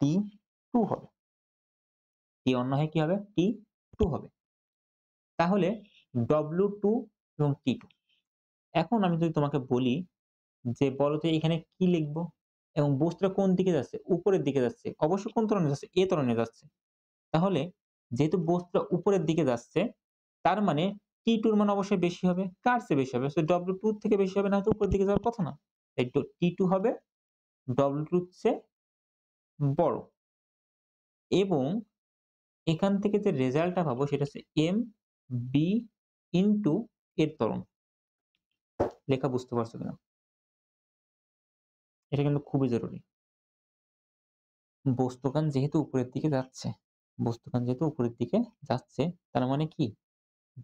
T2 হবে। T1 না হয়ে কি হবে? T2 হবে। তাহলে W2 এবং T2। এখন আমি যদি তোমাকে বলি যে বলো তো এখানে কি লিখবো? এবং বস্তুটা কোন দিকে যাচ্ছে? উপরের দিকে যাচ্ছে। অবশ্যই কোন ত্বরণে যাচ্ছে? A ত্বরণে যাচ্ছে। তাহলে যেহেতু বস্তুটা উপরের দিকে যাচ্ছে তার মানে T2 এর মান অবশ্যই বেশি হবে। কার চেয়ে বেশি হবে? W2 থেকে বেশি হবে না তো উপরের দিকে যাওয়ার কথা না। তাই T2 হবে W2 এর চেয়ে বড়। এবং এখান থেকে যে রেজাল্টটা পাবো সেটা হচ্ছে MB ইনটু এর ত্বরণ। লেখা বুঝতে পারছো কিনা? এটা কিন্তু খুবই জরুরি। বস্তুকান যেহেতু উপরের দিকে যাচ্ছে, বস্তুকান যেহেতু উপরের দিকে যাচ্ছে তার মানে কি?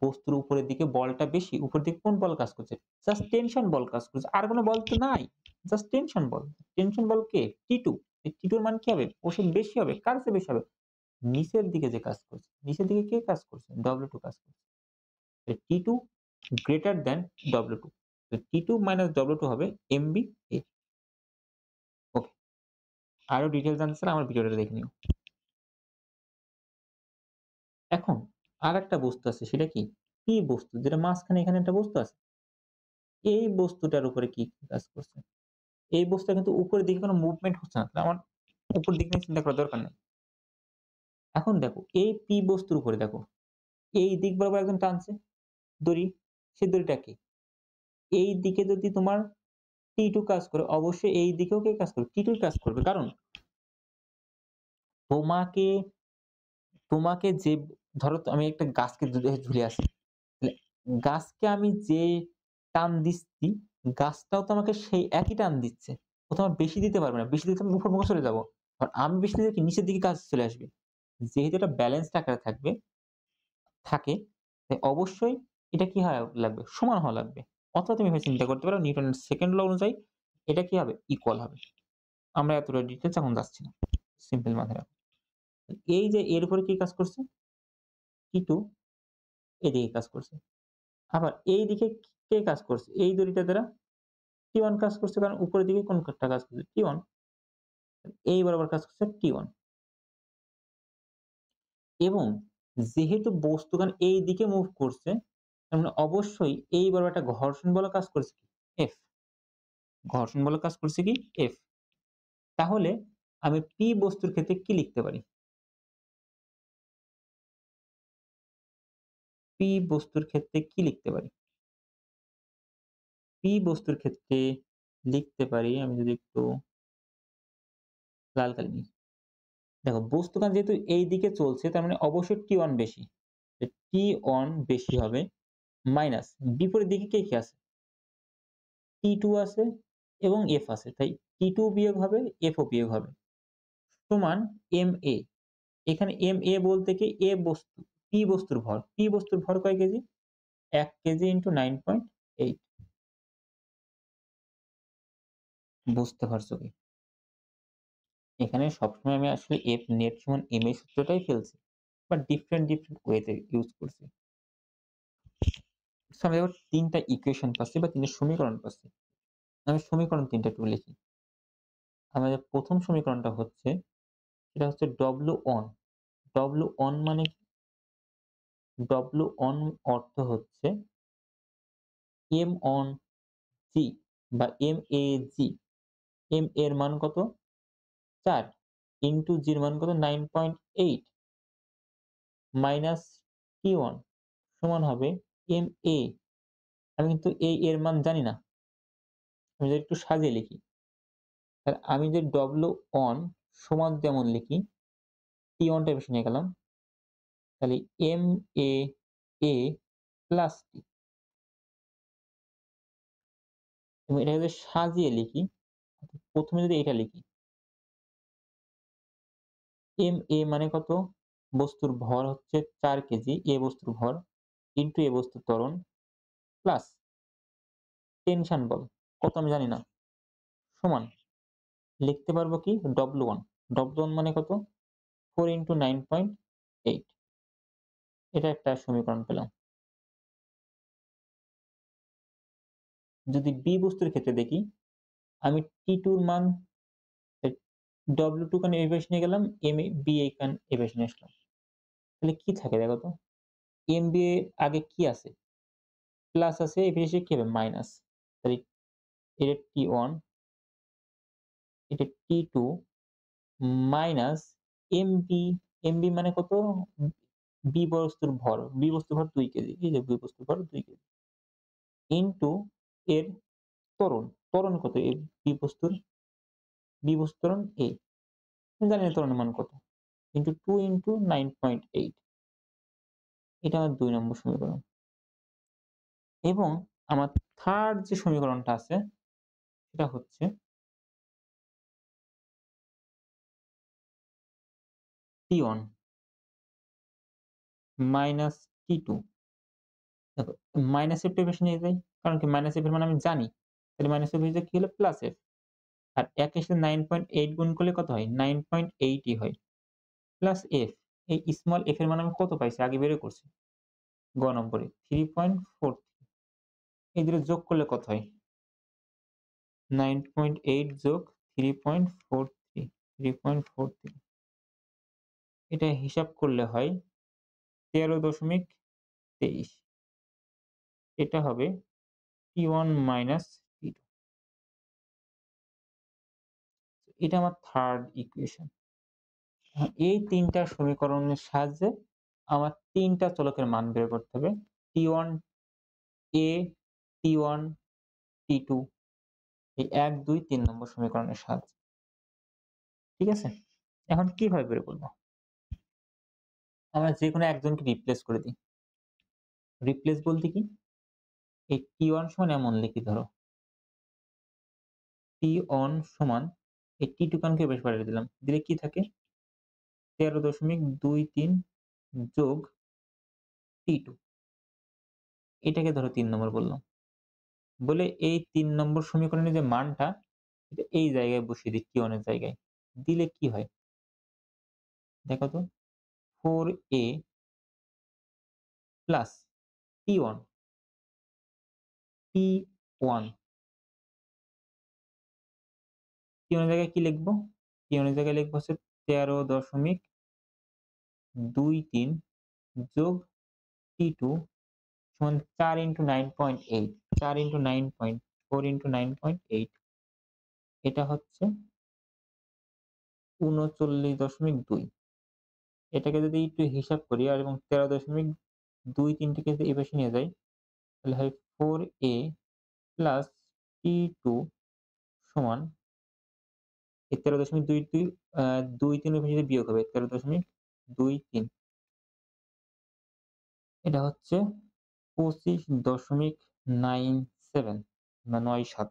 বস্তুর উপরের দিকে বলটা বেশি। উপরের দিকে কোন বল কাজ করছে? জাস্ট টেনশন বল কাজ করছে। আর কোন বল তো নাই। জাস্ট টেনশন বল। টেনশন বল কে? T2। এই T2 এর মান কি হবে? অবশ্যই বেশি হবে। কার চেয়ে বেশি হবে? নিচের দিকে যে কাজ করছে। নিচের দিকে কে কাজ করছে? W2 কাজ করছে। T2 greater than W2. তো T2 minus W2 হবে MBA। ওকে। আরো ডিটেইলস জানতে চাইলে আমার ভিডিওটা দেখে নিও। এখন আরেকটা বস্তু আছে সেটা কি? P পি বস্তু যেটা মাঝখানে এখানে একটা বস্তু আছে। এই বস্তুটার উপরে কি কাজ করছে? এই বস্তুটা কিন্তু উপরের দিকে কোনো মুভমেন্ট হচ্ছে না। তাহলে আমার উপরের দিক নিয়ে চিন্তা করার দরকার নেই। এখন দেখো এই পি বস্তুর উপরে দেখো, এই দিক বরাবর একজন টানছে দড়ি, সেই দড়িটা কে? এই দিকে যদি তোমার T2 কাজ করে অবশ্যই এই দিকেও কে কাজ করবে? T2 কাজ করবে। কারণ তোমাকে তোমাকে যে ধরো আমি একটা গাছকে ঝুলে আছি। তাহলে গাছকে আমি যে টান দিচ্ছি, গাছটাও তো আমাকে সেই একই টান দিচ্ছে। ও তো আমার বেশি দিতে পারবে না। বেশি দিলে তো আমি উপর মুখে চলে যাবো। আর আমি বেশি দিলে কি নিচের দিকে গাছ চলে আসবে। যেহেতু এটা ব্যালেন্সড আকারে থাকে, তাই অবশ্যই এটা কি হওয়া লাগবে? সমান হওয়া লাগবে। অথবা তুমি এভাবে চিন্তা করতে পারো নিউটনের সেকেন্ড ল অনুযায়ী এটা কি হবে? ইকুয়াল হবে। আমরা এতটা ডিটেইলস এখন যাচ্ছি না। সিম্পল মাথায় রাখো। এই যে এর উপরে কি কাজ করছে? T2 এদিকে কাজ করছে। আবার এইদিকে কে কাজ করছে? এই দড়িটা দ্বারা T1 কাজ করছে কারণ উপরের দিকে কোনটা কাজ করছে? T1 এই বরাবর কাজ করছে T1 এবং যেহেতু বস্তুকণ এই দিকে মুভ করছে, তার মানে অবশ্যই এই বরাবর একটা ঘর্ষণ বল কাজ করছে কি? F ঘর্ষণ বল কাজ করছে কি? F তাহলে আমি P বস্তুর ক্ষেত্রে কি লিখতে পারি? P বস্তুর ক্ষেত্রে কি লিখতে পারি? P বস্তুর ক্ষেত্রে লিখতে পারি আমি যদি একটু লাল কালি নিই। দেখো বস্তুকণ যেহেতু এই দিকে চলছে তার মানে অবশ্যই T1 বেশি। T1 বেশি হবে মাইনাস বিপরীত দিকে কে আছে? T2 আছে এবং F আছে। তাই T2 বিয়োগ হবে, F ও বিয়োগ হবে। সমান MA। এখানে MA বলতে কি A বস্তু, P বস্তুর ভর। P বস্তুর ভর কয় কেজি? ১ কেজি ইন্টু 9.8 বুঝতে পারছো কি? এখানে সবসময় আমি আসলে F নেট সমান MA সূত্রটাই ফেলছি। বাট ডিফারেন্ট ওয়েতে ইউজ করছি। সো আমি দেখো ৩ টা ইকুয়েশন পাচ্ছি বা ৩ টা সমীকরণ পাচ্ছি। আমি সমীকরণ ৩ টা একটু লিখি। আমাদের ১ম সমীকরণটা হচ্ছে সেটা হচ্ছে W1 W1 মানে কি? W1 অর্থ হচ্ছে M1 G বা MAG M এর মান কত? ৪ ইনটু G এর মান কত? 9.8 মাইনাস T1 সমান হবে MA আমি কিন্তু এই এর মান জানি না। আমি যদি একটু সাজিয়ে লিখি। তাহলে আমি যদি W1 সমান যেমন লিখি T1 টা এ পাশে নিয়ে গেলাম। তাহলে MAA প্লাস T এবং এটা যদি সাজিয়ে লিখি, প্রথমে যদি এটা লিখি MA মানে কত? বস্তুর ভর হচ্ছে ৪ কেজি, A বস্তুর ভর ইনটু A বস্তুর ত্বরণ প্লাস টেনশন বল কত আমি জানি না সমান লিখতে পারবো কি W1 W1 মানে কত? 4 ইনটু 9.8 এটা একটা সমীকরণ পেলাম। যদি B বস্তুর ক্ষেত্রে দেখি, আমি T2 র মান W2 খান এই পাশে নিয়ে গেলাম, B এই খান এই পাশে নিয়ে আসলাম। তাহলে কি থাকে দেখো তো? MB এর আগে কি আছে? প্লাস আছে, এই পাশে কি হবে? মাইনাস। তাহলে এটা T1 এটা T2 মাইনাস MB, MB মানে কত? B বস্তুর ভর। B বস্তুর ভর ২ কেজি। এই যে B বস্তুর ভর ২ কেজি। ইনটু এর ত্বরণ। ত্বরণ কত? এই B বস্তুর ত্বরণ A আমি জানি না ত্বরণের মান কত। ইনটু 2 ইনটু 9.8 এটা আমার ২ নম্বর সমীকরণ। এবং আমার 3rd যে সমীকরণটা আছে সেটা হচ্ছে T1 মাইনাস T2 দেখো মাইনাস F টা এপাশে নিয়ে যাই। কারণ কি মাইনাস F এর মান আমি জানি। তাহলে মাইনাস F এর কি হলো? প্লাস F আর ১ এর সাথে 9.8 গুণ করলে কত হয়? 9.8 ই হয়। প্লাস F এই স্মল f এর মান আমি কত পাইছি? আগে বের করছি। গ নম্বরে 3.43 এই দুটো যোগ করলে কত হয়? 9.8 যোগ 3.43 3.43 এটা হিসাব করলে হয় 13.23 এটা হবে T1 মাইনাস T2। এটা আমার থার্ড ইকুয়েশন। এই ৩ টা সমীকরণের সাহায্যে আমার ৩ টা চলকের মান বের করতে হবে। T1 A, T1, T2 এই ১, ২, ৩ নম্বর সমীকরণের সাহায্যে। ঠিক আছে? এখন কিভাবে বের করব? আমরা যেকোনো একজনকে রিপ্লেস করে দিই। রিপ্লেস বলতে কি? এই T1 সমান এমন লিখি ধরো। T1 সমান এই T2 খানকে বেশ বাড়িয়ে দিলাম। দিলে কি থাকে? 13.23 যোগ T2 এটাকে ধরো ৩ নম্বর বললাম। বলে এই ৩ নম্বর সমীকরণের যে মানটা এটা এই জায়গায় বসিয়ে দিই T1 এর জায়গায়। দিলে কি হয়? দেখো তো 4A plus T1 T1 T1 এর জায়গায় কি লিখবো? T1 এর জায়গায় লিখবো হচ্ছে 13.23 যোগ T2 সমান 4 into 9.8 4 into 9.4 into 9.8 এটা হচ্ছে ৩৯.২। এটাকে যদি একটু হিসাব করি আর এবং 13.23 টিকে যদি এই পাশে নিয়ে যাই তাহলে হয় 4A প্লাস T2 সমান এই 13.22 ২-৩ এর পাশে যদি বিয়োগ হবে 13.23 এটা হচ্ছে 25.97 বা ৯৭।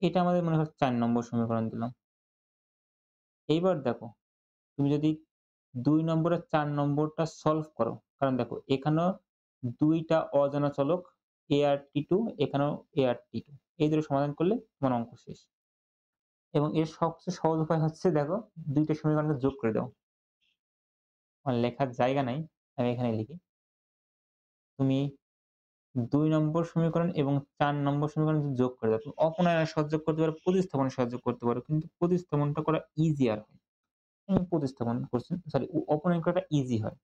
এটা আমাদের মনে হয় ৪ নম্বর সমীকরণ দিলাম। এইবার দেখো তুমি যদি ২ নম্বর আর ৪ নম্বরটা সলভ করো, কারণ দেখো এখানেও ২ টা অজানা চলক A আর T2, এখানেও A আর T2। এই দুটো সমাধান করলে তোমার অঙ্ক শেষ। এবং এর সবচেয়ে সহজ উপায় হচ্ছে দেখো ২ টা সমীকরণকে যোগ করে দাও। আমার লেখার জায়গা নাই, আমি এখানে লিখি। তুমি ২ নম্বর সমীকরণ এবং ৪ নম্বর সমীকরণ যদি যোগ করে দাও, তুমি অপনয়নের সহযোগ করতে পারো, প্রতিস্থাপনের সহযোগ করতে পারো। কিন্তু প্রতিস্থাপনটা করা ইজিয়ার হয়। আমি প্রতিস্থাপন করছি, সরি অপনয়ন করাটা ইজি হয়।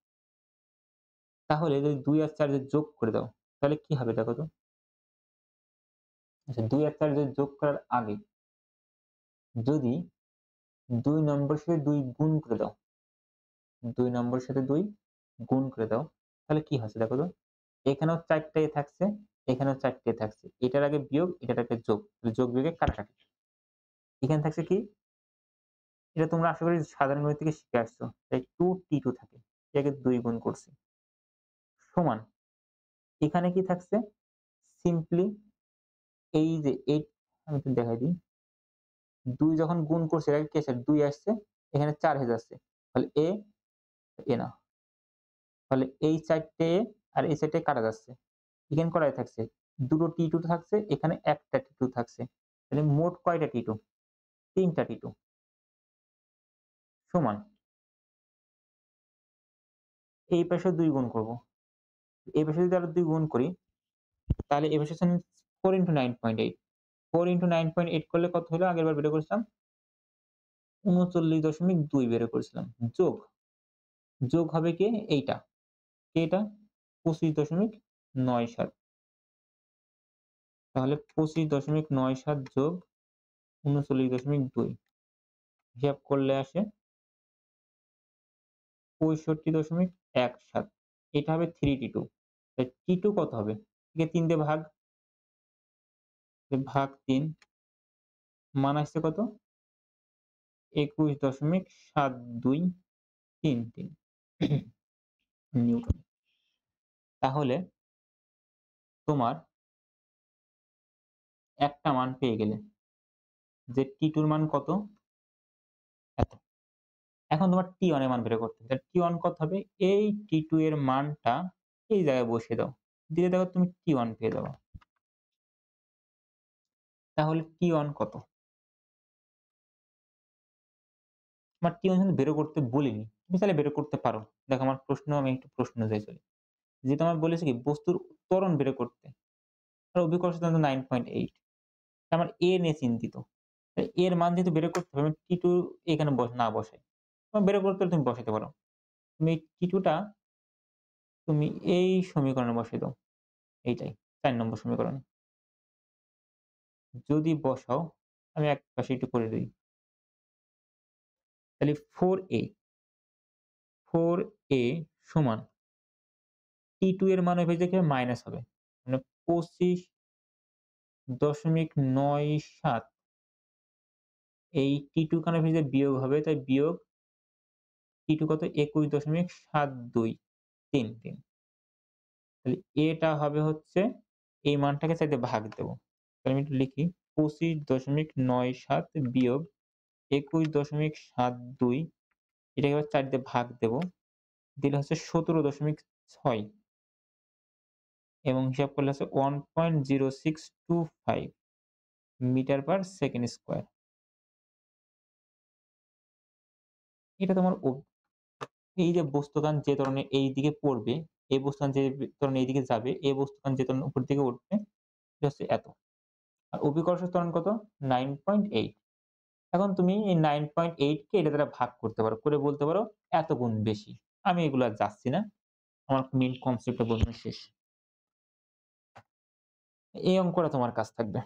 তাহলে যদি ২ আর ৪ যদি যোগ করে দাও, তাহলে কি হবে দেখো তো? আচ্ছা ২ আর ৪ যদি যোগ করার আগে যদি ২ নম্বরের সাথে ২ গুণ করে দাও, ২ নম্বরের সাথে ২ গুণ করে দাও, তাহলে কি হচ্ছে দেখো তো? এখানেও ৪ টা A থাকছে, এখানেও ৪ টা A থাকছে। এটার আগে বিয়োগ, এটার আগে যোগ। তাহলে যোগ বিয়োগে কাটাকাটি। এখানে থাকছে কি? এটা তোমরা আশা করি সাধারণ গণিত থেকে শিখে আসছো। তাই 2T2 থাকে। এটাকে ২ গুণ করছি। সমান এখানে কি থাকছে? সিম্পলি এই যে আমি একটু দেখাই দিই। ২ যখন গুণ করছি এর আগে কি আসছে? ২ আসছে, এখানে ৪ হয়ে যাচ্ছে। তাহলে A না। তাহলে এই ৪ টে A আর এই ৪ টে কাটা যাচ্ছে। এখানে কয়টা থাকছে? দুটো T2 থাকছে, এখানে একটা T2 থাকছে। তাহলে মোট কয়টা T2? ৩ টা T2 সমান এই পাশে ২ গুণ করব। এই পাশে যদি আরো ২ গুণ করি, তাহলে এই পাশে হচ্ছে 4 into 9.8 4 into 9.8 করলে কত হলো? আগেরবার বের করেছিলাম ৩৯.২ বের করেছিলাম। যোগ, যোগ হবে কি এইটা। কে এটা? ২৫.৯৭। তাহলে ২৫.৯৭ যোগ ৩৯.২ হিসাব করলে আসে ৬৫.১৭। এটা হবে 3T2। তাই T2 কত হবে? একে ৩ দিয়ে ভাগ, ভাগ ৩ মান আসছে কত? ২১.৭২৩৩ নিউটন। তাহলে তোমার একটা মান পেয়ে গেলে যে T2 এর মান কত? এত। এখন তোমার T1 এর মান বের করতে হবে। T1 কত হবে? এই T2 এর মানটা এই জায়গায় বসিয়ে দাও। দিয়ে দেখো তুমি T1 পেয়ে যাবা। তাহলে T1 কত? তোমার T1 কিন্তু বের করতে বলিনি। তুমি চাইলে বের করতে পারো। দেখো আমার আমি একটু প্রশ্ন অনুযায়ী চলি। যেহেতু আমার বলেছে কি বস্তুর ত্বরণ বের করতে। আর অভিকর্ষ তরণ 9.8। আমার A নিয়ে চিন্তিত। তাই এর মান যেহেতু বের করতে হবে, আমি T2 এখানে না বসাই। তোমার বের করতে হলে তুমি বসাতে পারো। তুমি T2 টা তুমি এই সমীকরণে বসিয়ে দাও। এইটাই। ৪ নম্বর সমীকরণ। যদি বসাও, আমি একপাশে একটু করে দেই। তাহলে 4a সমান T2 এর মান ওই পাশ থেকে মাইনাস হবে। মানে 25.97 এই T2 খান ওই পাশ দিয়ে বিয়োগ হবে। তাই বিয়োগ T2 কত? 21.7233। তাহলে এটা হবে হচ্ছে এই মানটাকে ৪ দিয়ে ভাগ দেব। তাহলে আমি একটু লিখি 25.97 বিয়োগ 21.72 এটাকে এবার ৪ দিয়ে ভাগ দেব। দিলে হচ্ছে 17.6 এবং হিসাব করলে হচ্ছে 1.0625 মিটার পার সেকেন্ড স্কয়ার। এটা তোমার এই যে বস্তুকান যে ধরনের এই দিকে পড়বে, এই বস্তুকান যে ধরনের এইদিকে যাবে, এই বস্তুকান যে ধরনের উপর দিকে উঠবে, এটা হচ্ছে এত। আর অভিকর্ষ ত্বরণ কত? 9.8। এখন তুমি এই 9.8 কে এটা দ্বারা ভাগ করতে পারো। করে বলতে পারো এত গুণ বেশি। আমি এগুলো আর যাচ্ছি না। আমার মেইন কনসেপ্টটা বোঝানো শেষ। এই অঙ্কটা তোমার কাজ থাকবে।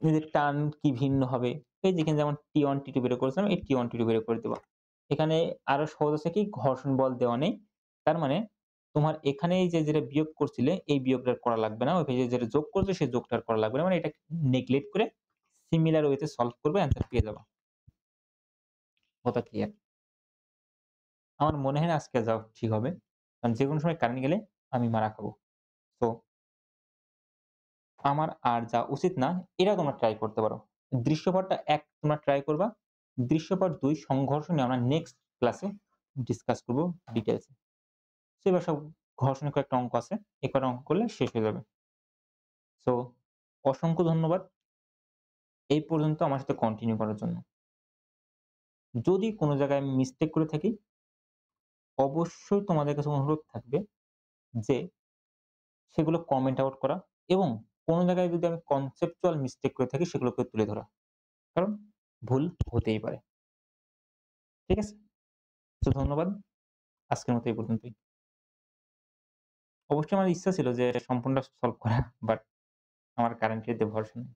এই যে টান কি ভিন্ন হবে? এই যে এখানে যেমন T1, T2 বের করেছিলাম, এই T1, T2 বের করে দিবা। এখানে আরো সহজ আছে কি ঘর্ষণ বল দেওয়া নেই। তার মানে তোমার এখানে এই যে যেটা বিয়োগ করছিলে এই বিয়োগটা আর করা লাগবে না। ওই পেজে যেটা যোগ করেছো সেই যোগটা আর করা লাগবে না। মানে এটা নেগলেক্ট করে সিমিলার ওয়েতে সলভ করবে অ্যান্সার পেয়ে যাবা। কথা ক্লিয়ার? আমার মনে হয় না আজকে যাওয়া ঠিক হবে। কারণ যেকোনো সময় কারেন্ট গেলে আমি মারা খাবো। সো আমার আর যাওয়া উচিত না। এটা তোমরা ট্রাই করতে পারো। দৃশ্যপটটা ১ তোমরা ট্রাই করবা। দৃশ্যপট ২ সংঘর্ষ নিয়ে আমরা নেক্সট ক্লাসে ডিসকাস করব ডিটেইলস এ। সো এবার সব ঘর্ষণের কয়েকটা অঙ্ক আছে। এই কয়টা অঙ্ক করলে শেষ হয়ে যাবে। সো অসংখ্য ধন্যবাদ এই পর্যন্ত আমার সাথে কন্টিনিউ করার জন্য। যদি কোন জায়গায় আমি মিস্টেক করে থাকি, অবশ্যই তোমাদের কাছে অনুরোধ থাকবে যে সেগুলো কমেন্ট আউট করা এবং কোন জায়গায় যদি আমি কনসেপচুয়াল মিস্টেক করে থাকি সেগুলোকে তুলে ধরা। কারণ ভুল হতেই পারে। ঠিক আছে? তো ধন্যবাদ। আজকের মতো এই পর্যন্তই। অবশ্যই আমার ইচ্ছা ছিল যে এটা সম্পূর্ণটা সলভ করা। বাট আমার কারেন্টের যে ভরসা নেই।